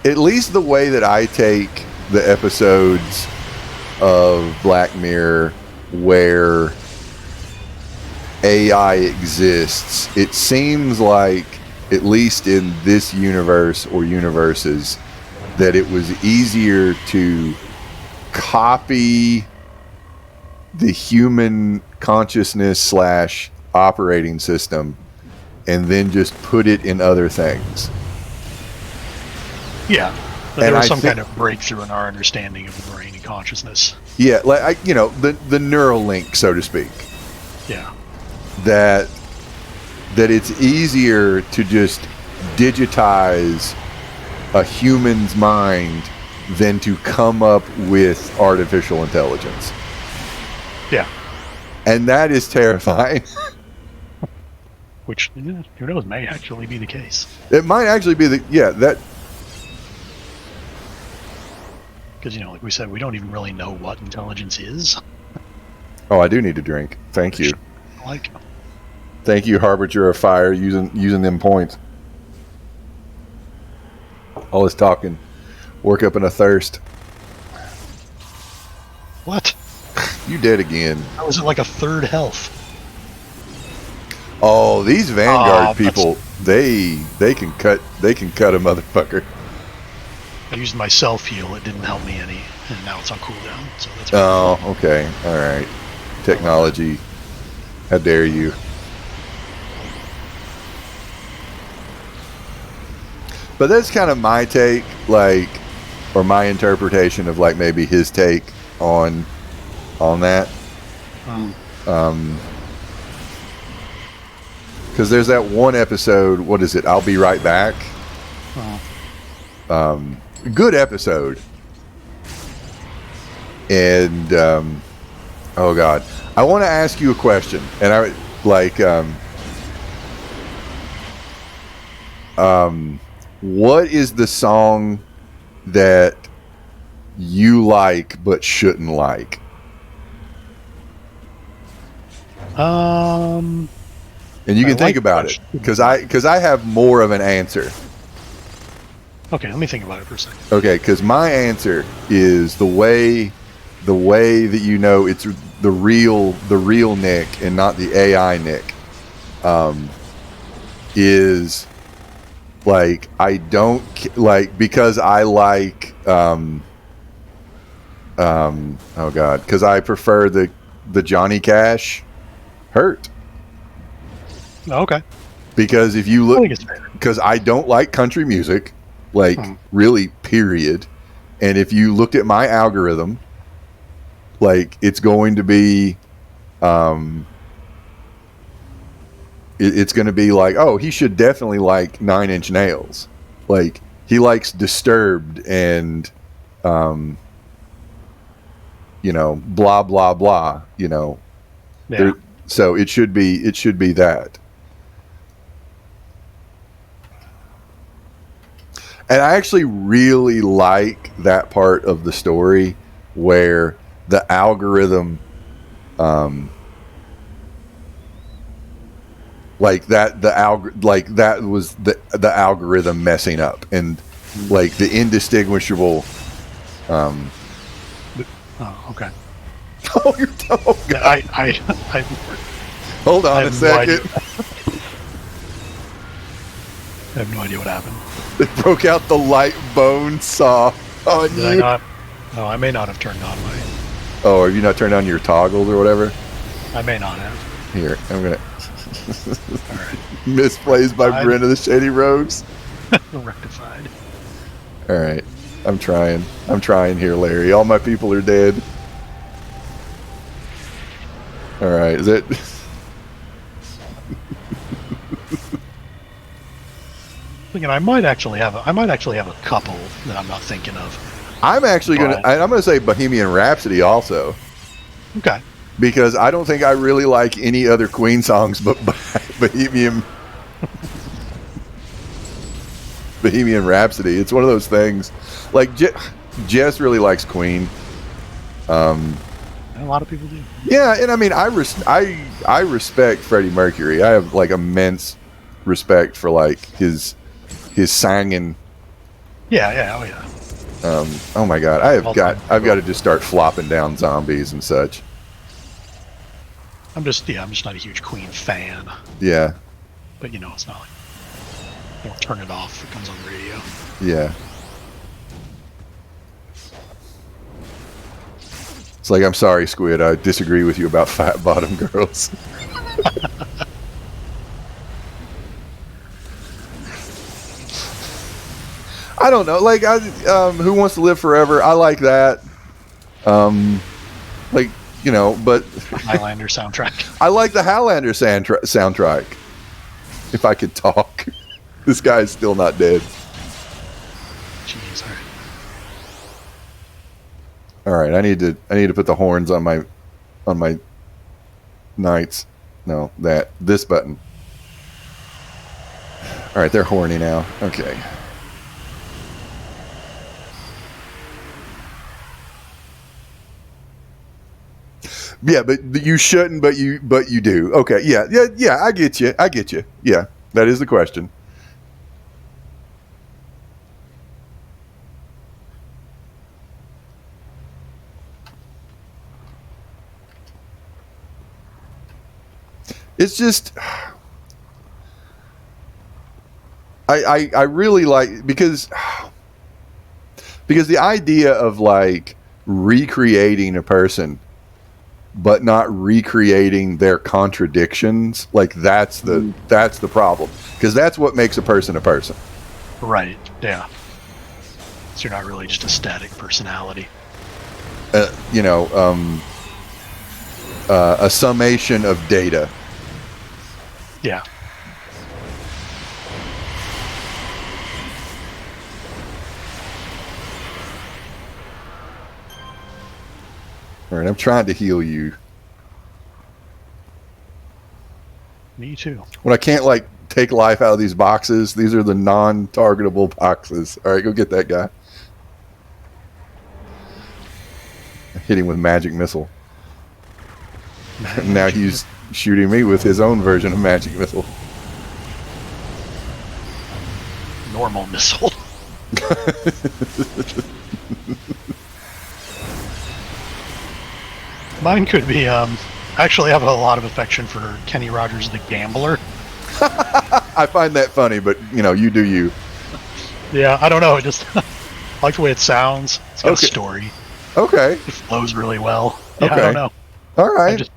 at least the way that I take the episodes of Black Mirror where AI exists, it seems like, at least in this universe or universes, that it was easier to copy the human consciousness / operating system and then just put it in other things. Yeah. But there was some kind of breakthrough in our understanding of the brain and consciousness. Yeah, like the neural link, so to speak. Yeah. That it's easier to just digitize a human's mind than to come up with artificial intelligence. Yeah. And that is terrifying. which who knows may actually be the case. It might actually be that. Because like we said, we don't even really know what intelligence is. Oh, I do need to drink. Thank you. Like, thank you, Harbinger of Fire, using them points. All this talking, work up in a thirst. What? You dead again? How is it like a third health? Oh, these Vanguard people, they can cut a motherfucker. I used my self heal. It didn't help me any, and now it's on cooldown. So that's. Oh, okay, all right. Technology. How dare you? But that's kind of my take, like, or my interpretation of like maybe his take on that. Because there's that one episode. What is it? I'll be right back. Good episode. And oh god, I want to ask you a question, and I like what is the song that you like but shouldn't like? And you can think about it, because I have more of an answer. Okay, let me think about it for a second. Okay, because my answer is the way that it's the real Nick and not the AI Nick. Is like I don't like, because I like oh god, because I prefer the Johnny Cash Hurt. Okay. Because if you look, because I don't like country music, like really, period. And if you looked at my algorithm, like it's going to be, it's going to be like, oh, he should definitely like 9 Inch Nails. Like he likes Disturbed and, blah blah blah. Yeah. So it should be that. And I actually really like that part of the story where the algorithm, that was the algorithm messing up, and like the indistinguishable. Oh, okay. Oh, you're oh, God. I Hold on a second. I have no idea what happened. It broke out the light bone saw on you. Did I not? No, I may not have turned on my. Oh, have you not turned on your toggles or whatever? I may not have. Here, I'm gonna. All right. Misplays by Brent of the Shady Rogues. Rectified. All right, I'm trying here, Larry. All my people are dead. All right, is it? Thinking I might actually have a couple that I'm not thinking of. I'm actually gonna say Bohemian Rhapsody also. Okay. Because I don't think I really like any other Queen songs but Bohemian Rhapsody. It's one of those things. Like Jess really likes Queen. A lot of people do. Yeah, and I mean, I respect Freddie Mercury. I have like immense respect for like his singing. Yeah, oh yeah. Oh my god, I've got to just start flopping down zombies and such. I'm just not a huge Queen fan. Yeah. But it's not like I don't turn it off if it comes on the radio. Yeah. It's like, I'm sorry, Squid, I disagree with you about fat bottom girls. I don't know. Like, Who Wants to Live Forever? I like that. But Highlander soundtrack. I like the Highlander soundtrack. If I could talk, this guy is still not dead. Jeez, all right. I need to put the horns on my knights. No, this button. All right, they're horny now. Okay. Yeah, but you shouldn't. But you do. Okay. Yeah. I get you. Yeah, that is the question. It's just I really like because the idea of like recreating a person but not recreating their contradictions, like that's the problem, because that's what makes a person a person. Right. Yeah. So you're not really just a static personality. A summation of data. Yeah. All right, I'm trying to heal you. Me too. When I can't like take life out of these boxes, these are the non-targetable boxes. All right, go get that guy. Hit him with magic missile. Now he's shooting me with his own version of magic missile. Normal missile. Mine could be, actually I have a lot of affection for Kenny Rogers the Gambler. I find that funny, but you do you. Yeah, I don't know, it just I like the way it sounds. It's got a story. Okay. It flows really well. Yeah, Okay. I don't know. All right.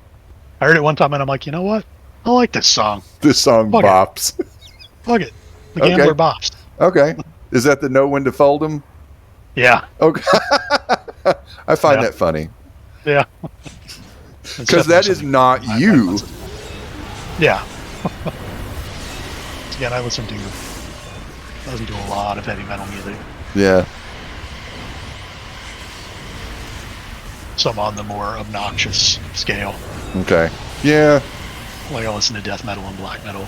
I heard it one time and I'm like, you know what? I like this song. This song Fuck bops. Fuck it. The Gambler bops. Okay. Is that the Know When to Fold 'em? Yeah. Okay. I find that funny. Yeah. Because that is not you. Yeah. Again, I listen to a lot of heavy metal music. Yeah. Some on the more obnoxious scale. Okay. Yeah. Like I listen to death metal and black metal.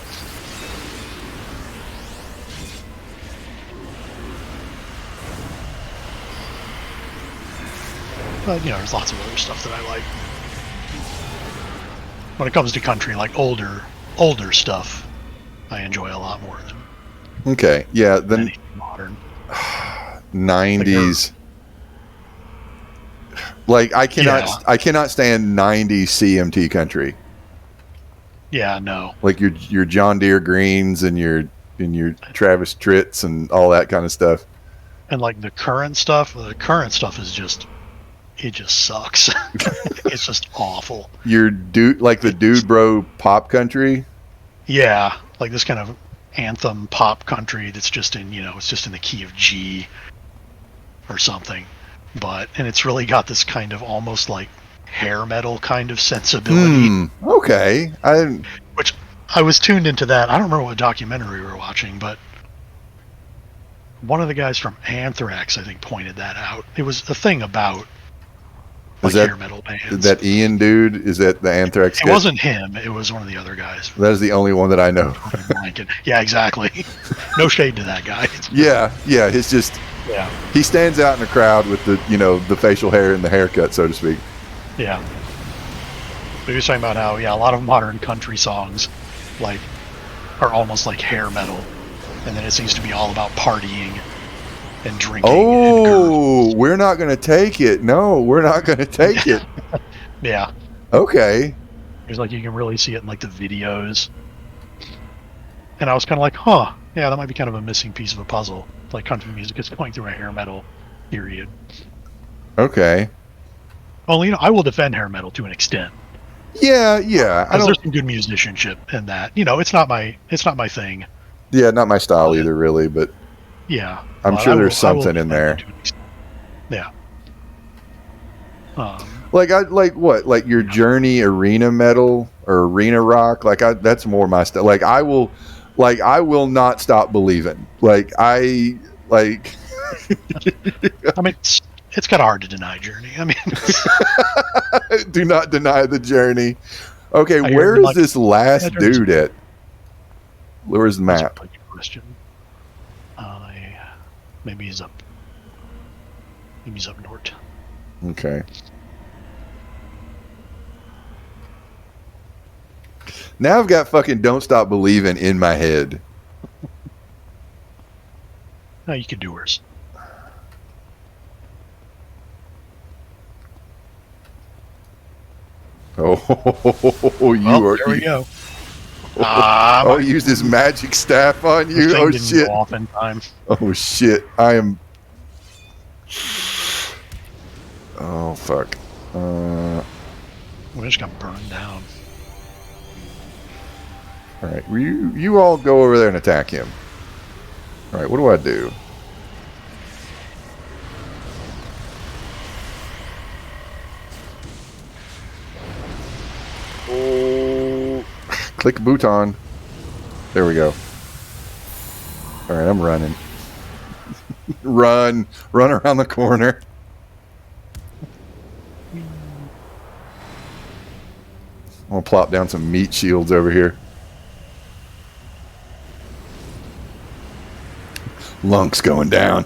But, there's lots of other stuff that I like. When it comes to country, like older stuff, I enjoy a lot more than Okay. Yeah. Then anything modern. 90s. Like I cannot stand 90s CMT country. Yeah, no. Like your John Deere Greens and your Travis Tritts and all that kind of stuff. And like the current stuff is just, it just sucks. It's just awful. Your the dude bro pop country. Yeah, like this kind of anthem pop country that's just in, it's just in the key of G or something. And it's really got this kind of almost like hair metal kind of sensibility. Okay. Which I was tuned into that. I don't remember what documentary we were watching, but one of the guys from Anthrax, I think, pointed that out. It was a thing about hair metal bands. That Ian dude? Is that the Anthrax guy? It wasn't him. It was one of the other guys. That is the only one that I know. Yeah, exactly. No shade to that guy. Yeah. It's just... Yeah. He stands out in the crowd with the the facial hair and the haircut, so to speak. Yeah. But he was talking about how a lot of modern country songs are almost like hair metal, and then it seems to be all about partying and drinking. Oh, we're not going to take it. No, we're not going to take it. Yeah. Okay. It's like you can really see it in like the videos. And I was kind of like, huh, yeah, that might be kind of a missing piece of a puzzle. Like country music is going through a hair metal period. Okay. Well, I will defend hair metal to an extent. Yeah. Because there's some good musicianship in that. It's not my thing. Yeah, not my style either, really. But yeah, I'm sure there's something in there. Yeah. Like your Journey arena metal or arena rock. That's more my style. I will not stop believing. I mean, it's kind of hard to deny Journey. I mean, do not deny the Journey. Okay, where is this last dude at? Where's the map? question. Maybe he's up. Maybe he's up north. Okay. Now I've got fucking Don't Stop Believing in my head. No, you could do worse. Oh, you Well, are. there we go. Oh, he used his magic staff on you. Oh didn't shit. go off in time. Oh shit. I am. Oh fuck. We just got burned down. All right. You all go over there and attack him. All right. What do I do? Oh. Click bouton. There we go. All right. I'm running. Run around the corner. I'm gonna plop down some meat shields over here. Lunk's going down.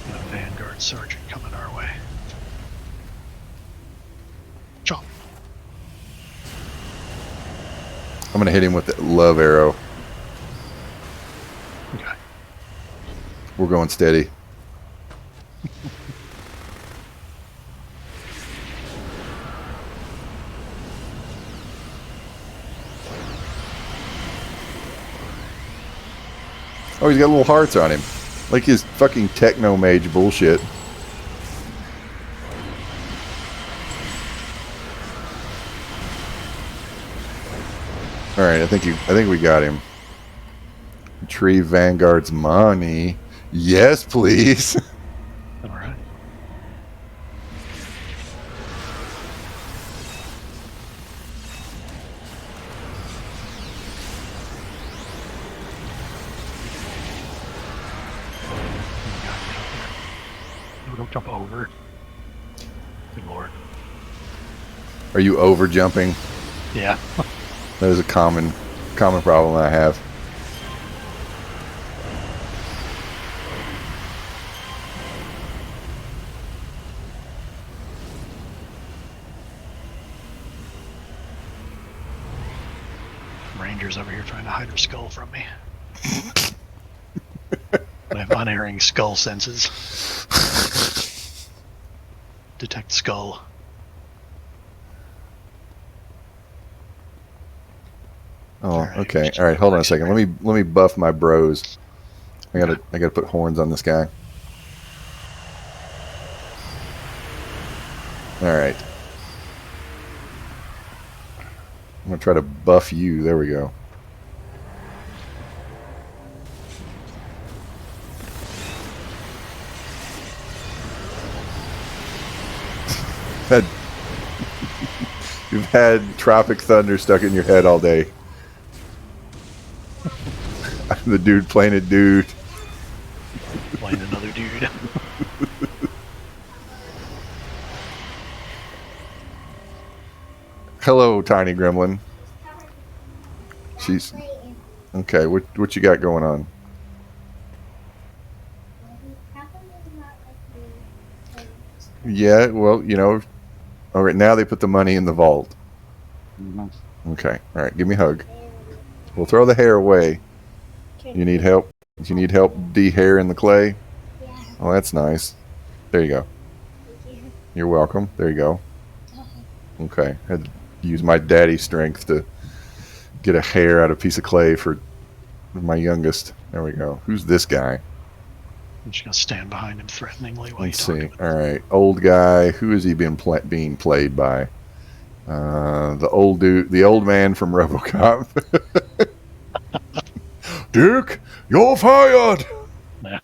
Got a Vanguard Sergeant coming our way. Chop. I'm gonna hit him with the love arrow. Okay. We're going steady. Oh, he's got little hearts on him. Like his fucking techno mage bullshit. Alright, I think we got him. Retrieve Vanguard's money. Yes, please. All right. Don't jump over. Good lord. Are you over jumping? Yeah. That is a common problem I have. Ranger's over here trying to hide her skull from me. I have unerring skull senses. Detect skull. Oh, okay. All right, hold on a second. Let me buff my bros. I gotta put horns on this guy. All right. I'm gonna try to buff you. There we go. You've had Tropic Thunder stuck in your head all day. I'm the dude playing a dude. Playing another dude. Hello, tiny gremlin. She's okay. What you got going on? Yeah, well, you know, all right. Now they put the money in the vault. Okay, all right. Give me a hug. We'll throw the hair away. You need help? You need help de-hairing the clay? Yeah. Oh, that's nice. There you go. You're welcome. There you go. Okay. Had to use my daddy strength to get a hair out of a piece of clay for my youngest. There we go. Who's this guy? I'm just gonna stand behind him threateningly while Let's you see. talk. All right. Old guy. Who is he being played by? The old dude, the old man from RoboCop. Duke, you're fired. Yeah.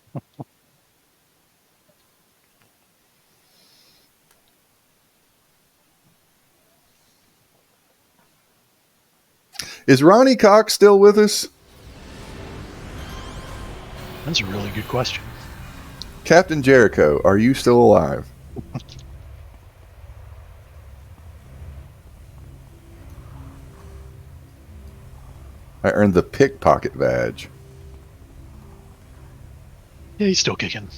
Is Ronnie Cox still with us? That's a really good question. Captain Jericho, are you still alive? I earned the pickpocket badge. Yeah, he's still kicking.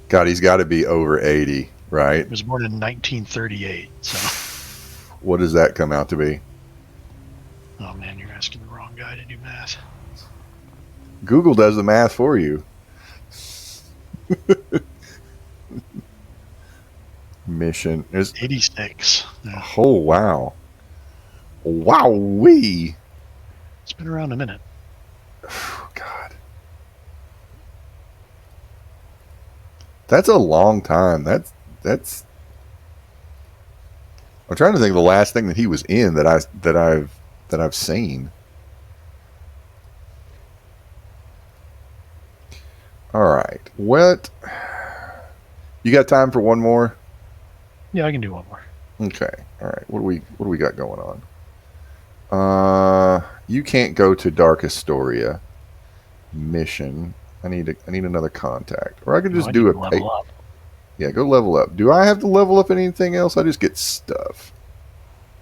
God, he's got to be over 80, right? He was born in 1938. So, What does that come out to be? oh man, you're asking the wrong guy to do math. Google does the math for you. Mission is 86. Yeah. Oh wow, wowee! It's been around a minute. God, that's a long time. That's. I'm trying to think of the last thing that he was in that I've seen. All right, what? You got time for one more? Yeah, I can do one more. Okay. All right. What do we got going on? You can't go to Dark Astoria mission. I need another contact, or I could just do a level up. Yeah, go level up. Do I have to level up anything else? I just get stuff.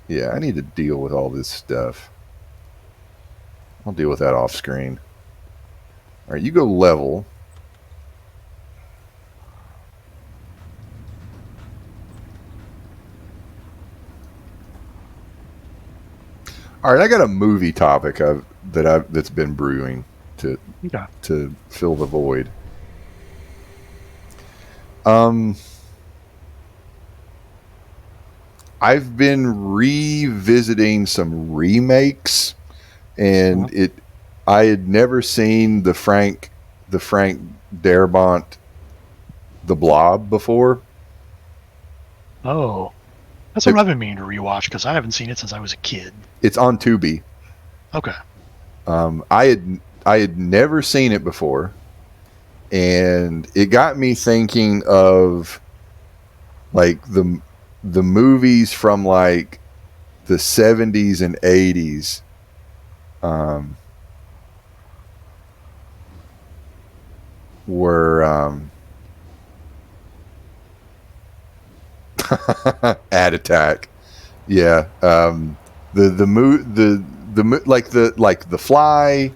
Yeah, I need to deal with all this stuff. I'll deal with that off screen. All right, you go level. All right, I got a movie topic that's been brewing to fill the void. I've been revisiting some remakes, and I had never seen the Frank Darabont The Blob before. Oh, that's what I've been meaning to rewatch because I haven't seen it since I was a kid. It's on Tubi. Okay. I had never seen it before, and it got me thinking of like the movies from like the 70s and 80s. Were Ad Attack. Yeah. Like the Fly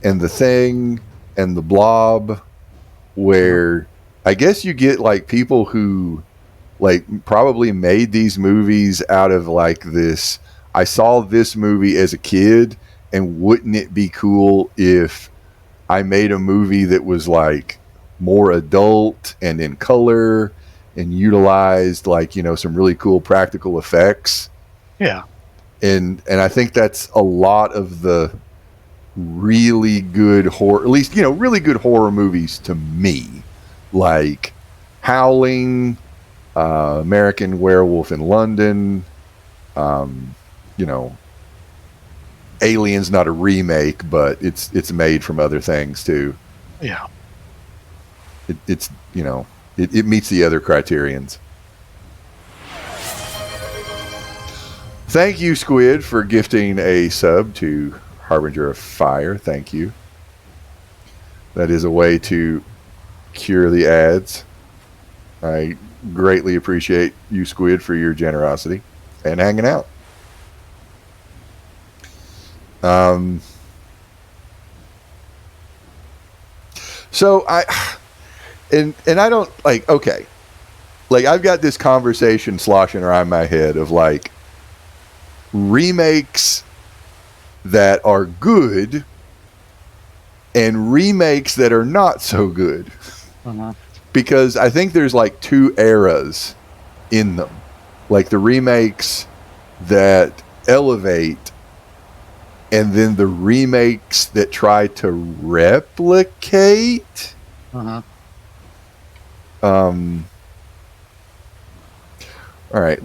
and the Thing and the Blob, where I guess you get like people who like probably made these movies out of like this. I saw this movie as a kid, and wouldn't it be cool if I made a movie that was like more adult and in color and utilized like, you know, some really cool practical effects. Yeah. And I think that's a lot of the really good horror, at least, you know, really good horror movies to me, like Howling, American Werewolf in London, you know, Alien's not a remake, but it's made from other things too. Yeah. It's you know, it meets the other criterions. Thank you, Squid, for gifting a sub to Harbinger of Fire. Thank you. That is a way to cure the ads. I greatly appreciate you, Squid, for your generosity and hanging out. So I don't like, okay, like I've got this conversation sloshing around my head of like remakes that are good and remakes that are not so good. Because I think there's like two eras in them, like the remakes that elevate, and then the remakes that try to replicate. All right,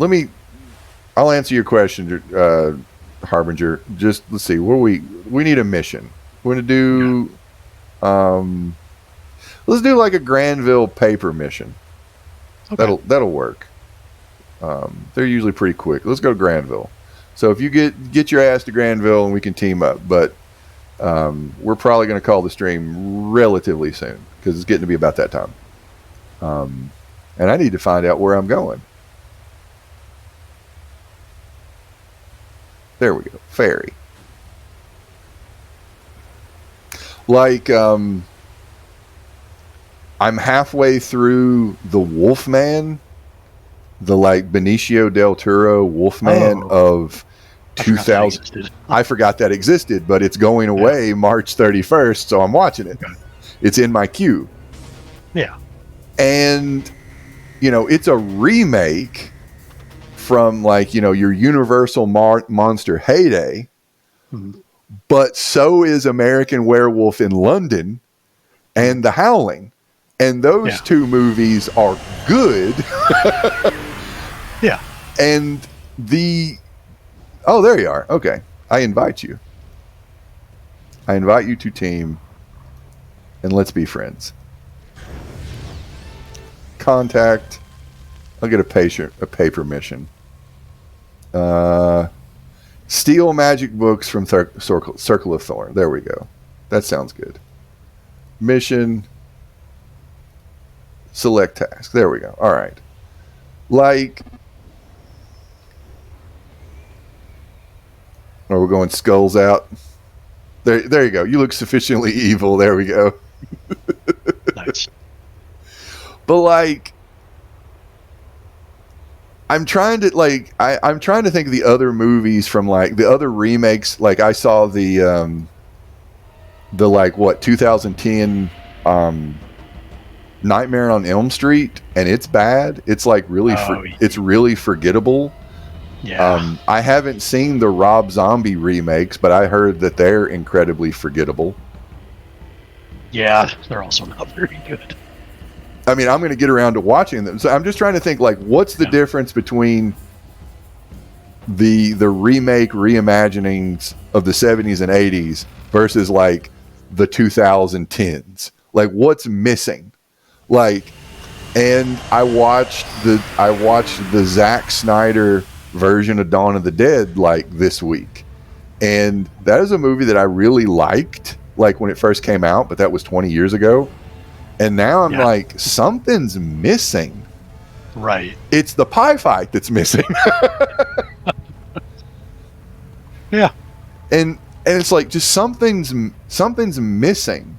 I'll answer your question, Harbinger. Just let's see, we need a mission. We're gonna do let's do like a Granville paper mission. Okay. That'll work. They're usually pretty quick. Let's go to Granville. So if you get your ass to Granville and we can team up, but we're probably going to call the stream relatively soon because it's getting to be about that time. And I need to find out where I'm going. There we go. Ferry. Like, I'm halfway through the Wolfman, the like Benicio del Toro Wolfman Oh, of I forgot that 2000. existed. I forgot that existed, but it's going away March 31st, so I'm watching it. Okay. It's in my queue. Yeah. And, it's a remake from like, your Universal Monster heyday, Mhm. but so is American Werewolf in London and The Howling. And those Yeah. two movies are good. Yeah. And there you are. Okay. I invite you. I invite you to team, and let's be friends. Contact. I'll get a pay permission. Steal magic books from Circle of Thorn. There we go. That sounds good. Mission. Select task. There we go. All right. Like, we're going skulls out. There you go. You look sufficiently evil. There we go. Nice. But like, I'm trying to I'm trying to think of the other movies from like the other remakes. Like I saw the like what 2010 Nightmare on Elm Street, and it's bad. It's like really it's really forgettable. Yeah. I haven't seen the Rob Zombie remakes, but I heard that they're incredibly forgettable. Yeah, they're also not very good. I mean, I'm going to get around to watching them. So I'm just trying to think, like, what's the difference between the remake reimaginings of the 70s and 80s versus like the 2010s? Like, what's missing? Like, and I watched the Zack Snyder version of Dawn of the Dead like this week, and that is a movie that I really liked, like when it first came out, but that was 20 years ago. And now I'm like, something's missing. Right. It's the pie fight that's missing. Yeah. And it's like just something's missing.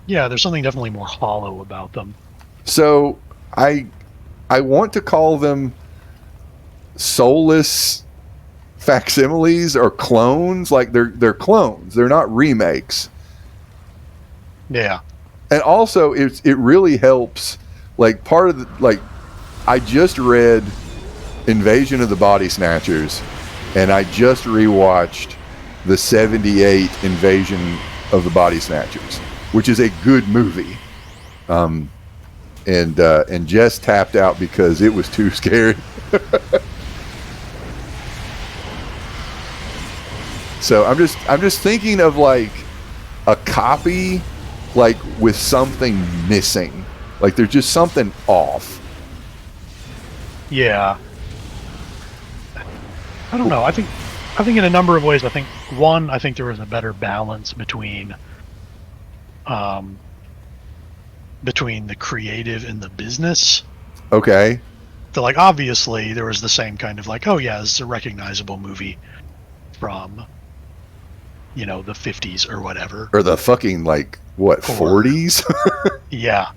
Yeah, there's something definitely more hollow about them. So I want to call them soulless facsimiles or clones. Like they're clones. They're not remakes. Yeah. And also it really helps, like part of the, like I just read Invasion of the Body Snatchers, and I just rewatched the 78 Invasion of the Body Snatchers, which is a good movie. And Jess tapped out because it was too scary. So I'm just thinking of like a copy, like with something missing, like there's just something off. Yeah. I don't know. I think in a number of ways. I think there was a better balance between the creative and the business. Okay. So like obviously there was the same kind of like, oh yeah, it's a recognizable movie from the 50s or whatever. Or the fucking like what 40s? Yeah.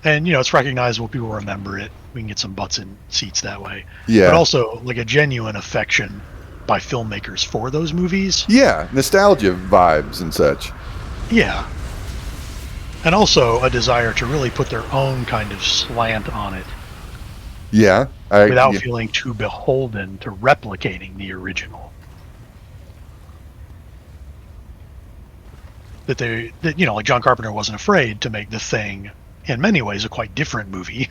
And it's recognizable, people remember it. We can get some butts in seats that way. Yeah. But also like a genuine affection by filmmakers for those movies. Yeah, nostalgia vibes and such. Yeah. And also a desire to really put their own kind of slant on it. Yeah. Without feeling too beholden to replicating the original. That like John Carpenter wasn't afraid to make The Thing, in many ways, a quite different movie.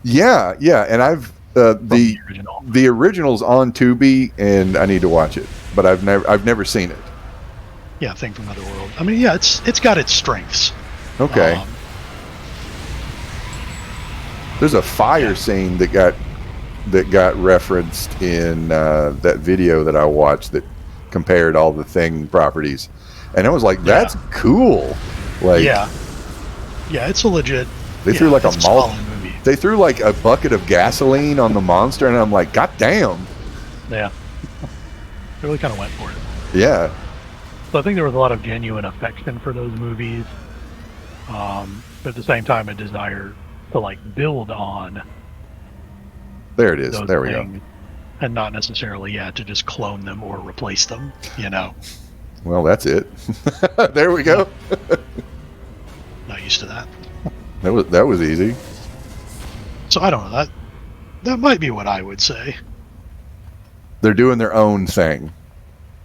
Yeah, and I've the original's on Tubi, and I need to watch it, but I've never seen it. Yeah, Thing from Another World. I mean, yeah, it's got its strengths. Okay. There's a fire scene that got referenced in that video that I watched that compared all the Thing properties, and I was like, "That's cool." Like, yeah, it's a legit. They threw like a movie. They threw like a bucket of gasoline on the monster, and I'm like, "God damn!" Yeah, they really kind of went for it. Yeah. So I think there was a lot of genuine affection for those movies, but at the same time, a desire to like build on There it is. those There we go. things, and not necessarily to just clone them or replace them. Well, that's it. There we go. Not used to that. That was easy. So I don't know, that might be what I would say, They're doing their own thing.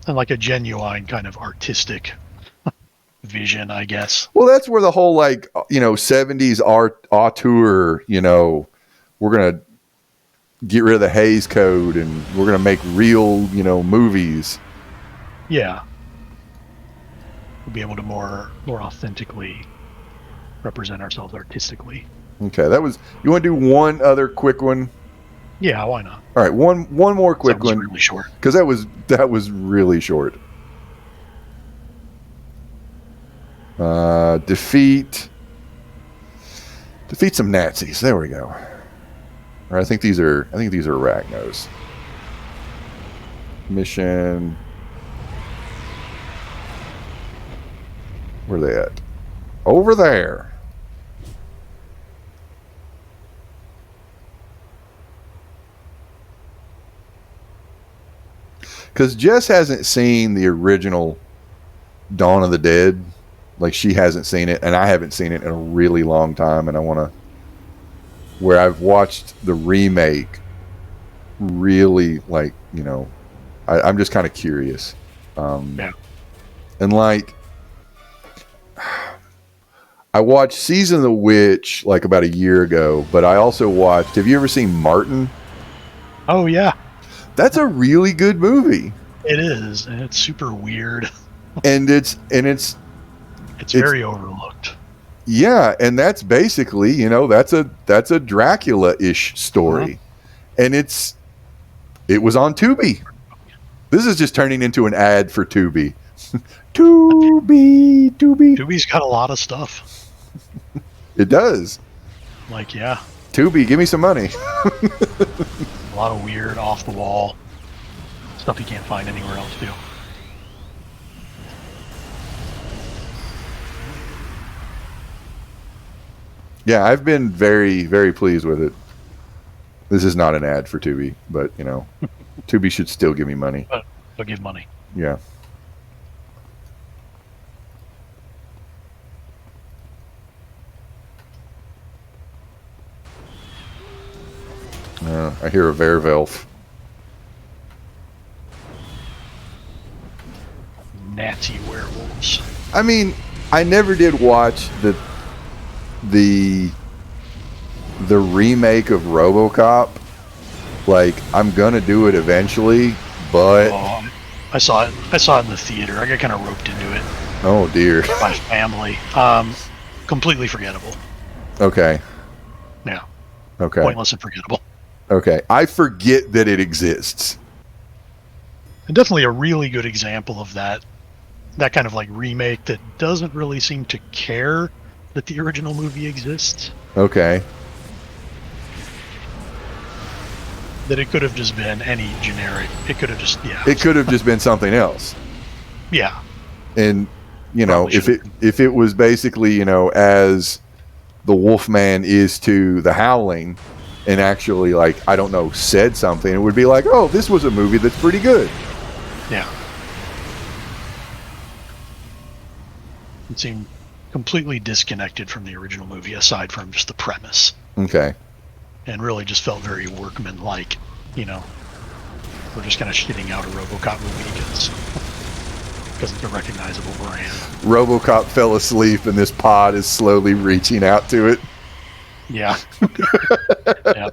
and like a genuine kind of artistic vision, I guess. Well, that's where the whole 70s auteur, we're going to get rid of the Hays Code and we're going to make real, movies. Yeah. We'll be able to more authentically represent ourselves artistically. Okay, you want to do one other quick one? Yeah, why not? All right, one more quick That was one. really short. Because that was really short. Defeat some Nazis. There we go. Or I think these are Arachnos. Mission. Where are they at? Over there. Because Jess hasn't seen the original Dawn of the Dead. Like, she hasn't seen it, and I haven't seen it in a really long time, and I want to... Where I've watched the remake, really, I'm just kind of curious. Yeah. And, I watched Season of the Witch, about a year ago, but I also watched... Have you ever seen Martin? Oh, yeah. That's a really good movie. It is, and it's super weird. And it's very overlooked. Yeah, and that's basically, that's a Dracula-ish story. Uh-huh. And it was on Tubi. This is just turning into an ad for Tubi. Tubi. Tubi's got a lot of stuff. It does. Tubi, give me some money. A lot of weird, off-the-wall stuff you can't find anywhere else, too. Yeah, I've been very, very pleased with it. This is not an ad for Tubi, but, Tubi should still give me money. But they'll give money. Yeah. I hear a Werewolf. Nazi werewolves. I mean, I never did watch the remake of RoboCop. I'm gonna do it eventually, but I saw it in the theater. I got kind of roped into it. Oh dear. My family. Completely forgettable. Okay. Yeah. Okay. Pointless and forgettable. Okay. I forget that it exists. And definitely a really good example of that kind of remake that doesn't really seem to care that the original movie exists. Okay. That it could have just been any generic. It could have just It could have just been something else. Yeah. And if it was basically as the Wolfman is to the Howling, and actually I don't know, said something, it would be oh, this was a movie that's pretty good. Yeah. It seemed completely disconnected from the original movie, aside from just the premise. Okay. And really just felt very workman-like. We're just kind of shitting out a RoboCop movie because it's a recognizable brand. RoboCop fell asleep, and this pod is slowly reaching out to it. Yeah. Yeah.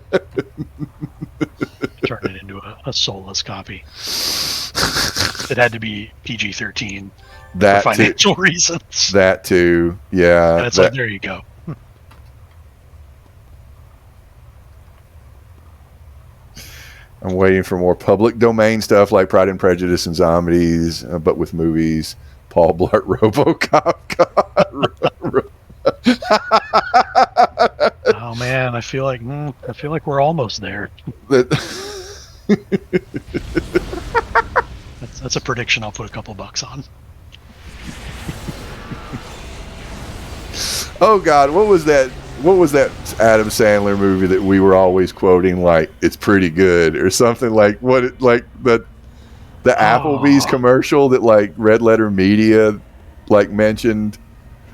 Turn it into a soulless copy. It had to be PG-13 for financial reasons. That too, yeah. And it's there you go. I'm waiting for more public domain stuff like Pride and Prejudice and Zombies, but with movies. Paul Blart RoboCop. Oh man, I feel like we're almost there. That's a prediction I'll put a couple bucks on. Oh God, what was that? What was that Adam Sandler movie that we were always quoting? Like it's pretty good or something. Like what? Like the Applebee's Oh, commercial that like Red Letter Media like mentioned.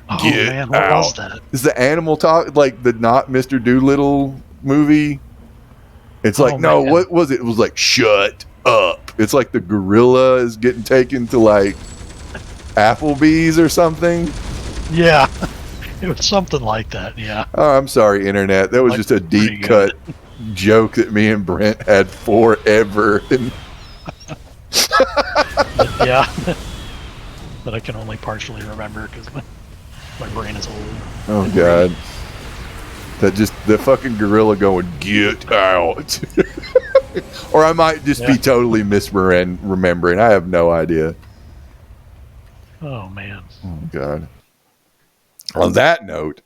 oh Get man, what was out. that? Is the animal talk like the not Mr. Doolittle movie? It's like Oh no. man, What was it? It was like shut up. It's like the gorilla is getting taken to like Applebee's or something. yeah, it was something like that. Yeah, Oh, I'm sorry, internet. That was like just a pretty deep good. cut joke that me and Brent had forever. And Yeah, that I can only partially remember because my brain is old. oh God, the fucking gorilla going get out, or I might just be totally misremembering. I have no idea. Oh man. Oh God. On that note,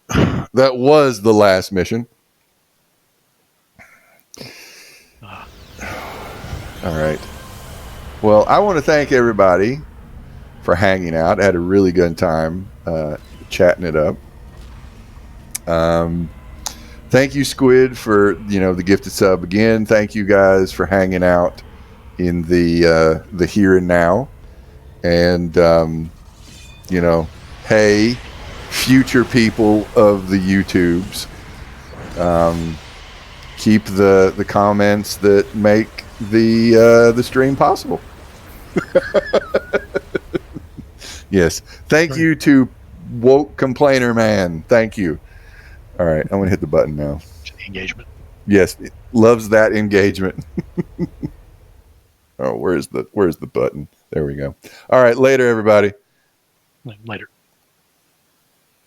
that was the last mission. All right. Well, I want to thank everybody for hanging out. I had a really good time chatting it up. Thank you, Squid, for the gifted sub again. Thank you guys for hanging out in the here and now. And hey, future people of the YouTubes, keep the comments that make the stream possible. Yes. Thank you to Woke Complainer Man. Thank you. All right, I'm gonna hit the button now. Engagement. Yes, loves that engagement. Oh, where's the button? There we go. All right, later, everybody. Later.